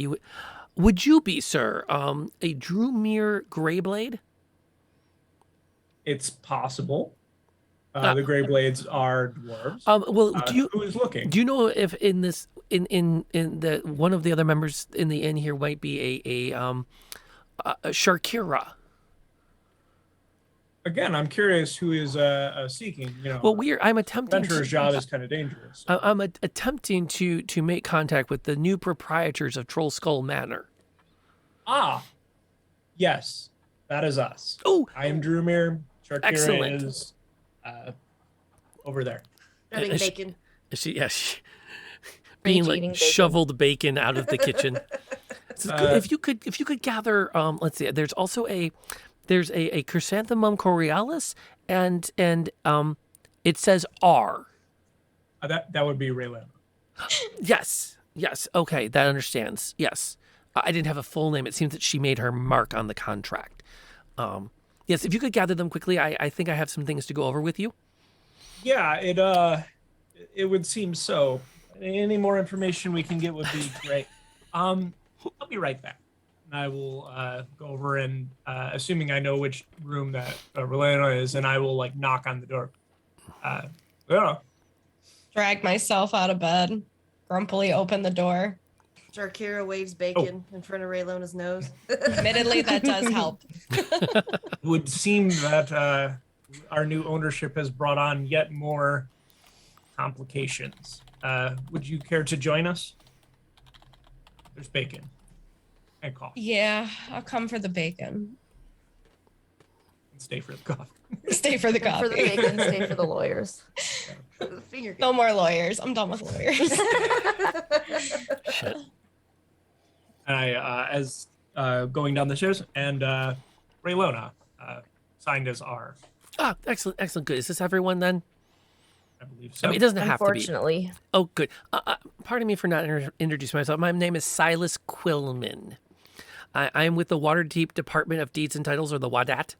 Speaker 1: Would you be, sir? A Drewmere Greyblade?
Speaker 5: It's possible. The Greyblades are dwarves.
Speaker 1: Well,
Speaker 5: who is looking?
Speaker 1: Do you know if in this in the one of the other members in the inn here might be a Sharkira?
Speaker 5: Again, I'm curious who is seeking.
Speaker 1: Well, I'm attempting.
Speaker 5: Adventurer's job is kind of dangerous.
Speaker 1: I'm attempting to make contact with the new proprietors of Troll Skull Manor.
Speaker 5: Ah, yes, that is us.
Speaker 1: Oh,
Speaker 5: I am Drewmere. Sharkira
Speaker 1: excellent.
Speaker 5: is over there.
Speaker 3: Having bacon.
Speaker 1: She being like shoveled bacon out of the kitchen. If you could gather, let's see. There's also a chrysanthemum corealis, and it says R.
Speaker 5: That would be Raylan.
Speaker 1: Yes. Okay, that understands. Yes, I didn't have a full name. It seems that she made her mark on the contract. Yes, if you could gather them quickly, I think I have some things to go over with you.
Speaker 5: Yeah, it would seem so. Any more information we can get would be great. I'll be right back. I will go over and, assuming I know which room that Relena is, and I will knock on the door. Yeah.
Speaker 4: Drag myself out of bed, grumpily open the door.
Speaker 3: Sharkira waves bacon in front of Raylona's nose.
Speaker 4: Admittedly, that does help.
Speaker 5: It would seem that our new ownership has brought on yet more complications. Would you care to join us? There's bacon and coffee.
Speaker 4: Yeah, I'll come for the bacon.
Speaker 5: Stay for the coffee.
Speaker 4: Stay for the coffee.
Speaker 2: For the bacon, stay for the lawyers.
Speaker 4: No more lawyers. I'm done with lawyers.
Speaker 5: And I, as going down the stairs, and Raylona signed as R.
Speaker 1: Ah, excellent, excellent, good. Is this everyone then?
Speaker 5: I believe so.
Speaker 1: I mean, it doesn't have to be.
Speaker 2: Unfortunately.
Speaker 1: Oh, good. Pardon me for not introducing myself. My name is Silas Quillman. I am with the Waterdeep Department of Deeds and Titles, or the WADAT.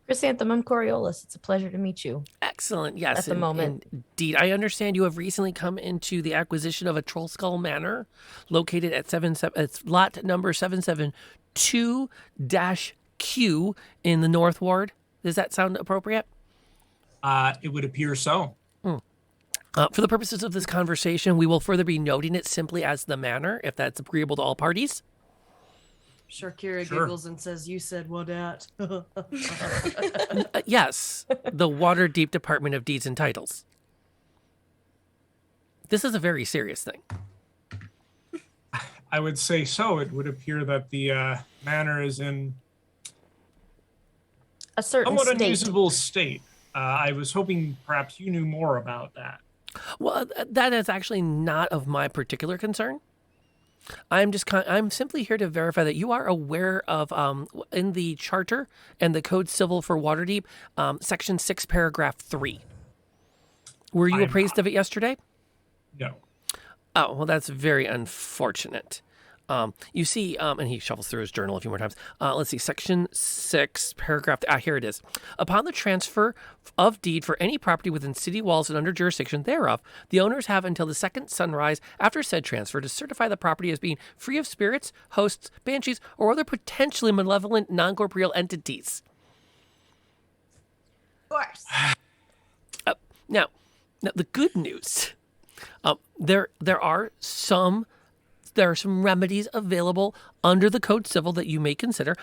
Speaker 2: Chrysanthemum Coriolis, it's a pleasure to meet you.
Speaker 1: Excellent. Yes.
Speaker 2: At the moment.
Speaker 1: Indeed. I understand you have recently come into the acquisition of a Troll Skull Manor located at it's lot number 772-Q in the North Ward. Does that sound appropriate?
Speaker 5: It would appear so.
Speaker 1: For the purposes of this conversation, we will further be noting it simply as the manor, if that's agreeable to all parties.
Speaker 3: Sharkira giggles and says, "You said what at?"
Speaker 1: Yes, the Waterdeep Department of Deeds and Titles. This is a very serious thing.
Speaker 5: I would say so. It would appear that the manor is in
Speaker 2: a certain
Speaker 5: somewhat
Speaker 2: state.
Speaker 5: unusable state. I was hoping perhaps you knew more about that.
Speaker 1: Well, that is actually not of my particular concern. I'm simply here to verify that you are aware of in the charter and the Code Civil for Waterdeep, Section 6, Paragraph 3. Were you appraised of it yesterday?
Speaker 5: No.
Speaker 1: Oh, well, that's very unfortunate. You see, and he shuffles through his journal a few more times. Let's see, Section 6, Paragraph... here it is. Upon the transfer of deed for any property within city walls and under jurisdiction thereof, the owners have until the second sunrise after said transfer to certify the property as being free of spirits, hosts, banshees, or other potentially malevolent non-corporeal entities.
Speaker 3: Of course.
Speaker 1: Now, the good news, there are some remedies available under the Code Civil that you may consider.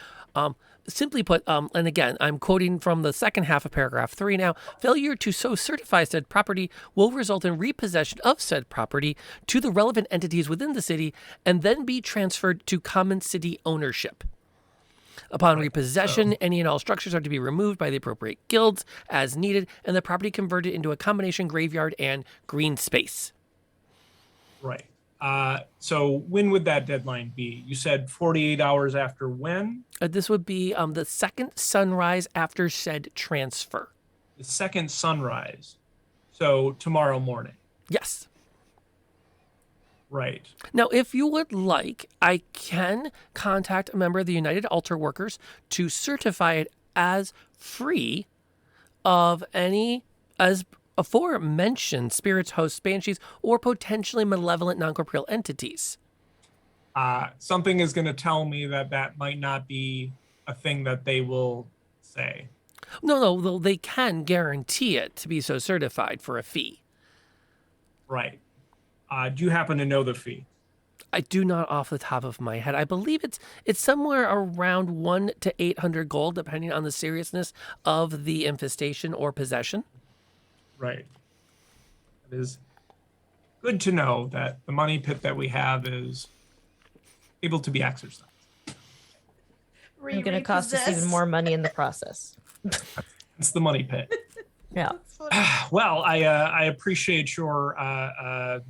Speaker 1: Simply put, and again, I'm quoting from the second half of paragraph 3 now, failure to so certify said property will result in repossession of said property to the relevant entities within the city and then be transferred to common city ownership. Upon repossession, any and all structures are to be removed by the appropriate guilds as needed and the property converted into a combination graveyard and green space.
Speaker 5: Right. So when would that deadline be? You said 48 hours after when?
Speaker 1: This would be the second sunrise after said transfer.
Speaker 5: The second sunrise. So tomorrow morning.
Speaker 1: Yes.
Speaker 5: Right.
Speaker 1: Now, if you would like, I can contact a member of the United Altar Workers to certify it as free of any as aforementioned spirits, hosts, banshees, or potentially malevolent non-corporeal entities.
Speaker 5: Something is going to tell me that might not be a thing that they will say.
Speaker 1: No, they can guarantee it to be so certified for a fee.
Speaker 5: Right. Do you happen to know the fee?
Speaker 1: I do not off the top of my head. I believe it's somewhere around 100 to 800 gold, depending on the seriousness of the infestation or possession.
Speaker 5: Right. It is good to know that the money pit that we have is able to be exercised.
Speaker 2: It's going to cost us even more money in the process.
Speaker 5: It's the money pit.
Speaker 2: Yeah.
Speaker 5: Well, I appreciate your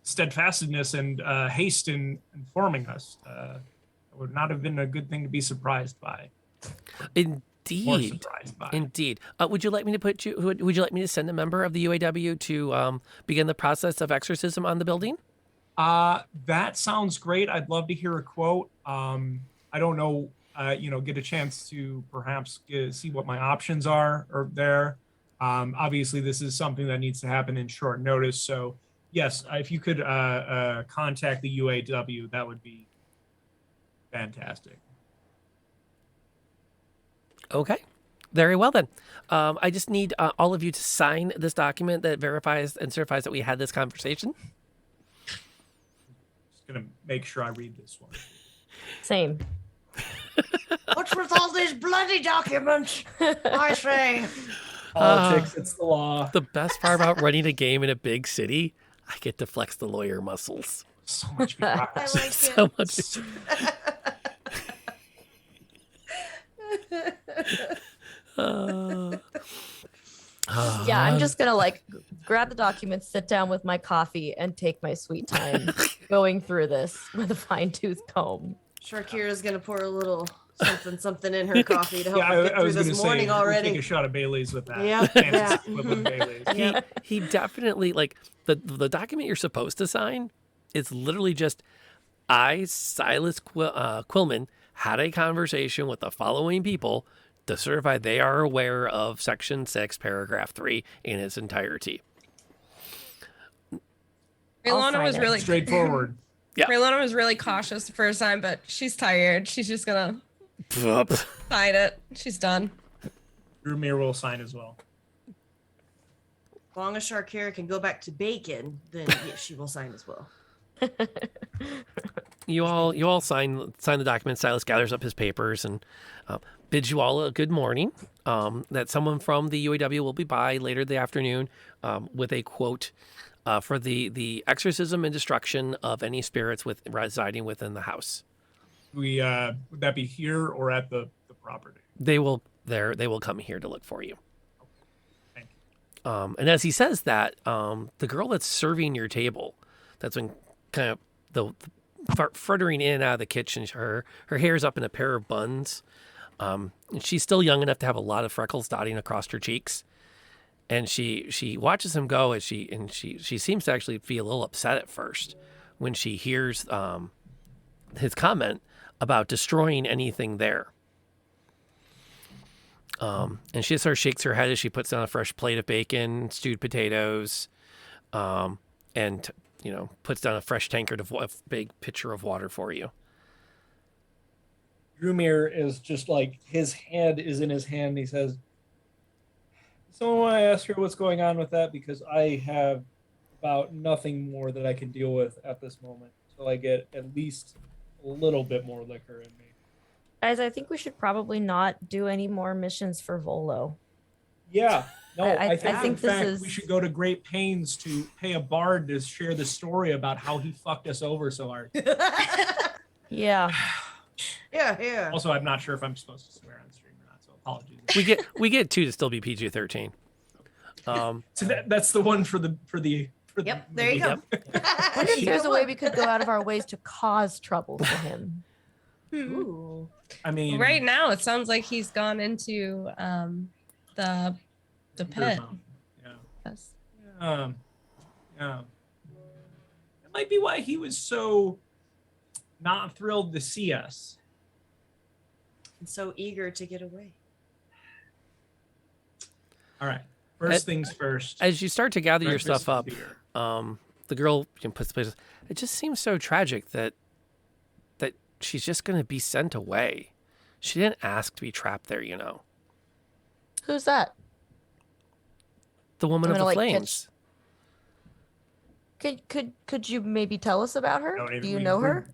Speaker 5: steadfastness and haste in informing us. It would not have been a good thing to be surprised by.
Speaker 1: Indeed. Indeed. Would you like me to would you like me to send a member of the UAW to begin the process of exorcism on the building?
Speaker 5: That sounds great. I'd love to hear a quote. I don't know, get a chance to perhaps see what my options are there. Obviously, this is something that needs to happen in short notice. So, yes, if you could contact the UAW, that would be fantastic.
Speaker 1: Okay. Very well, then. I just need all of you to sign this document that verifies and certifies that we had this conversation.
Speaker 5: Just going to make sure I read this one.
Speaker 2: Same.
Speaker 3: What's with all these bloody documents? I say.
Speaker 5: Politics, it's the law.
Speaker 1: The best part about running a game in a big city, I get to flex the lawyer muscles.
Speaker 5: So much bureaucracy.
Speaker 3: I like
Speaker 1: So much.
Speaker 2: Yeah, I'm just gonna like grab the documents, sit down with my coffee, and take my sweet time going through this with a fine-tooth comb.
Speaker 3: Sharkira's gonna pour a little something in her coffee to help
Speaker 5: Yeah,
Speaker 3: her get
Speaker 5: I
Speaker 3: through
Speaker 5: was
Speaker 3: this
Speaker 5: going to
Speaker 3: morning
Speaker 5: say, we'll
Speaker 3: already.
Speaker 5: take a shot of Bailey's with that.
Speaker 3: Yep,
Speaker 5: Fantasy
Speaker 3: yeah.
Speaker 5: equivalent Bailey's.
Speaker 1: He definitely, like, the document you're supposed to sign is literally just, I, Silas Quillman, had a conversation with the following people to certify they are aware of Section 6, Paragraph 3 in its entirety.
Speaker 4: Raylana was really
Speaker 5: straightforward.
Speaker 1: Yeah.
Speaker 4: Raylana was really cautious the first time, but she's tired. She's just gonna sign it. She's done.
Speaker 5: Rumir will sign as well.
Speaker 3: As long as Sharkira can go back to bacon, then yes, she will sign as well.
Speaker 1: You all sign the document. Silas gathers up his papers and bids you all a good morning. That someone from the UAW will be by later the afternoon with a quote for the exorcism and destruction of any spirits residing within the house.
Speaker 5: Would that be here or at the property?
Speaker 1: They will come here to look for you. And as he says that, the girl that's serving your table, that's been kind of the frittering in and out of the kitchen, her hair's up in a pair of buns. And she's still young enough to have a lot of freckles dotting across her cheeks. And she watches him go as she seems to actually feel a little upset at first when she hears his comment about destroying anything there. And she sort of shakes her head as she puts down a fresh plate of bacon, stewed potatoes, and puts down a fresh tankard of a big pitcher of water for you.
Speaker 5: Drumir is just like, his head is in his hand. And he says, "Someone want to ask her what's going on with that, because I have about nothing more that I can deal with at this moment until I get at least a little bit more liquor in me."
Speaker 2: Guys, I think we should probably not do any more missions for Volo.
Speaker 5: Yeah. No, I think,
Speaker 2: think
Speaker 5: in
Speaker 2: this
Speaker 5: fact,
Speaker 2: is-
Speaker 5: we should go to great pains to pay a bard to share the story about how he fucked us over so hard.
Speaker 2: Yeah.
Speaker 3: Yeah.
Speaker 5: Also, I'm not sure if I'm supposed to swear on stream or not, so apologies.
Speaker 1: We get 2 to still be PG-13.
Speaker 5: So that's the one for the.
Speaker 3: Yep, there you go.
Speaker 2: I wonder if there's a way we could go out of our ways to cause trouble for him.
Speaker 3: Ooh.
Speaker 5: I mean,
Speaker 4: Right now, it sounds like he's gone into the pit.
Speaker 5: Yeah.
Speaker 4: Yes.
Speaker 5: Yeah. That might be why he was so not thrilled to see us.
Speaker 3: And so eager to get away.
Speaker 5: All right. First things first.
Speaker 1: As you start to gather your
Speaker 5: Breakfast
Speaker 1: stuff up,
Speaker 5: is here.
Speaker 1: the girl puts the place. It just seems so tragic that she's just going to be sent away. She didn't ask to be trapped there,
Speaker 2: Who's that?
Speaker 1: The woman of the flames.
Speaker 2: Could you maybe tell us about her?
Speaker 5: No,
Speaker 2: Do you know her?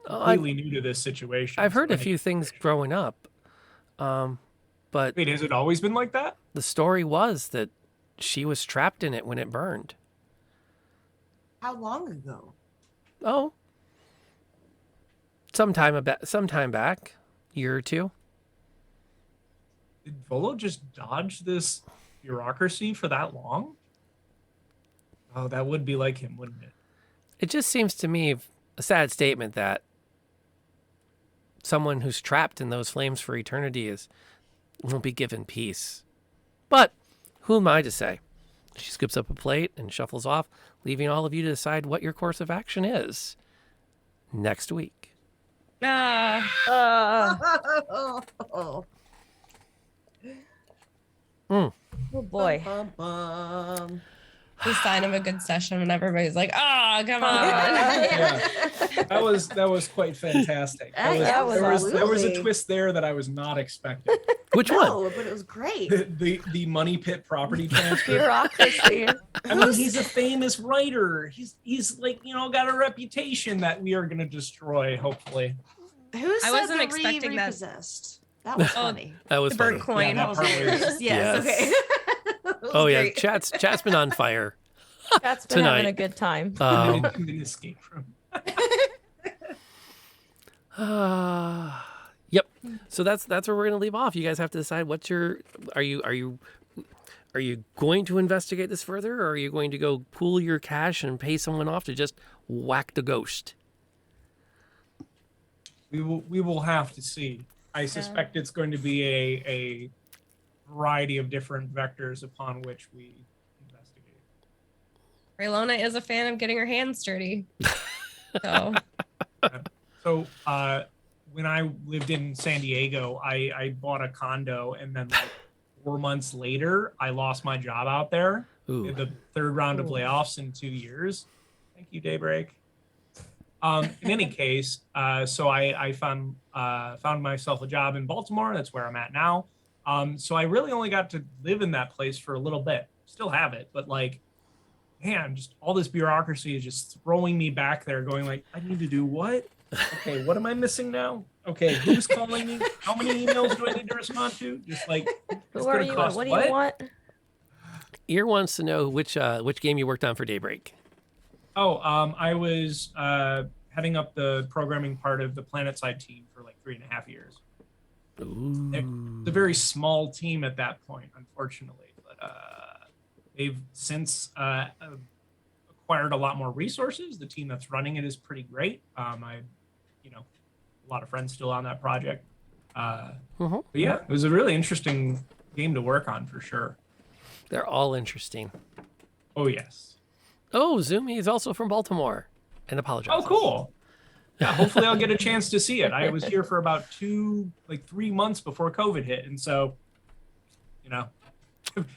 Speaker 5: Completely new to this situation.
Speaker 1: I've heard
Speaker 5: so
Speaker 1: a few things growing up, but
Speaker 5: wait, has it always been like that?
Speaker 1: The story was that she was trapped in it when it burned.
Speaker 3: How long ago?
Speaker 1: Oh, sometime back, year or two.
Speaker 5: Did Volo just dodge this bureaucracy for that long? Oh, that would be like him, wouldn't it?
Speaker 1: It just seems to me a sad statement that someone who's trapped in those flames for eternity won't be given peace. But who am I to say? She scoops up a plate and shuffles off, leaving all of you to decide what your course of action is next week.
Speaker 2: Oh boy.
Speaker 3: Bum, bum.
Speaker 4: The sign of a good session when everybody's like, "Oh, come on!"
Speaker 5: Yeah. That was quite fantastic. There was a
Speaker 3: Absolutely.
Speaker 5: twist there that I was not expecting.
Speaker 1: Which
Speaker 3: No, but it was great.
Speaker 5: The money pit property transfer.
Speaker 2: Bureaucracy.
Speaker 5: I mean, he's a famous writer. He's like, got a reputation that we are going to destroy, hopefully.
Speaker 3: Who said
Speaker 4: wasn't
Speaker 3: the
Speaker 4: expecting that.
Speaker 3: Repossessed? That was funny.
Speaker 1: That was
Speaker 4: The
Speaker 1: funny.
Speaker 4: burnt coin.
Speaker 5: Yeah, that part was-
Speaker 3: Yes. Okay. That was
Speaker 1: Oh yeah,
Speaker 3: great.
Speaker 1: chat's been on fire.
Speaker 2: That's been having
Speaker 1: Tonight.
Speaker 2: a good time.
Speaker 5: in an escape room.
Speaker 1: Yep. So that's where we're gonna leave off. You guys have to decide what's your. Are you going to investigate this further, or are you going to go pool your cash and pay someone off to just whack the ghost?
Speaker 5: We will have to see. I suspect it's going to be a variety of different vectors upon which we investigate.
Speaker 4: Raylona is a fan of getting her hands dirty. So
Speaker 5: So when I lived in San Diego, I bought a condo, and then like 4 months later, I lost my job out there.
Speaker 1: Ooh.
Speaker 5: The third round of layoffs in 2 years. Thank you, Daybreak. In any case, so I found myself a job in Baltimore. That's where I'm at now. So I really only got to live in that place for a little bit. Still have it, but like, man, just all this bureaucracy is just throwing me back there, going like, I need to do what? Okay, what am I missing now? Okay, who's calling me? How many emails do I need to respond to? Just like,
Speaker 2: Who are you? What do you want?
Speaker 1: Ear wants to know which game you worked on for Daybreak.
Speaker 5: Oh, I was heading up the programming part of the PlanetSide team for like 3.5 years.
Speaker 1: Ooh.
Speaker 5: It's a very small team at that point, unfortunately, but they've since acquired a lot more resources. The team that's running it is pretty great. A lot of friends still on that project. But yeah, it was a really interesting game to work on for sure.
Speaker 1: They're all interesting.
Speaker 5: Oh yes.
Speaker 1: Oh, Zumi is also from Baltimore, and apologize.
Speaker 5: Oh, cool. Yeah, hopefully I'll get a chance to see it. I was here for about 3 months before COVID hit, and so, I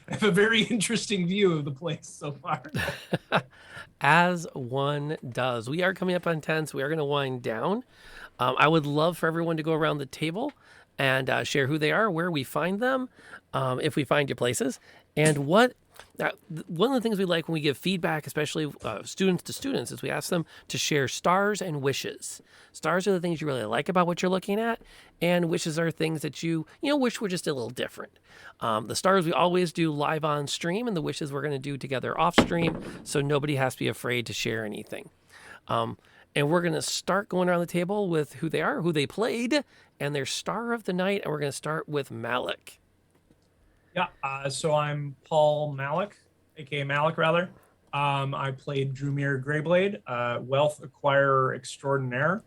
Speaker 5: have a very interesting view of the place so far.
Speaker 1: As one does. We are coming up on 10, so we are going to wind down. I would love for everyone to go around the table and share who they are, where we find them, if we find your places, and what. Now, one of the things we like when we give feedback, especially students to students, is we ask them to share stars and wishes. Stars are the things you really like about what you're looking at, and wishes are things that you wish were just a little different. The stars we always do live on stream, and the wishes we're going to do together off stream, so nobody has to be afraid to share anything. And we're going to start going around the table with who they are, who they played, and their star of the night, and we're going to start with Malik.
Speaker 5: Yeah, so I'm Paul Malik, aka Malik rather. I played Drumir Greyblade, wealth acquirer extraordinaire.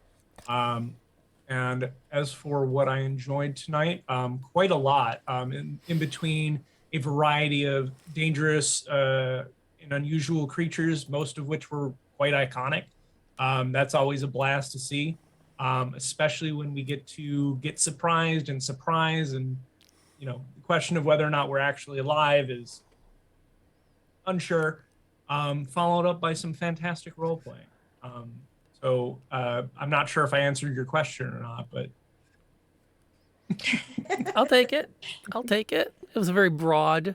Speaker 5: And as for what I enjoyed tonight, quite a lot. In between a variety of dangerous and unusual creatures, most of which were quite iconic. That's always a blast to see, especially when we get to get surprised and surprise and the question of whether or not we're actually alive is unsure, followed up by some fantastic role playing. So I'm not sure if I answered your question or not, but
Speaker 1: I'll take it. It was a very broad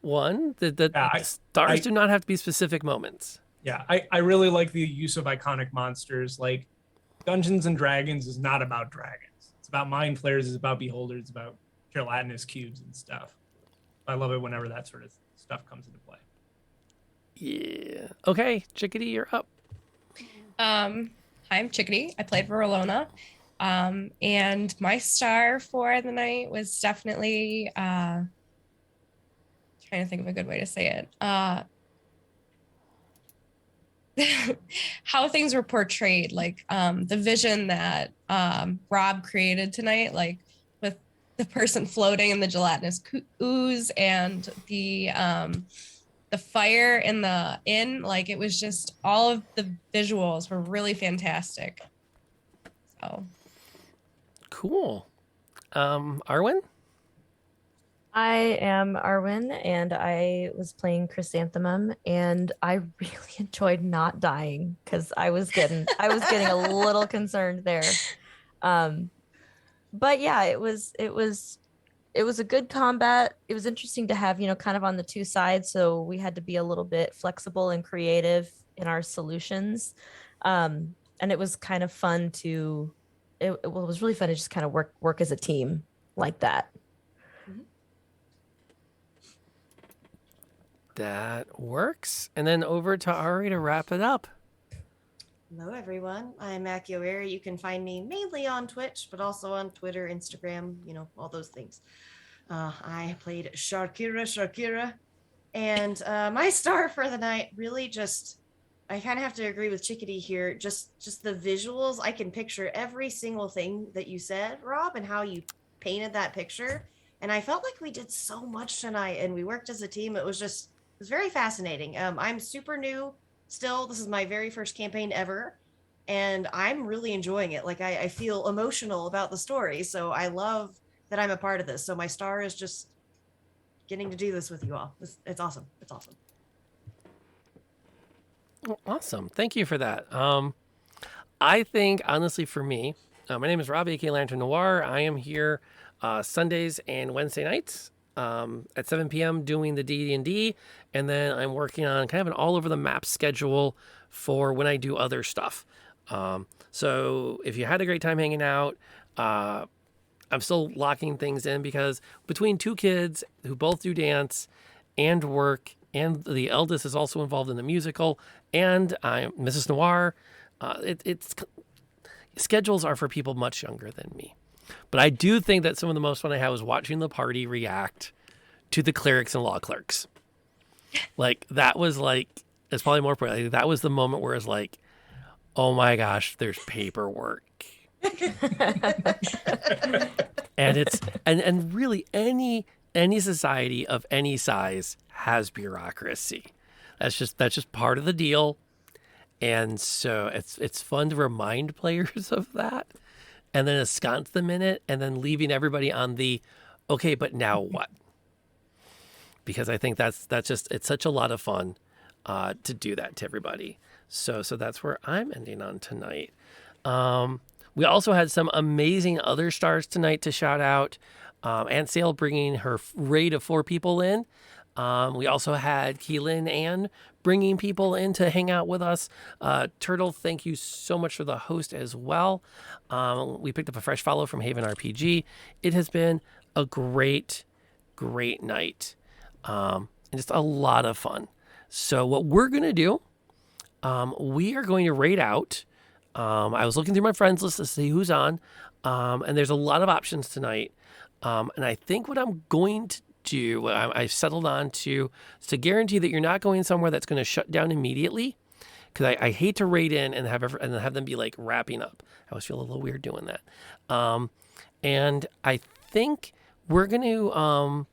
Speaker 1: one. The stars do not have to be specific moments.
Speaker 5: Yeah, I really like the use of iconic monsters. Like Dungeons and Dragons is not about dragons. It's about mind flayers. It's about beholders. It's about gelatinous cubes and stuff. I love it whenever that sort of stuff comes into play.
Speaker 1: Yeah. Okay, Chickadee, you're up.
Speaker 4: Hi, I'm Chickadee. I played Verolona. And my star for the night was definitely trying to think of a good way to say it. How things were portrayed, like the vision that Rob created tonight, like with the person floating in the gelatinous ooze and the fire in the inn, like it was just all of the visuals were really fantastic. So
Speaker 1: cool. Arwen?
Speaker 2: I am Arwen, and I was playing Chrysanthemum, and I really enjoyed not dying because I was getting a little concerned there. But yeah, it was a good combat. It was interesting to have, kind of on the two sides, so we had to be a little bit flexible and creative in our solutions. And it was kind of fun to it was really fun to just kind of work as a team like that.
Speaker 1: That works. And then over to Ari to wrap it up.
Speaker 3: Hello, everyone. I'm Accio Air. You can find me mainly on Twitch, but also on Twitter, Instagram, all those things. I played Sharkira, and my star for the night really just, I kind of have to agree with Chickadee here. Just the visuals. I can picture every single thing that you said, Rob, and how you painted that picture. And I felt like we did so much tonight, and we worked as a team. It was very fascinating. I'm super new still. This is my very first campaign ever, and I'm really enjoying it. Like I feel emotional about the story, so I love that I'm a part of this. So my star is just getting to do this with you all. It's awesome. It's awesome.
Speaker 1: Awesome. Thank you for that. I think, honestly, for me, my name is Rob, aka Lantern Noir. I am here Sundays and Wednesday nights at 7 p.m. doing the D&D, and then I'm working on kind of an all-over-the-map schedule for when I do other stuff. So if you had a great time hanging out, I'm still locking things in because between two kids who both do dance and work, and the eldest is also involved in the musical, and I'm Mrs. Noir, it's schedules are for people much younger than me. But I do think that some of the most fun I had was watching the party react to the clerics and law clerks. Like, that was like, it's probably more important. Like, that was the moment where it's like, oh my gosh, there's paperwork. And it's, and really any society of any size has bureaucracy. That's just part of the deal. And so it's fun to remind players of that, and then ensconce them in it, and then leaving everybody on the, okay, but now what? Because I think that's just, it's such a lot of fun to do that to everybody. So that's where I'm ending on tonight. We also had some amazing other stars tonight to shout out. Aunt Sale bringing her raid of 4 people in. We also had Keelan Ann bringing people in to hang out with us. Turtle, thank you so much for the host as well. We picked up a fresh follow from Haven RPG. It has been a great night. And just a lot of fun. So what we're going to do, we are going to raid out. I was looking through my friends list to see who's on. And there's a lot of options tonight. And I think what I'm going to do, I've settled on to guarantee that you're not going somewhere that's going to shut down immediately, because I hate to raid in and have them be like wrapping up. I always feel a little weird doing that. And I think we're going to,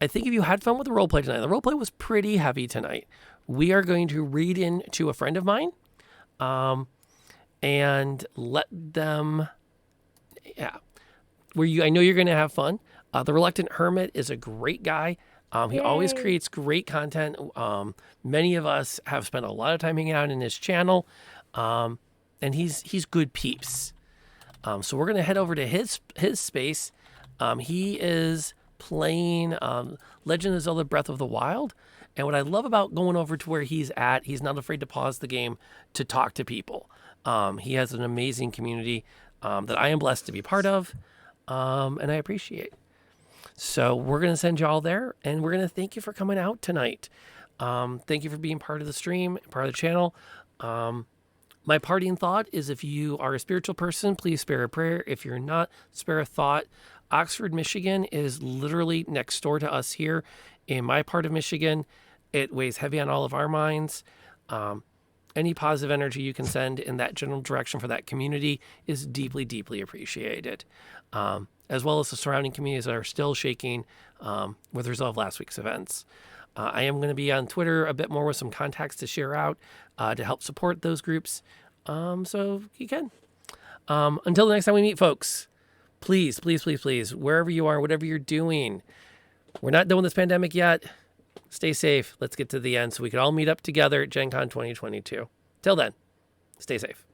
Speaker 1: I think if you had fun with the roleplay tonight, the roleplay was pretty heavy tonight. We are going to read in to a friend of mine, and let them, I know you're going to have fun. The Reluctant Hermit is a great guy. He always creates great content. Many of us have spent a lot of time hanging out in his channel, and he's good peeps. So we're going to head over to his space. He is playing Legend of Zelda Breath of the Wild. And what I love about going over to where he's at, he's not afraid to pause the game to talk to people. He has an amazing community that I am blessed to be part of, and I appreciate. So we're going to send you all there, and we're going to thank you for coming out tonight. Thank you for being part of the stream, part of the channel. My parting thought is, if you are a spiritual person, please spare a prayer. If you're not, spare a thought. Oxford, Michigan is literally next door to us here in my part of Michigan. It weighs heavy on all of our minds. Any positive energy you can send in that general direction for that community is deeply, deeply appreciated. As well as the surrounding communities that are still shaking with the result of last week's events. I am going to be on Twitter a bit more with some contacts to share out to help support those groups. So you can. Until the next time we meet, folks, please, please, please, please, wherever you are, whatever you're doing, we're not done with this pandemic yet. Stay safe. Let's get to the end so we can all meet up together at Gen Con 2022. Till then, stay safe.